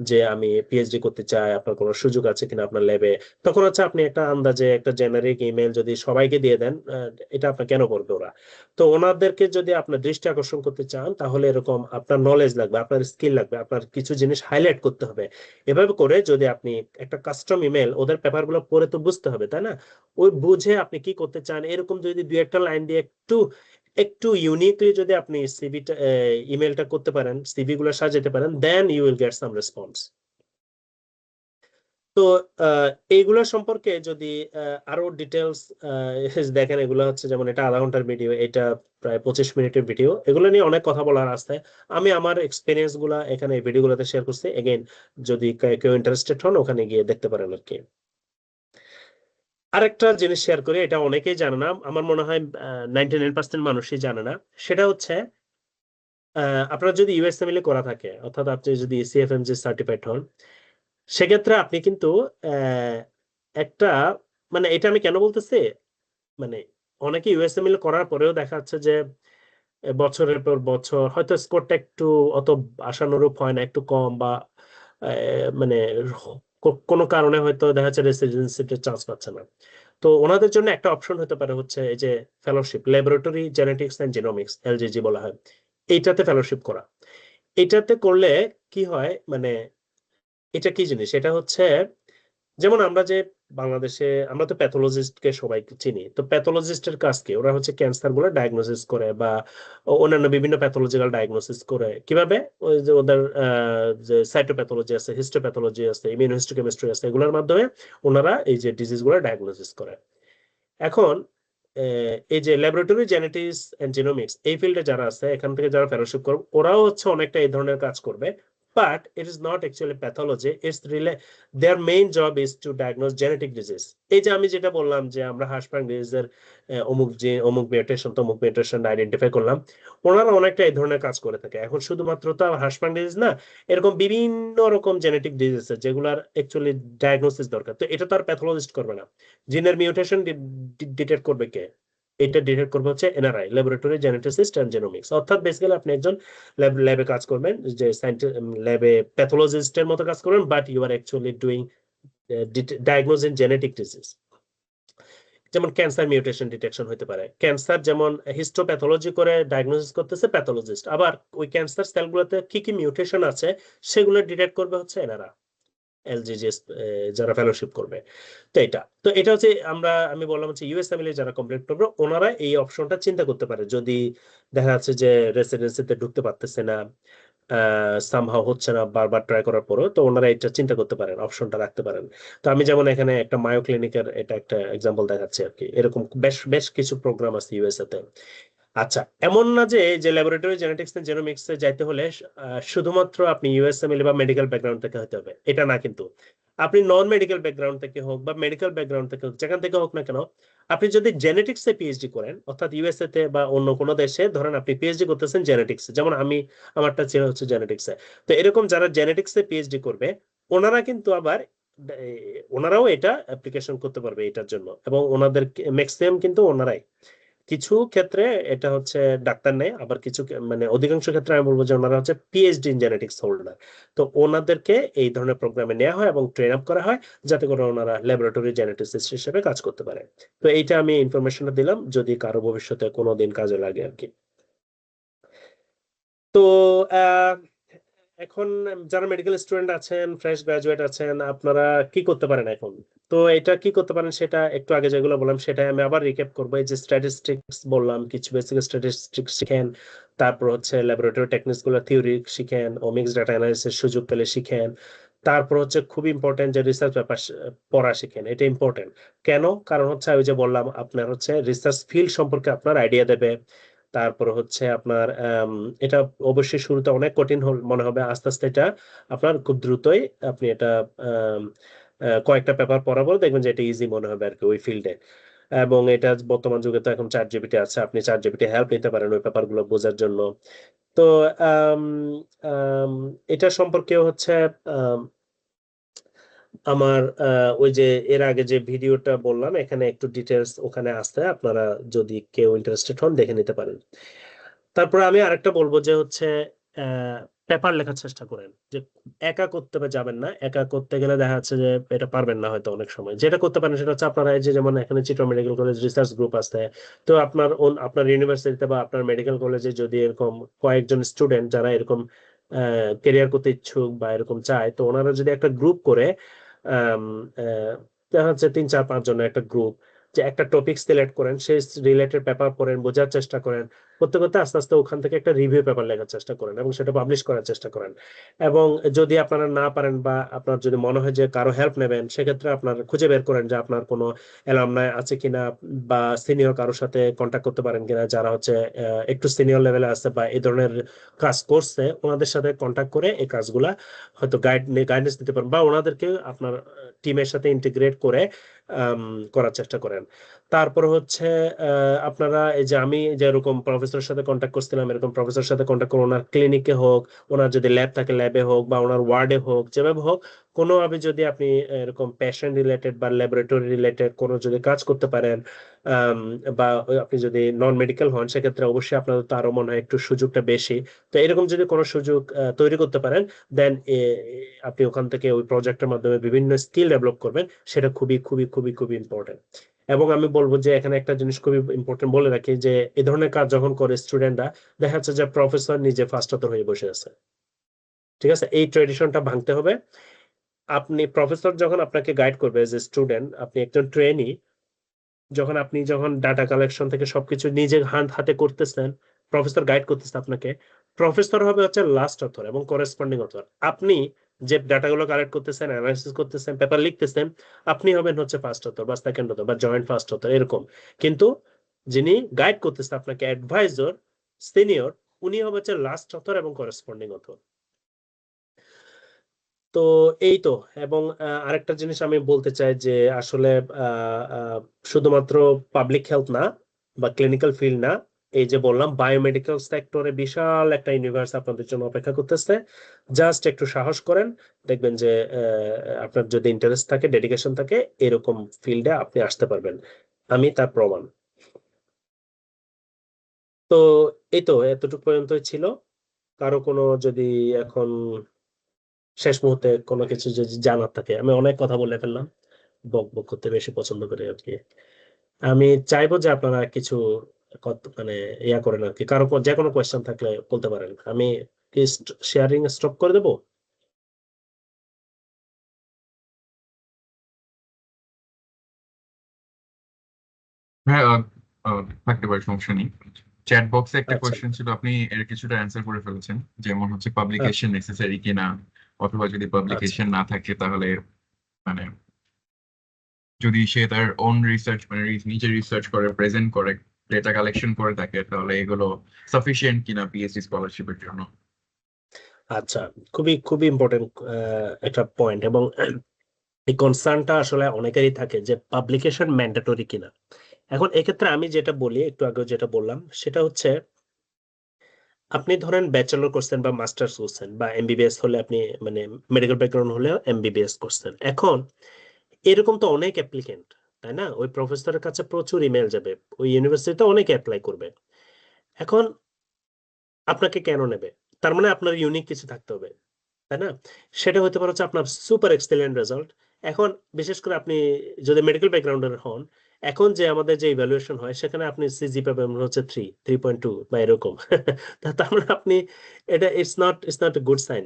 যে আমি পিএইচডি করতে চাই, আপনার কোনো সুযোগ আছে কিনা আপনার ল্যাবে, তখন হচ্ছে আপনি একটা আন্দাজে একটা জেনারিক ইমেল যদি সবাইকে দিয়ে দেন, এটা আপনার কেন করবে ওরা? তো ওনাদেরকে যদি আপনার দৃষ্টি আকর্ষণ করতে চান তাহলে এরকম আপনার নলেজ লাগবে, আপনার স্কিল লাগবে, আপনার কিছু জিনিস হাইলাইট করতে হবে। এভাবে করে যদি আপনি একটা কাস্টম ইমেল, ওদের পেপারগুলো পড়ে তো বুঝতে হবে তাই না, ওই বুঝে আপনি কি করতে চান এরকম যদি দুই একটা লাইন দিয়ে একটু একটু ইউনিকলি যদি আপনি সিভিটা ইমেলটা করতে পারেন, সিভি গুলো সাজাতে পারেন, then you will get some response. তো এইগুলো সম্পর্কে যদি আরো ডিটেলস দেখেন, এগুলো হচ্ছে যেমন এটা আধা ঘন্টার ভিডিও, এটা প্রায় 25 মিনিটের ভিডিও, এগুলো নিয়ে অনেক কথা বলার আছে। আমি আমার এক্সপিরিয়েন্স গুলা এখানে এই ভিডিওগুলোতে শেয়ার করছি। এগেইন যদি কেউ ইন্টারেস্টেড হন ওখানে গিয়ে দেখতে পারেন আর কি। আরেকটা জিনিস শেয়ার করি, এটা অনেকেই জানে না, আমার মনে হয় 99% মানুষই জানে না। সেটা হচ্ছে আপনার যদি ইউএসএমএল করা থাকে, অর্থাৎ আপনি যদি সিএফএমজি সার্টিফাইড হন, সেক্ষেত্রে আপনি কিন্তু আহ, একটা মানে এটা আমি কেন বলতেছি, মানে অনেকে ইউএসএমএল করার পরেও দেখা যাচ্ছে যে বছরের পর বছর হয়তো স্কোরটা একটু অত আশানুরূপ হয় না, একটু কম, বা মানে কোনো কারণে হয়তো দেখা যাচ্ছে রেসিডেন্সিতে চান্স পাচ্ছে না। তো ওনাদের জন্য একটা অপশন হতে পারে হচ্ছে এই যে fellowship, laboratory genetics and genomics, LGG বলা হয়, এইটাতে ফেলোশিপ করা। এটাতে করলে কি হয়, মানে এটা কি জিনিস, এটা হচ্ছে যেমন আমরা যে বাংলাদেশে আমরা তো প্যাথোলজিস্টকে সবাই চিনি, তো প্যাথোলজিস্টের কাজ কি, ওরা হচ্ছে ক্যান্সার গুলো ডায়াগনোসিস করে বা অন্যান্য বিভিন্ন প্যাথোলজিক্যাল ডায়াগনোসিস করে কিভাবে, ওই যে ওদের যে সাইটোপ্যাথোলজি আছে, হিস্টোপ্যাথোলজি আছে, ইমিউনোহিস্টোকেমিস্ট্রি আছে, এগুলোর মাধ্যমে ওনারা এই যে ডিজিজ গুলো ডায়াগনোসিস করে। এখন এই যে ল্যাবরেটরি জেনেটিক্স এন্ড জিনোমিক্স এই ফিল্ডে যারা আছে, এখান থেকে যারা ফেলোশিপ করবে ওরাও হচ্ছে অনেকটা এই ধরনের কাজ করবে, but it is not actually pathology, it's really their main job is to diagnose genetic disease. এই যে আমি যেটা বললাম যে আমরা হাঁসফাং ডিজিজের অমুক যে অমুক মিউটেশন তমুক মিউটেশন আইডেন্টিফাই করলাম, ওনারা অনেকটা এই ধরনের কাজ করে থাকে। এখন শুধুমাত্র তো হাঁসফাং ডিজিজ না, এরকম বিভিন্ন রকম জেনেটিক ডিজিজ আছে যেগুলার অ্যাকচুয়ালি ডায়াগনোসিস দরকার, তো এটা তো আর প্যাথোলজিস্ট করবে না। জিনের মিউটেশন ডিটেক্ট করবে কে? এটা ডিটেক্ট করবে হচ্ছে NRI, laboratory geneticist and genomics. অর্থাৎ বেসিক্যালি আপনি একজন ল্যাবে কাজ করবেন, যে ল্যাবে প্যাথোলজিস্টের মতো কাজ করবেন, but you are actually doing diagnosing genetic disease. যেমন ক্যান্সার মিউটেশন ডিটেকশন হতে পারে, ক্যান্সার যেমন হিস্টোপ্যাথোলজি করে ডায়াগনোসিস করতেছে প্যাথোলজিস্ট, আবার ওই ক্যান্সার সেলগুলোতে কি কি মিউটেশন আছে সেগুলো ডিটেক্ট করবে হচ্ছে এনারা, এলজিজিএস যারা ফেলোশিপ করবে। তো এটা হচ্ছে আমি বললাম হচ্ছে ইউএসএমএল যারা কমপ্লিট করবে ওনারা এই অপশনটা চিন্তা করতে পারে, যদি দেখা যাচ্ছে যে রেসিডেন্সিতে ঢুকতে পারতেছে না, সামহাও হচ্ছে না বারবার ট্রাই করার পরও, তো ওনারা এটা চিন্তা করতে পারেন, অপশনটা রাখতে পারেন। তো আমি যেমন এখানে একটা মায়ো ক্লিনিকের এটা একটা এক্সাম্পল দেখাচ্ছি আর কি, এরকম বেশ বেশ কিছু প্রোগ্রাম আছে ইউএসএ তে। আচ্ছা, এমন না যে যে ল্যাবরেটরি জেনেটিক্স এন্ড জেনোমিক্স এ যাইতে হলে শুধুমাত্র আপনি ইউএসএমএল বা মেডিকেল ব্যাকগ্রাউন্ড থেকে হতে হবে, এটা না কিন্তু। আপনি নন মেডিকেল ব্যাকগ্রাউন্ড থেকে হোক বা মেডিকেল ব্যাকগ্রাউন্ড থেকে হোক, যেখান থেকে হোক না কেন, আপনি যদি জেনেটিক্স এ পিএইচডি করেন, অর্থাৎ ইউএসএ তে বা অন্য কোনো দেশে ধরেন আপনি পিএইচডি করতেছেন জেনেটিক্স, যেমন আমারটা ছিল হচ্ছে জেনেটিক্স এ, তো এরকম যারা জেনেটিক্স এ পিএইচডি করবে ওনারা কিন্তু আবার ওনারাও এটা অ্যাপ্লিকেশন করতে পারবে এটার জন্য, এবং ওনাদের ম্যাক্সিমাম কিন্তু ওনারাই, কিছু ক্ষেত্রে এটা হচ্ছে ডাক্তার নেই, আবার কিছু মানে অধিকাংশ ক্ষেত্রে আমি বলবো যে ওনারা হচ্ছে পিএইচডি ইন জেনেটিক্স হোল্ডার। তো ওনাদেরকে এই ধরনের প্রোগ্রামে নেওয়া হয় এবং ট্রেন আপ করা হয় যাতে করে ওনারা ল্যাবরেটরি জেনেটিস্ট হিসেবে কাজ করতে পারে। তো এইটা আমি ইনফরমেশনটা দিলাম যদি কারো ভবিষ্যতে কোনোদিন কাজে লাগে আর কি। তো এখন যারা মেডিকেল স্টুডেন্ট আছেন, ফ্রেশ গ্রাজুয়েট আছেন, আপনারা কি করতে পারেন এখন? তো এটা কি করতে পারেন সেটা একটু আগে যেগুলো বললাম সেটাই আমি আবার রিক্যাপ করবো। এই যে স্ট্যাটিস্টিক্স বললাম, কিছু বেসিক স্ট্যাটিস্টিক্স শিখেন, তারপর হচ্ছে ল্যাবরেটরি টেকনিক্স গুলো থিওরি শিখেন, ওমিক্স ডাটা অ্যানালিসিস সুযোগ পেলে শিখেন, তারপর হচ্ছে খুব ইম্পর্টেন্ট যে রিসার্চ পেপার পড়া শিখেন। এটা ইম্পর্টেন্ট কেন? কারণ হচ্ছে ওই যে বললাম আপনার হচ্ছে রিসার্চ ফিল্ড সম্পর্কে আপনার আইডিয়া দেবে। তারপর হচ্ছে আপনার এটা অবশ্যই শুরুতে অনেক কঠিন মনে হবে, আস্তে আস্তে এটা আপনার খুব দ্রুতই আপনি এটা কয়েকটা পেপার পড়া বলে দেখবেন যে এটা ইজি মনে হবে আর কি ওই ফিল্ডে। এবং এটা বর্তমান যুগে তো এখন চ্যাট জিপিটি আছে, আপনি চ্যাট জিপিটি হেল্প নিতে পারেন ওই পেপারগুলো বোঝার জন্য। তো আম, আম, এটা সম্পর্কেও হচ্ছে আম, আমার ওই যে এর আগে যে ভিডিওটা বললাম এখানে একটু ডিটেলস ওখানে আসতে, আপনারা যদি কেউ ইন্টারেস্টেড হন দেখে নিতে পারেন। তারপরে আমি আরেকটা বলবো যে হচ্ছে পেপার লেখার চেষ্টা করেন, যে একা করতে যাবেন না। একা করতে গেলে দেখা যাচ্ছে যে এটা পারবেন না হয়তো অনেক সময়। যেটা করতে পারেন সেটা হচ্ছে আপনারা এই যে যেমন এখানে Chitra medical college research group আছে, তো আপনার ইউনিভার্সিটিতে বা আপনার মেডিকেল কলেজে যদি এরকম কয়েকজন স্টুডেন্ট যারা এরকম কেরিয়ার করতে ইচ্ছুক বা এরকম চায়, তো ওনারা যদি একটা গ্রুপ করে আম, আহ, দেখা যাচ্ছে 3 4 5 জনের একটা গ্রুপ, যে একটা টপিক সিলেক্ট করেন, সেই রিলেটেড পেপার পড়েন, বোঝার চেষ্টা করেন, করতে করতে আস্তে আস্তে ওখান থেকে একটা রিভিউ পেপার লেখার চেষ্টা করেন এবং সেটা পাবলিশ করার চেষ্টা করেন। এবং যদি আপনারা না পারেন বা আপনার যদি মনে হয় যে কারো হেল্প নেবেন, সেক্ষেত্রে আপনার খুঁজে বের করেন যে আপনার কোনো অ্যালামনাই আছে কিনা বা সিনিয়র কারোর সাথে কন্ট্যাক্ট করতে পারেন কিনা, যারা হচ্ছে একটু সিনিয়র লেভেলে আছে বা এই ধরনের কাজ করছে, ওনাদের সাথে কন্ট্যাক্ট করে এই কাজগুলা হয়তো গাইডেন্স দিতে পারেন বা ওনাদেরকে আপনার টিমের সাথে ইন্টিগ্রেট করে করার চেষ্টা করেন। তারপর হচ্ছে আপনারা এই যে আমি যেরকম প্রফেসরের সাথে কন্ট্যাক্ট করছিলাম, এরকম প্রফেসরের সাথে কন্ট্যাক্ট করুন, ওনার ক্লিনিকে হোক, ওনার যদি ল্যাব থাকে ল্যাবে হোক বা ওনার ওয়ার্ডে হোক, যেভাবে হোক কোনোভাবে যদি আপনি এরকম পেশেন্ট রিলেটেড বা ল্যাবরেটরি রিলেটেড কোনো যদি কাজ করতে পারেন, আম, বা আপনি যদি নন মেডিকেল হন, সেক্ষেত্রে অবশ্যই আপনাদের তো আরো মনে হয় একটু সুযোগটা বেশি। তো এরকম যদি কোনো সুযোগ তৈরি করতে পারেন, দেন আপনি ওখান থেকে ওই প্রজেক্টের মাধ্যমে বিভিন্ন স্কিল ডেভেলপ করবেন, সেটা খুবই খুবই খুবই খুবই ইম্পর্টেন্ট। এবং আমি বলবো যে এখানে একটা জিনিস খুবই ইম্পর্টেন্ট বলে রাখি, যে এই ধরনের কাজ যখন করে স্টুডেন্টরা, দেখা যাচ্ছে যে প্রফেসর নিজে ফার্স্ট অথর হয়ে বসে আছে। ঠিক আছে, এই ট্রেডিশনটা ভাঙতে হবে। আপনি প্রফেসর যখন আপনাকে গাইড করবে, যে স্টুডেন্ট আপনি একজন ট্রেনি, যখন ডাটা কালেকশন থেকে সবকিছু নিজে হাতে করতেছেন, প্রফেসর গাইড করতেছে আপনাকে, প্রফেসর হবে হচ্ছে লাস্ট অথর এবং করেসপন্ডিং অথর। আপনি যে ডাটাগুলো কালেক্ট করতেছেন, অ্যানালাইসিস করতেছেন, পেপার লিখতেছেন, আপনি হবেন হচ্ছে ফার্স্ট অথর বা সেকেন্ড অথর বা জয়েন্ট ফার্স্ট অথর এরকম। কিন্তু যিনি গাইড করতেছে আপনাকে, অ্যাডভাইজর, সিনিয়র, উনি হবে হচ্ছে লাস্ট অথর এবং করেসপন্ডিং অথর। তো এই তো। এবং আরেকটা জিনিস আমি বলতে চাই যে আসলে আহ, আহ, শুধুমাত্র পাবলিক হেলথ না বা ক্লিনিক্যাল ফিল্ড না, এই যে বললাম বায়োমেডিক্যাল সেক্টরে বিশাল একটা ইউনিভার্স আপনাদের জন্য অপেক্ষা করতেছে। জাস্ট একটু সাহস করেন, দেখবেন যে আপনার যদি ইন্টারেস্ট থাকে, ডেডিকেশন থাকে, এরকম ফিল্ডে আপনি আসতে পারবেন। আমি তার প্রমাণ। তো এই তো, এতটুকু পর্যন্তই ছিল। কারো কোনো যদি এখন শেষ মুহূর্তে কোনো কিছু যদি জানার থাকে, আমি অনেক কথা বলে ফেললাম, বক বক করতে বেশি পছন্দ করি আর কি। আমি চাইবো যে আপনারা কিছু মানে ইয়া করেন আর কি, কারো যে কোনো কোয়েশ্চেন থাকলে বলতে পারেন। আমি কি শেয়ারিং স্টপ করে দেবো? হ্যাঁ, থাকতে পারে, সমস্যা নেই। চ্যাট বক্সে একটা আচ্ছা কোয়েশ্চেন ছিল, আপনি এর কিছুটা অ্যান্সার করে ফেলেছেন। যেমন হচ্ছে আচ্ছা পাবলিকেশন নেসেসারি কিনা, অথবা যদি আচ্ছা পাবলিকেশন না থাকে তাহলে মানে যদি সে তার ওন রিসার্চ মানে নিজে রিসার্চ করে প্রেজেন্ট করে ডেটা কালেকশন করে থাকে, তাহলে এগুলো সাফিসিয়েন্ট কিনা পিএইচডি স্কলারশিপের জন্য। আচ্ছা, খুবই খুবই ইম্পর্টেন্ট একটা পয়েন্ট। এবং এই কনসার্নটা আসলে অনেকেরই থাকে যে পাবলিকেশন ম্যান্ডেটরি কিনা। এখন এক্ষেত্রে আমি যেটা বলি, একটু আগে যেটা বললাম সেটা হচ্ছে, আপনি ধরেন ব্যাচেলর করছেন বা মাস্টার্স করছেন বা এমবিবিএস হলে আপনি মানে মেডিকেল ব্যাকগ্রাউন্ড হলে এমবিবিএস করছেন, এখন এরকম তো অনেক অ্যাপ্লিকেন্ট, তাই না? ওই প্রফেসরের কাছে প্রচুর ইমেল যাবে, ওই ইউনিভার্সিটিতে অনেকে অ্যাপ্লাই করবে। এখন আপনাকে কেন নেবে? তার মানে আপনার ইউনিক কিছু থাকতে হবে, তাই না? সেটা হতে পারে হচ্ছে আপনার সুপার এক্সেলেন্ট রেজাল্ট। এখন বিশেষ করে আপনি যদি মেডিকেল ব্যাকগ্রাউন্ডের হন, এখন যে আমাদের যে ইভ্যালুয়েশন হয় সেখানে আপনি সিজি পাবেন হচ্ছে 3.2 বা এরকম। তার মানে আপনি, এটা it's not a good sign.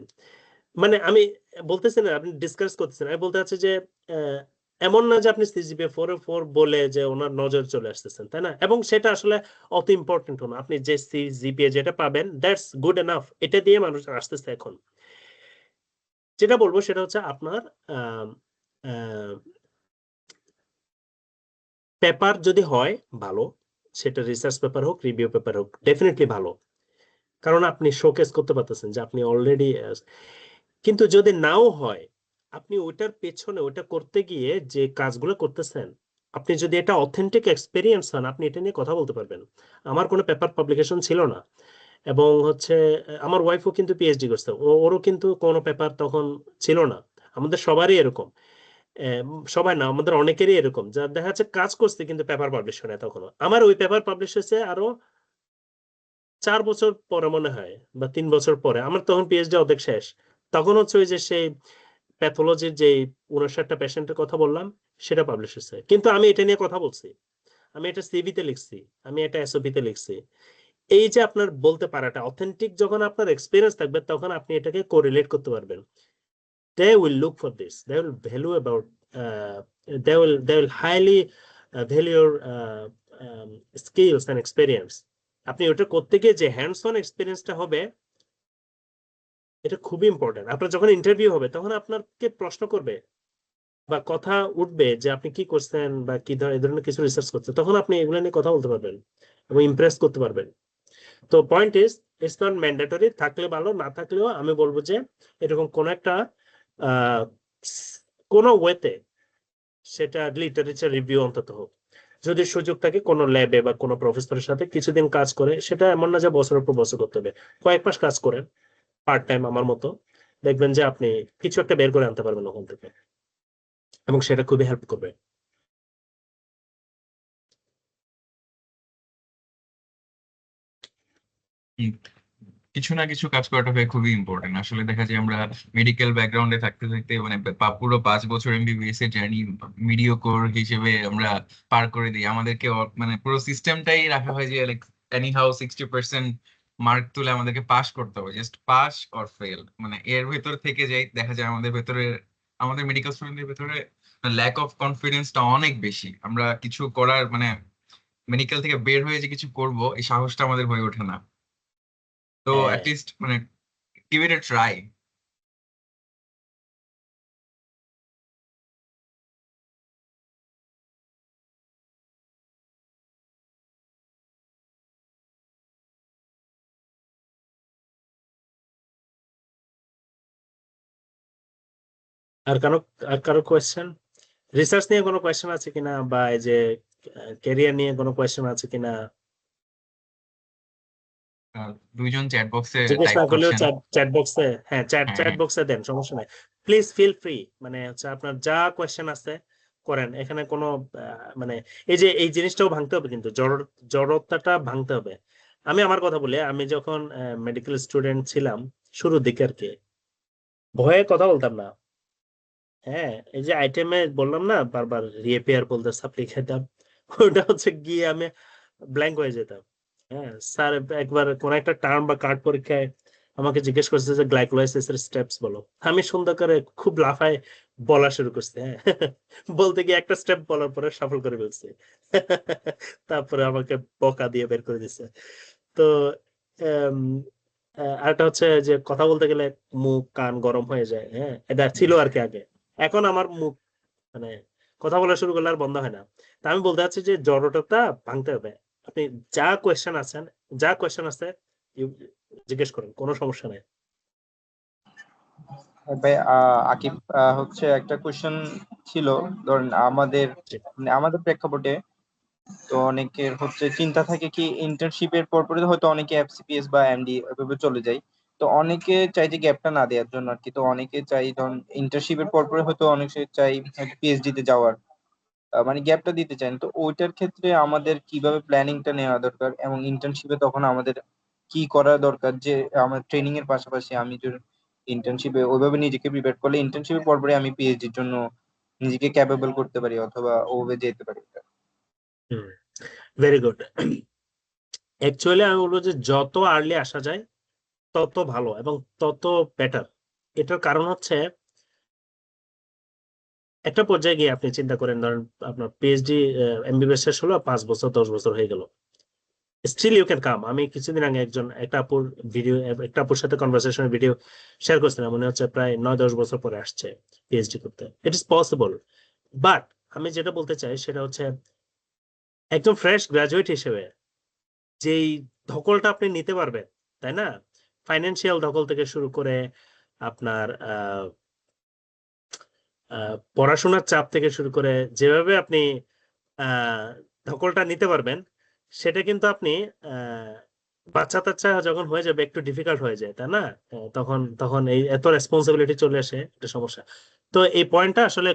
মানে আমি বলতেছি না আপনি ডিসকাস করতেছেন, আমি বলতে চাচ্ছি যে আহ, এমন না যে আপনি সিজিপিএ 4.4 বলে যে ওনার নজর চলে আসতেছেন, তাই না? এবং সেটা আসলে অত ইম্পর্টেন্ট না, আপনি যে সিজিপিএ যেটা পাবেন দ্যাটস গুড এনাফ, এটা দিয়ে মানুষ আসতেছে। এখন যেটা বলবো সেটা হচ্ছে আপনার পেপার যদি হয় ভালো, সেটা রিসার্চ পেপার হোক রিভিউ পেপার হোক, ডেফিনেটলি ভালো, কারণ আপনি শোকেস করতে পারতেছেন যে আপনি অলরেডি। কিন্তু যদি নাও হয়, আপনি ওইটার পেছনে ওইটা করতে গিয়ে যে কাজগুলো করতেছেন, আপনি যদি এটা অথেন্টিক এক্সপিরিয়েন্স হন, আপনি এটা নিয়ে কথা বলতে পারবেন। আমার কোনো পেপার পাবলিকেশন ছিল না, এবং হচ্ছে আমার ওয়াইফও কিন্তু পিএইচডি করছে, ওরও কিন্তু কোনো পেপার তখন ছিল না। আমাদের সবারই এরকম, সবাই না, আমাদের অনেকেরই এরকম, যা দেখা যাচ্ছে কাজ করছে কিন্তু পেপার পাবলিশ হয় না তখনও। আমার ওই পেপার পাবলিশ হয়েছে আরো 4 বছর পরে মনে হয়, বা 3 বছর পরে। আমার তখন পিএইচডি অর্ধেক শেষ। তখন হচ্ছে ওই যে সেই প্যাথোলজির যে 59টা পেশেন্টের কথা বললাম, সেটা পাবলিশ হয়েছে। কিন্তু আমি এটা নিয়ে কথা বলছি, আমি এটা সিভিতে লিখছি, আমি এটা এসওপিতে লিখছি। এই যে আপনার বলতে পারাটা অথেন্টিক, যখন আপনার এক্সপিরিয়েন্স থাকবে তখন আপনি এটাকে কোরিলেট করতে পারবেন। They will look for this, they will value about they will highly value your skills and experience. আপনি ওটা করতে গিয়ে যে হ্যান্ডস অন এক্সপিরিয়েন্সটা হবে, এটা খুবই ইম্পর্টেন্ট। আপনার যখন ইন্টারভিউ হবে তখন আপনাকে প্রশ্ন করবে বা কথা উঠবে যে আপনি কি করছেন বা কি এই ধরনের কিছু রিসার্চ করছেন, তখন আপনি এগুলো নিয়ে কথা বলতে পারবেন এবং ইমপ্রেস করতে পারবেন। তো point is, it's not mandatory, থাকলে ভালো, না থাকলেও আমি বলবো যে এরকম কোন একটা কোনো ওয়েতে, সেটা লিটারেচার রিভিউ অন্তত হোক, যদি সুযোগ থাকে কোনো ল্যাবে বা কোনো প্রফেসরের সাথে কিছুদিন কাজ করে, সেটা এমন না যে বছরের পর বছর করতে হবে, কয়েক মাস কাজ করেন পার্ট টাইম আমার মতো, দেখবেন যে আপনি কিছু একটা বের করে আনতে পারবেন ওখান থেকে, এবং সেটা খুবই হেল্প করবে। হুম, কিছু না কিছু কাজ করাটা ভাই খুবই ইম্পর্টেন্ট। আসলে দেখা যায় আমরা মেডিকেল ব্যাকগ্রাউন্ডে থাকতে থাকতে মানে পুরো 5 বছর এমবিবিএস এর জার্নি মিডিওকোর হিসেবে আমরা পার করে দিই। আমাদেরকে মানে পুরো সিস্টেমটাই রাখা হয় যে লাইক এনি হাউ 60% মার্ক তুলে আমাদেরকে পাস করতে হবে, জাস্ট পাস অর ফেল। মানে এর ভেতর থেকে যাই, দেখা যায় আমাদের ভেতরে, আমাদের মেডিকেল স্টুডেন্টদের ভেতরে ল্যাক অফ কনফিডেন্সটা অনেক বেশি। আমরা কিছু করার মানে মেডিকেল থেকে বের হয়ে যে কিছু করব, এই সাহসটা আমাদের হয়ে ওঠে না। তো হ্যাঁ, অ্যাটলিস্ট মানে give it a try. আর কারো, আর কারো কোয়েশ্চেন, রিসার্চ নিয়ে কোনো কোয়েশ্চেন আছে কিনা, বা এই যে ক্যারিয়ার নিয়ে কোনো কোয়েশ্চেন আছে কিনা? দুইজন চ্যাট বক্সে জিজ্ঞেস টাইপ না করলেও করছেন। চ্যাট বক্সে, হ্যাঁ চ্যাট হ্যাঁ চ্যাট হ্যাঁ। বক্সে দেন, সমস্যা নাই। প্লিজ ফিল ফ্রি, মানে হচ্ছে আপনার যা কোয়েশ্চেন আছে করেন, এখানে কোনো মানে এই যে এই জিনিসটাও ভাঙতে হবে, কিন্তু জড়তাটা ভাঙতে হবে। আমি আমার কথা বলি, আমি যখন মেডিকেল স্টুডেন্ট ছিলাম শুরুর দিকে আর কি, ভয়ে কথা বলতাম না। হ্যাঁ, এই যে আইটেমে বললাম না বারবার রিএপিআর বলতে সাপ্লি খেতাম, ওটা হচ্ছে গিয়ে আমি ব্ল্যাঙ্ক হয়ে যেতাম। হ্যাঁ, স্যার একবার কোন একটা টার্ম বা কার্ড পরীক্ষায় আমাকে জিজ্ঞেস করছে যে গ্লাইকোলাইসিস এর স্টেপস বলো, আমি সুন্দর করে খুব লাফায় বলা শুরু করছি। হ্যাঁ, বলতে গিয়ে একটা স্টেপ বলার পরে সফল করে ফেলছি। তারপরে আমাকে বকা দিয়ে বের করে দিছে। তো আম, আরেকটা হচ্ছে যে কথা বলতে গেলে মুখ কান গরম হয়ে যায়। হ্যাঁ, এটা ছিল আর কি আগে। এখন আমার মুখ মানে কথা বলা শুরু করলে আর বন্ধ হয় না। তা আমি বলতে চাচ্ছি যে জড়তাটা ভাঙতে হবে। আপনি যা কোয়েশ্চেন আছেন, যা কোয়েশ্চেন আছে জিজ্ঞেস করেন, কোনো সমস্যা নেই। হ্যাঁ ভাই, আকিব, হচ্ছে একটা কোশ্চেন ছিল। ধরেন আমাদের, জি। মানে আমাদের প্রেক্ষাপটে তো অনেকের হচ্ছে চিন্তা থাকে কি ইন্টার্নশিপের পরপরই হয়তো অনেকে এফসিপিএস বা এমডি এভাবে চলে যায়। তো অনেকে চাই যে গ্যাপটা না দেওয়ার জন্য আর কি। তো অনেকে চাই ধরুন ইন্টার্নশিপের পরপরই হয়তো অনেকে চাই পিএইচডি তে যাওয়ার, মানে গ্যাপটা দিতে চান। তো ওইটার ক্ষেত্রে আমাদের কিভাবে প্ল্যানিংটা নেওয়া দরকার, এবং ইন্টার্নশিপে তখন আমাদের কি করা দরকার, যে আমার ট্রেনিং এর পাশাপাশি আমি যদি ইন্টার্নশিপে ওইভাবে নিজেকে প্রিপেয়ার করলে ইন্টার্নশিপের পরপরই আমি পিএইচডির জন্য নিজেকে ক্যাপেবল করতে পারি অথবা ওভাবে যেতে পারি। হুম, ভেরি গুড। অ্যাকচুয়ালি আমি বলবো যে যত আর্লি আসা যায় তত ভালো এবং তত বেটার। এটার কারণ হচ্ছে, একটা পর্যায়ে গিয়ে আপনি চিন্তা করেন, ধরেন আপনার পিএইচডি এমবিবিএস শেষ হলো, 5 বছর 10 বছর হয়ে গেল, স্টিল ইউ ক্যান কাম। আমি কিছুদিন আগে একটা আপুর ভিডিও, একটা আপুর সাথে কনভারসেশনের ভিডিও শেয়ার করছিলাম, মনে হচ্ছে প্রায় 9-10 বছর পরে আসছে পিএইচডি করতে। It is possible. বাট আমি যেটা বলতে চাই সেটা হচ্ছে, একদম ফ্রেশ গ্রাজুয়েট হিসেবে যেই ধকলটা আপনি নিতে পারবেন, তাই না? ফাইন্যান্সিয়াল ধকল থেকে শুরু করে আপনার পড়াশোনার চাপ থেকে শুরু করে, যেভাবে আপনি ধকলটা নিতে পারবেন, সেটা কিন্তু আপনি আহ, বাচ্চা টাচ্চা যখন হয়ে যাবে একটু ডিফিকাল্ট হয়ে যায়, তাই না? তখন তখন এই এত রেসপন্সিবিলিটি চলে আসে, একটা সমস্যা। তো এই পয়েন্টটা আসলে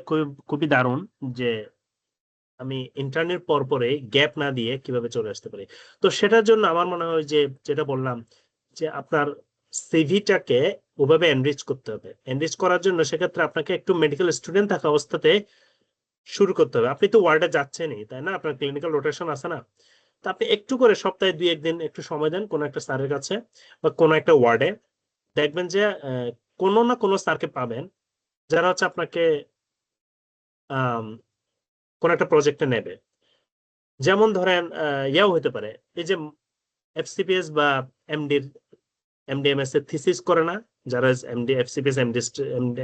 খুবই দারুণ যে আমি ইন্টারনেট পর পরে গ্যাপ না দিয়ে কিভাবে চলে আসতে পারি। তো সেটার জন্য আমার মনে হয় যে, যেটা বললাম, যে আপনার সিভিটাকে ওভাবে এনরিচ করতে হবে। এনরিচ করার জন্য সেক্ষেত্রে আপনাকে একটু মেডিকেল স্টুডেন্ট থাকা অবস্থাতে শুরু করতে হবে। আপনি তো ওয়ার্ডে যাচ্ছেনই, তাই না? আপনার ক্লিনিক্যাল রোটেশন আছে না? তো আপনি একটু করে সপ্তাহে 2-1 দিন একটু সময় দেন কোনো একটা স্যারের কাছে বা কোনো একটা ওয়ার্ডে। দেখবেন যে কোনো না কোনো স্যারকে পাবেন যারা হচ্ছে আপনাকে আহ কোন একটা প্রজেক্টে নেবে। যেমন ধরেন ইয়াও হতে পারে, এই যে এফসিপিএস বা এমডির এমডিএমএস এর থিসিস করে না, যারা এমডি এফসিপিএস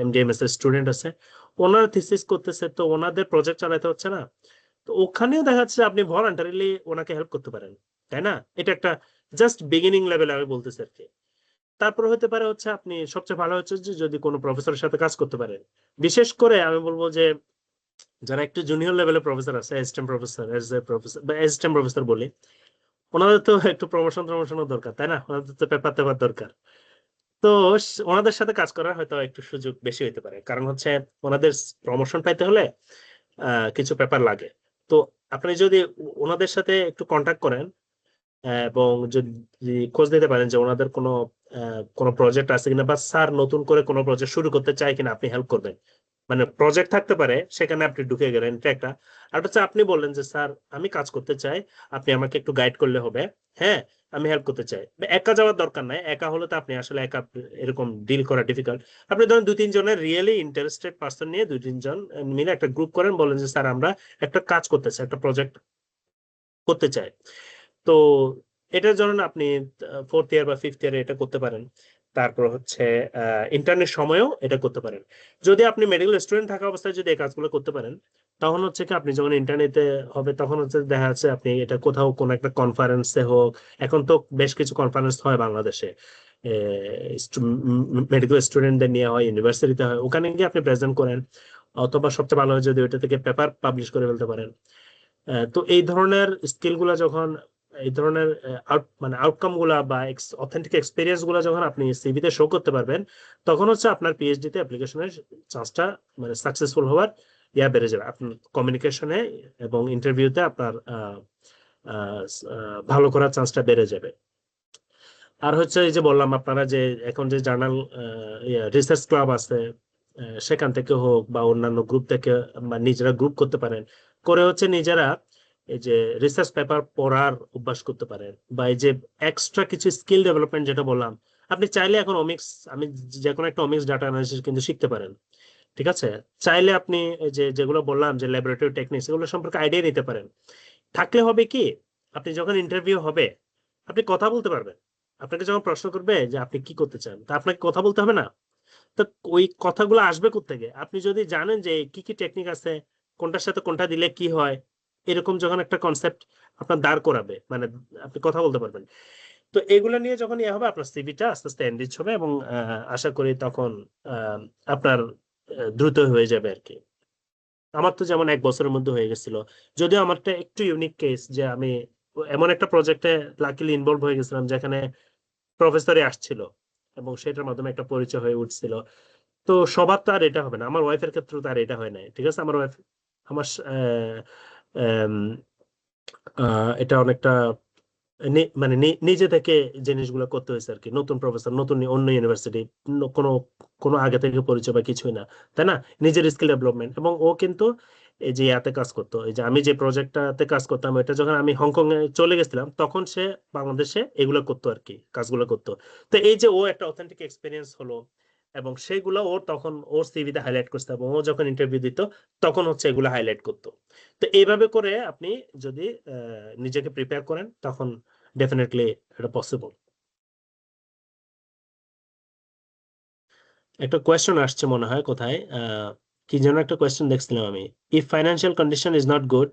এমডিএমএস এর স্টুডেন্ট আছে, ওনারা থিসিস করতেছে, তো ওনাদের প্রজেক্ট চালাতে হচ্ছে না, তো ওখানেও দেখা যাচ্ছে আপনি ভলান্টারিলি ওনাকে হেল্প করতে পারেন, তাই না? এটা একটা জাস্ট বিগিনিং লেভেল আমি বলতেছি আর কি। তারপর হতে পারে হচ্ছে আপনি সবচেয়ে ভালো হচ্ছে যে যদি কোনো প্রফেসরের সাথে কাজ করতে পারেন। বিশেষ করে আমি বলবো যে যারা একটু জুনিয়র লেভেলের প্রফেসর আছে, assistant professor, as a professor বা অ্যাসিস্ট্যান্ট প্রফেসর বলি, ওনাদের তো একটু প্রমোশনও দরকার, তাই না? ওনাদের তো পেপার টেপার দরকার। তো ওনাদের সাথে কাজ করার হয়তো একটু সুযোগ বেশি হতে পারে, কারণ হচ্ছে ওনাদের প্রমোশন পাইতে হলে কিছু পেপার লাগে। তো আপনি যদি ওনাদের সাথে একটু কন্ট্যাক্ট করেন এবং যদি খোঁজ নিতে পারেন যে ওনাদের কোনো প্রজেক্ট আছে কিনা, বা স্যার নতুন করে কোনো প্রজেক্ট শুরু করতে চায় কিনা, আপনি হেল্প করবেন। মানে প্রজেক্ট থাকতে পারে, সেখানে আপনি ঢুকে গেলেন, এটা একটা। আর হচ্ছে আপনি বললেন যে স্যার আমি কাজ করতে চাই, আপনি আমাকে একটু গাইড করলে হবে। হ্যাঁ, আমি হেল্প করতে চাই। একা যাওয়ার দরকার নাই, একা হলে তো আপনি আসলে একা এরকম ডিল করা ডিফিকাল্ট। আপনি ধরেন 2-3 জনের রিয়েলি ইন্টারেস্টেড পার্সন নিয়ে 2-3 জন মিলে একটা গ্রুপ করেন, বলেন যে স্যার আমরা একটা কাজ করতে চাই, একটা প্রজেক্ট করতে চাই। তো এটার জন্য না আপনি 4th ইয়ার বা 5th ইয়ারে এটা করতে পারেন। তারপর হচ্ছে ইন্টার্নের সময়ও এটা করতে পারেন। যদি আপনি মেডিকেল স্টুডেন্ট থাকা অবস্থায় যদি এই কাজগুলো করতে পারেন, তখন হচ্ছে কি আপনি যখন ইন্টারনেটে হবে তখন হচ্ছে দেখা যাচ্ছে আপনি এটা কোথাও কোনো একটা কনফারেন্সে হোক, এখন তো বেশ কিছু কনফারেন্স হয় বাংলাদেশে, মেডিকেল স্টুডেন্টদের নিয়ে হয়, ইউনিভার্সিটিতে হয়, ওখানে গিয়ে আপনি প্রেজেন্ট করেন। অথবা সবচেয়ে ভালো হয় যদি ওইটা থেকে পেপার পাবলিশ করে ফেলতে পারেন। তো এই ধরনের স্কিল গুলা যখন, এই ধরনের মানে আউটকাম গুলা বা অথেন্টিক এক্সপিরিয়েন্স গুলা যখন আপনি সিভিতে শো করতে পারবেন, তখন হচ্ছে আপনার পিএইচডি তে অ্যাপ্লিকেশনের চান্সটা, মানে সাকসেসফুল হওয়ার বেড়ে যাবে। আপনার কমিউনিকেশনে এবং ইন্টারভিউতে আপনার আহ, ভালো করার চান্সটা বেড়ে যাবে। আর হচ্ছে এই যে বললাম আপনারা যে এখন যে জার্নাল রিসার্চ ক্লাব আছে, সেখান থেকে হোক বা অন্যান্য গ্রুপ থেকে, বা নিজেরা গ্রুপ করতে পারেন, করে হচ্ছে নিজেরা এই যে রিসার্চ পেপার পড়ার অভ্যাস করতে পারেন, বা এই যে এক্সট্রা কিছু স্কিল ডেভেলপমেন্ট যেটা বললাম, আপনি চাইলে এখন ওমিক্স, আমি যে কোনো একটা ওমিক্স ডাটা অ্যানালিসিস কিন্তু শিখতে পারেন। ঠিক আছে? চাইলে আপনি এই যে যেগুলো বললাম যে ল্যাবরেটরি টেকনিক্স, এগুলো সম্পর্কে আইডিয়া নিতে পারেন। থাকলে হবে কি, আপনি যখন ইন্টারভিউ হবে আপনি কথা বলতে পারবেন। আপনাকে যখন প্রশ্ন করবে যে আপনি কি করতে চান, তা আপনাকে কথা বলতে হবে না? তো ওই কথাগুলো আসবে কোত্থেকে? আপনি যদি জানেন যে কি কি টেকনিক আছে, কোনটার সাথে কোনটা দিলে কি হয়, এরকম যখন একটা কনসেপ্ট আপনার দাঁড় করাবে, মানে আপনি কথা বলতে পারবেন। তো এগুলো নিয়ে যখন ইয়ে হবে, আপনার সিভিটা আস্তে আস্তে এনরিচ হবে, এবং আশা করি তখন আপনার দ্রুত হয়ে যাবে আর কি। আমার তো যেমন 1 বছরের মধ্যে হয়ে গেছিল। যদিও আমারটা একটু ইউনিক কেস, যে আমি এমন একটা প্রজেক্টে লাকিলি ইনভলভ হয়ে গেছিলাম যেখানে প্রফেসরই আসছিল, এবং সেটার মাধ্যমে একটা পরিচয় হয়ে উঠছিল। তো সবার তো আর এটা হবে না, আমার ওয়াইফের ক্ষেত্রে তো আর এটা হয় নাই। ঠিক আছে, আমার ওয়াইফ, আমার আম, এটা অনেকটা মানে নিজে থেকে জিনিসগুলো করতে হয়েছে আর কি। নতুন প্রফেসর, নতুন অন্য ইউনিভার্সিটি, কোনো কোনো আগে থেকে পরিচয় বা কিছুই না, তাই না? নিজের স্কিল ডেভেলপমেন্ট। এবং ও কিন্তু এই যে ইয়াতে কাজ করতো, এই যে আমি যে প্রজেক্টটাতে কাজ করতাম, এটা যখন আমি হংকং এ চলে গেছিলাম তখন সে বাংলাদেশে এগুলো করতো আর কি, কাজগুলো করতো। তো এই যে ও একটা অথেন্টিক এক্সপিরিয়েন্স হলো, এবং সেগুলো ওর তখন ওর সিভিতে হাইলাইট করতে, এবং ও যখন ইন্টারভিউ দিত তখন হচ্ছে এগুলো হাইলাইট করতো। তো এইভাবে করে আপনি যদি নিজেকে প্রিপেয়ার করেন, তখন ডেফিনেটলি এটা পসিবল। একটা কোয়েশ্চেন আসছে মনে হয় কোথায়, কি যেন একটা কোয়েশ্চেন দেখছিলাম আমি। If financial condition is not good,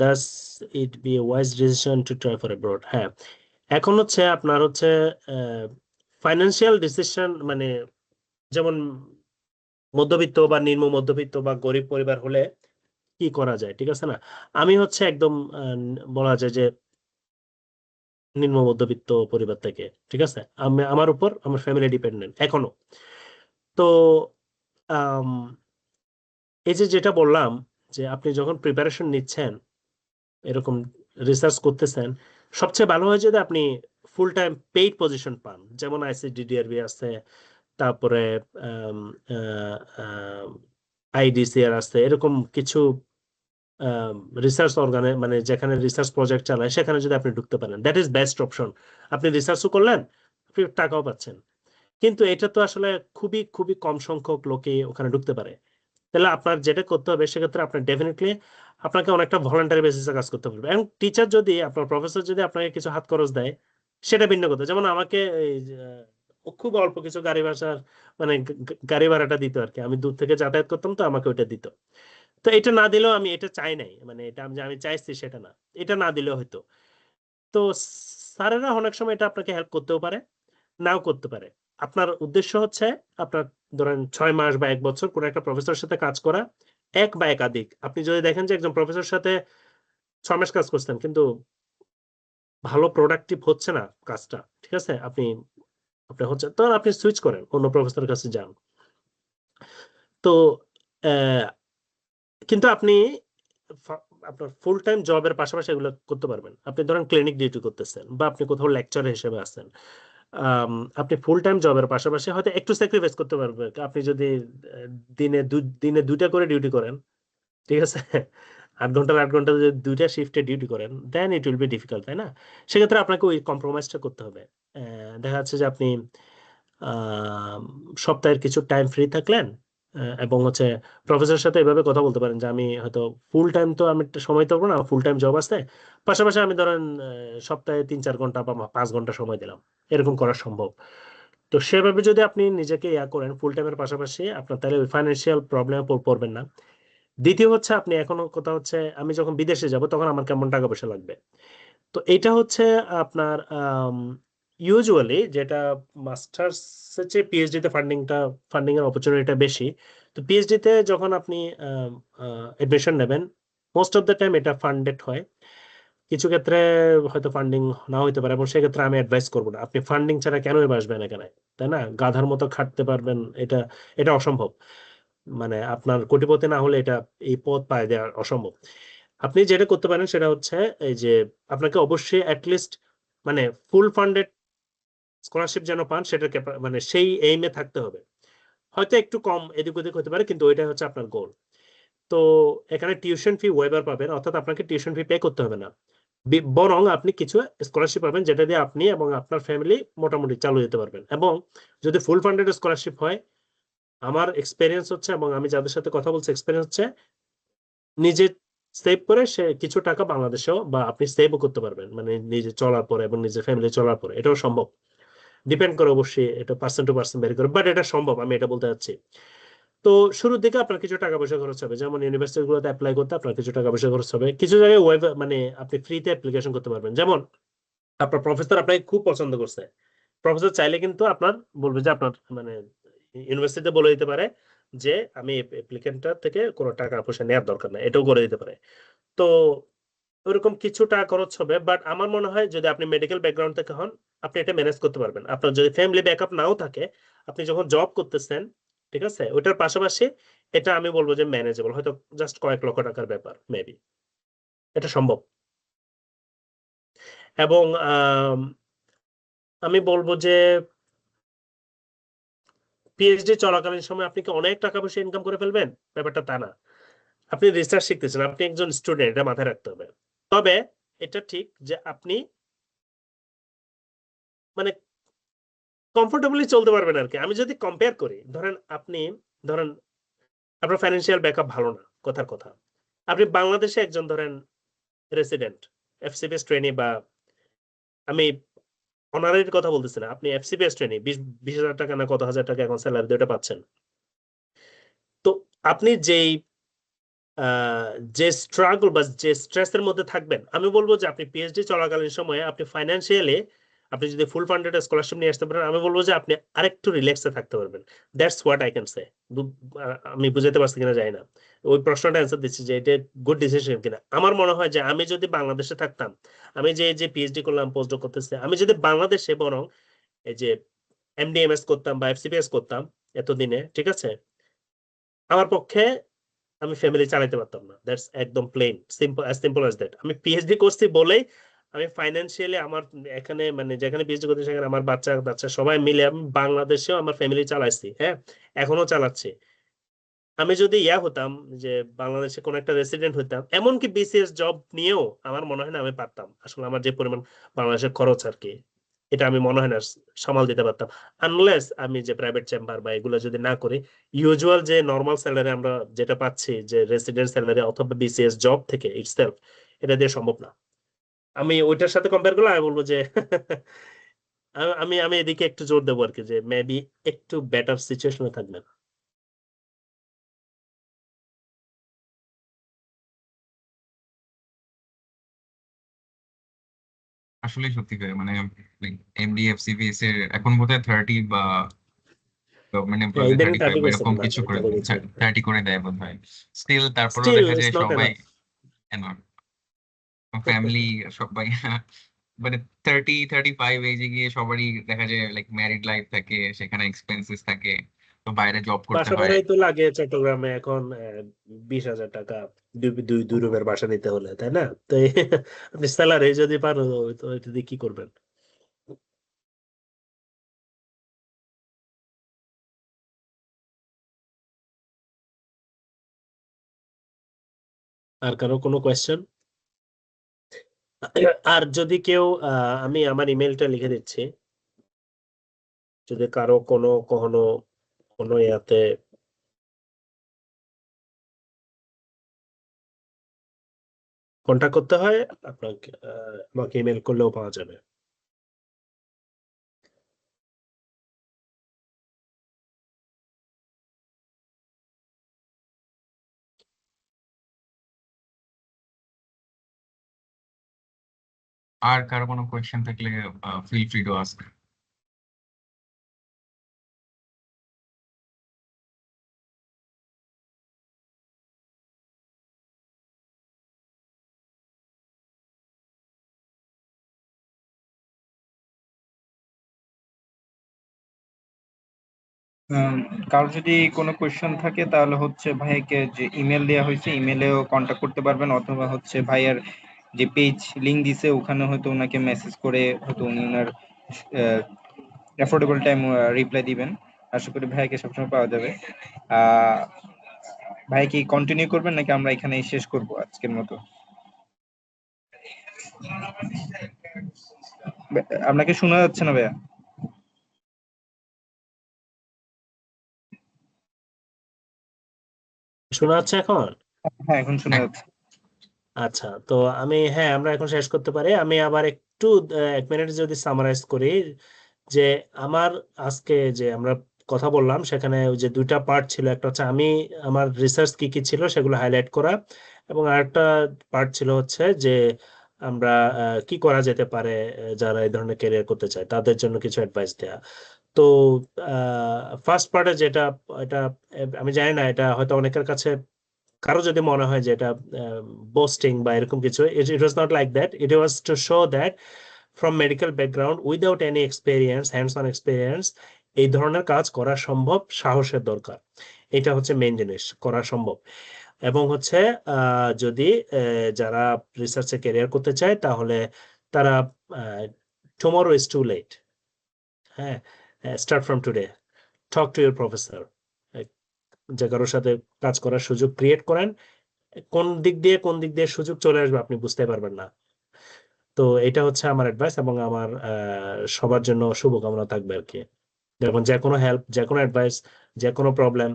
Das it B a wise decision to try for abroad? হ্যাঁ, এখন হচ্ছে আপনার হচ্ছে ফাইন্যান্সিয়াল ডিসিশন, মানে যেমন মধ্যবিত্ত বা নিম্ন মধ্যবিত্ত বা গরিব পরিবার হলে কি করা যায়, ঠিক আছে না? আমি হচ্ছে একদম বলা যায় যে নিম্ন মধ্যবিত্ত পরিবার থেকে, ঠিক আছে, আমি আমার উপর আমার ফ্যামিলি ডিপেন্ডেন্ট এখনো। তো আম, এই যে যেটা বললাম যে আপনি যখন প্রিপারেশন নিচ্ছেন, এরকম রিসার্চ করতেছেন, সবচেয়ে ভালো হয় যদি আপনি ফুল টাইম পেইড পজিশন পান, যেমন আইসিডিডিআরবি আছে, তারপরে আইডিসিআর আছে, এরকম কিছু রিসার্চ অর্গানে, মানে যেখানে রিসার্চ প্রজেক্ট চালায়, সেখানে যদি আপনি ঢুকতে পারেন, দ্যাট ইজ বেস্ট অপশন। আপনি রিসার্চও করলেন, আপনি টাকাও পাচ্ছেন। কিন্তু এটা তো আসলে খুবই খুবই কম সংখ্যক লোকে ওখানে ঢুকতে পারে। তাহলে আপনার যেটা করতে হবে সেক্ষেত্রে আপনার ডেফিনেটলি আপনাকে অনেকটা ভলান্টারি বেসিসে কাজ করতে হবে। এবং টিচার যদি, আপনার প্রফেসর যদি আপনাকে কিছু হাত খরচ দেয়, সেটা ভিন্ন কথা। যেমন আমাকে এই যে, খুব অল্প কিছু গাড়ি ভাড়ার, মানে গাড়ি ভাড়াটা দিত আর কি, আমি দূর থেকে যাতায়াত করতাম, তো আমাকে ওইটা দিত। তো এটা না দিলেও, আমি এটা চাই নাই, মানে এটা আমি চাইছি সেটা না, এটা না দিলেও হয়তো। তো স্যারেরা অনেক সময় এটা আপনাকে হেল্প করতেও পারে, নাও করতে পারে। আপনার উদ্দেশ্য হচ্ছে আপনার ধরেন 6 মাস বা 1 বছর কোনো একটা প্রফেসরের সাথে কাজ করা, এক বা একাধিক। আপনি যদি দেখেন যে একজন প্রফেসরের সাথে 6 মাস কাজ করছেন কিন্তু ভালো প্রোডাক্টিভ হচ্ছে না কাজটা, ঠিক আছে, আপনি আপনি হচ্ছে, তখন আপনি সুইচ করেন, অন্য প্রফেসরের কাছে যান। তো আহ, কিন্তু আপনি আপনার ফুল টাইম জবের পাশাপাশি এগুলো করতে পারবেন। আপনি ধরেন ক্লিনিক ডিউটি করতেছেন, বা আপনি কোথাও লেকচার হিসেবে আছেন, আপনি ফুল টাইম জবের পাশাপাশি হয়তো একটু স্যাক্রিফাইস করতে পারবেন। আপনি যদি আহ, দিনে 2টা করে ডিউটি করেন, ঠিক আছে, 8 ঘন্টা যদি 2টা শিফটে ডিউটি করেন, দেন ইট উইল বি ডিফিকাল্ট, তাই না? সেক্ষেত্রে আপনাকে ওই কম্প্রোমাইজটা করতে হবে। দেখা যাচ্ছে যে আপনি আহ, সপ্তাহের কিছু টাইম ফ্রি থাকলেন, এবং হচ্ছে প্রফেসরের সাথে এভাবে কথা বলতে পারেন যে আমি হয়তো ফুল টাইম তো আমি একটা সময় দেবো না, ফুল টাইম জব আছে, পাশাপাশি আমি ধরেন সপ্তাহে 3-4 ঘন্টা বা 5 ঘন্টা সময় দিলাম, এরকম করা সম্ভব। তো সেভাবে যদি আপনি নিজেকে ইয়া করেন ফুল টাইমের পাশাপাশি, আপনার তাহলে ওই ফাইন্যান্সিয়াল প্রবলেমে পড়বেন না। দ্বিতীয় হচ্ছে, আপনি এখনো কথা হচ্ছে আমি যখন বিদেশে যাব তখন আমার কেমন টাকা পয়সা লাগবে। তো এটা হচ্ছে আপনার ইউজুয়ালি যেটা মাস্টার্স চেয়ে পিএইচডি তে ফান্ডিং এর অপরচুনিটিটা বেশি। তো পিএইচডি তে যখন আপনি এডমিশন নেবেন, মোস্ট অফ দ্য টাইম এটা ফান্ডেড হয়। কিছু ক্ষেত্রে হয়তো ফান্ডিং না হইতে পারে, এবং সেক্ষেত্রে আমি অ্যাডভাইস করবো না। আপনি ফান্ডিং ছাড়া কেনই আসবেন এখানে, তাই না? গাধার মতো খাটতে পারবেন, এটা এটা অসম্ভব। মানে আপনার কোটিপতি না হলে এটা, এই পদ পায় দেওয়া অসম্ভব। আপনি যেটা করতে পারেন সেটা হচ্ছে এই যে আপনাকে অবশ্যই অ্যাটলিস্ট মানে ফুল ফান্ডেড স্কলারশিপ যেন পান, সেটা মানে সেই এইমে থাকতে হবে। হয়তো একটু কম এদিক ওদিক হতে পারে, কিন্তু ওইটা হচ্ছে আপনার গোল। তো এখানে টিউশন ফি ওয়েবার পাবেন, অর্থাৎ আপনাকে টিউশন ফি পে করতে হবে না। বরং আপনি কিছু স্কলারশিপ পাবেন, যেটা দিয়ে আপনি এবং আপনার ফ্যামিলি মোটামুটি চালু যেতে পারবেন। এবং যদি ফুল ফান্ডেড স্কলারশিপ হয়, আমার এক্সপেরিয়েন্স হচ্ছে, এবং আমি যাদের সাথে কথা বলছি এক্সপেরিয়েন্স হচ্ছে, নিজে সেভ করে সে কিছু টাকা বাংলাদেশেও বা আপনি সেভও করতে পারবেন, মানে নিজে চলার পরে এবং নিজের ফ্যামিলি চলার পরে। এটাও সম্ভব, ডিপেন্ড করে অবশ্যই, এটা পার্সন টু পার্সন ভ্যারি করে, বাট এটা সম্ভব, আমি এটা বলতে চাচ্ছি। তো শুরুর দিকে আপনার কিছু টাকা পয়সা খরচ হবে, যেমন ইউনিভার্সিটি গুলোতে অ্যাপ্লাই করতে আপনার কিছু টাকা পয়সা খরচ হবে। কিছু জায়গায় ওয়েব, মানে আপনি ফ্রিতে অ্যাপ্লিকেশন করতে পারবেন। যেমন আপনার প্রফেসর আপনাকে খুব পছন্দ করছে, প্রফেসর চাইলে কিন্তু আপনার বলবে যে আপনার মানে ইউনিভার্সিটিতে বলে দিতে পারে যে আমি অ্যাপ্লিকেন্টটার থেকে কোনো টাকা পয়সা নেওয়ার দরকার নাই, এটাও করে দিতে পারে। তো ওরকম কিছু টাকা খরচ হবে, বাট আমার মনে হয় যদি আপনি মেডিকেল ব্যাকগ্রাউন্ড থেকে হন, আপনি এটা ম্যানেজ করতে পারবেন। আপনার যদি ফ্যামিলি ব্যাকআপ নাও থাকে, আপনি যখন জব করতেছেন, ঠিক আছে, ওইটার পাশাপাশি এটা আমি বলবো যে ম্যানেজেবল, হয়তো জাস্ট কয়েক লক্ষ টাকার ব্যাপার, মেবি এটা সম্ভব। এবং আমি বলবো যে পিএইচডি চলাকালীন সময় আপনি কি অনেক টাকা পয়সা ইনকাম করে ফেলবেন, ব্যাপারটা তা না। আপনি রিসার্চ শিখতেছেন, আপনি একজন স্টুডেন্ট, এটা মাথায় রাখতে হবে। তবে এটা ঠিক যে আপনি মানে কমফোর্টেবলি চলতে পারবেন আর কি। আমি যদি কম্পেয়ার করি, ধরেন আপনি, ধরেন আপনার ফাইন্যান্সিয়াল ব্যাকআপ ভালো না, কথার কথা, আপনি বাংলাদেশে একজন ধরেন রেসিডেন্ট, এফসিবিএস ট্রেনি, বা আমি অনারারির কথা বলতেছি না, আপনি এফসিবিএস ট্রেনি, 20,000 টাকা না কত হাজার টাকা এখন স্যালারি দিয়ে ওটা পাচ্ছেন। তো আপনি যেই যে স্ট্রাগল বা যে স্ট্রেসের মধ্যে থাকবেন, আমি বলবো যে আপনি পিএইচডি চলাকালীন সময়ে আপনি ফাইন্যান্সিয়ালি আপনি যদি ফুল ফান্ডেড স্কলারশিপ নিয়ে আসতে পারেন, আমি বলবো যে আপনি আরেকটু রিল্যাক্সে থাকতে পারবেন। That's what I can say. আমি বুঝাতে পারছি কিনা জানি না, ওই প্রশ্নটা অ্যান্সার দিচ্ছি যে এটা গুড ডিসিশন কিনা। আমার মনে হয় যে আমি যদি বাংলাদেশে থাকতাম, আমি যে যে পিএইচডি করলাম, পোস্টডক করতেছে, আমি যদি বাংলাদেশে বরং এই যে এমডিএমএস করতাম বা এফসিপিএস করতাম এতদিনে, ঠিক আছে, আমার পক্ষে আমি ফ্যামিলি চালাতে পারতাম না। দ্যাটস একদম plain simple, as simple as that. আমি পিএইচডি করছি বলেই আমি ফাইন্যান্সিয়ালি আমার এখানে মানে যেখানে পিএইচডি করতে সেখানে আমার বাচ্চা বাচ্চা সবাই মিলে আমি বাংলাদেশেও আমার ফ্যামিলি চালাইছি, হ্যাঁ, এখনো চালাচ্ছি। আমি যদি ইয়া হতাম, যে বাংলাদেশে কোন একটা রেসিডেন্ট হতাম, এমনকি বিসিএস জব নিয়েও আমার মনে হয় না আমি পারতাম। আসলে আমার যে পরিমাণ বাংলাদেশের খরচ আর কি, এটা আমি মনে হয় না সামাল দিতে পারতাম, আনলেস আমি যে প্রাইভেট চেম্বার বা এগুলো যদি না করি। ইউজুয়াল যে নর্মাল স্যালারি আমরা যেটা পাচ্ছি, যে রেসিডেন্ট স্যালারি অথবা বিসিএস জব থেকে ইটসেলফ, এটা দিয়ে সম্ভব না। আমি ওইটার সাথে কম্পেয়ার করলে আমি বলবো যে আমি আমি এদিকে একটু জোর দেবো আর কি, যে মেবি একটু বেটার সিচুয়েশনে থাকবেন। আসলে সত্যি করে মানে এমডিএফসিবিএস এর এখন বোধহয় 30 বা গভর্নমেন্ট এমপ্লয়ীদের ইদানিং 35 30 করছে এরকম মনে কিছু করে হয়, 30 করে দেয় বোধ হয়। স্টিল তারপরেও স্টিল দেখা ইটস যায় নট সবাই এনাফ। ফ্যামিলি সবাই মানে 35 এজে গিয়ে সবারই দেখা যায় লাইক ম্যারিড লাইফ থাকে, সেখানে এক্সপেন্সেস থাকে, তো বাইরে জব করতে বাসা হয়। ভাড়াই তো লাগে চট্টগ্রামে এখন 20,000 টাকা, দুই দুই দুই রুমের বাসা নিতে হলে, তাই না? তো আপনি স্যালারি যদি পান, তো এটা দিয়ে কি করবেন? আর কারো কোনো কোয়েশ্চেন? আর যদি কেউ আমি আমার ইমেলটা লিখে দিচ্ছি, যদি কারো কোনো কখনো কোনো ইয়াতে কন্ট্যাক্ট করতে হয়, আপনাকে আমাকে ইমেল করলেও পাওয়া যাবে। আর কারো কোনো কোয়েশ্চেন থাকলে ফিল ফ্রি টু আস্ক। কারো যদি কোনো কোয়েশ্চেন থাকে তাহলে হচ্ছে ভাইয়াকে যে ইমেল দেওয়া হয়েছে ইমেলেও কন্ট্যাক্ট করতে পারবেন, অথবা হচ্ছে ভাইয়ার যে পেজ লিংক দিছে ওখানে হয়তো ওনাকে মেসেজ করে হয়তো উনি ওনার অ্যাফোর্ডেবল টাইম রিপ্লাই দিবেন। আশা করি ভাইয়াকে সবসময় পাওয়া যাবে। আহ ভাই কি কন্টিনিউ করবেন নাকি আমরা এখানেই শেষ করব আজকের মতো? আপনাকে শোনা যাচ্ছে না ভাইয়া? শোনা যাচ্ছে এখন? হ্যাঁ, এখন শোনা হ্যাঁ, যাচ্ছে। আচ্ছা, তো আমি, হ্যাঁ, আমরা এখন শেষ করতে পারি। আমি আবার একটু 1 মিনিট যদি সামারাইজ করি, যে আমার আজকে যে আমরা কথা বললাম সেখানে ওই যে দুইটা পার্ট ছিল, একটা হচ্ছে আমি আমার রিসার্চ কি কি ছিল সেগুলো হাইলাইট করা, এবং আরেকটা পার্ট ছিল হচ্ছে যে আমরা কি করা যেতে পারে যারা এই ধরনের ক্যারিয়ার করতে চায় তাদের জন্য কিছু অ্যাডভাইস দেয়া। তো ফার্স্ট পার্টে যেটা, এটা আমি জানি না, এটা হয়তো অনেকের কাছে কারো যদি মনে হয় যে এটা বোস্টিং বা এরকম কিছু, it was not like that. It was to show that from medical background without any experience, hands on experience, এই ধরনের কাজ করা সম্ভব, সাহসের দরকার। এটা হচ্ছে মেইন জিনিস, করা সম্ভব। এবং হচ্ছে যদি যারা রিসার্চে ক্যারিয়ার করতে চায় তাহলে তারা, টুমরো ইজ টু লেট, হ্যাঁ, start from today, talk to your professor, যে কারোর সাথে কাজ করার সুযোগ ক্রিয়েট করেন। কোন দিক দিয়ে সুযোগ চলে আসবে আপনি বুঝতে পারবেন না। তো এটা হচ্ছে আমার অ্যাডভাইস, এবং আমার সবার জন্য শুভকামনা থাকবে আর কি। দেখুন, যে কোনো হেল্প, যে কোনো অ্যাডভাইস, যে কোনো problem,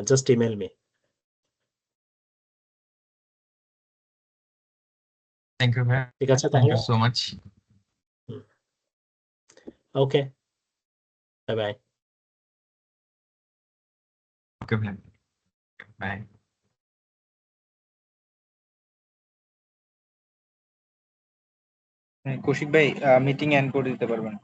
just email me. Thank you ভাই, ঠিক আছে থ্যাংক তাহলে। You so much. Okay, bye bye. Okay ভাই, বাই। কৌশিক ভাই মিটিং এন্ড করে দিতে পারবেন।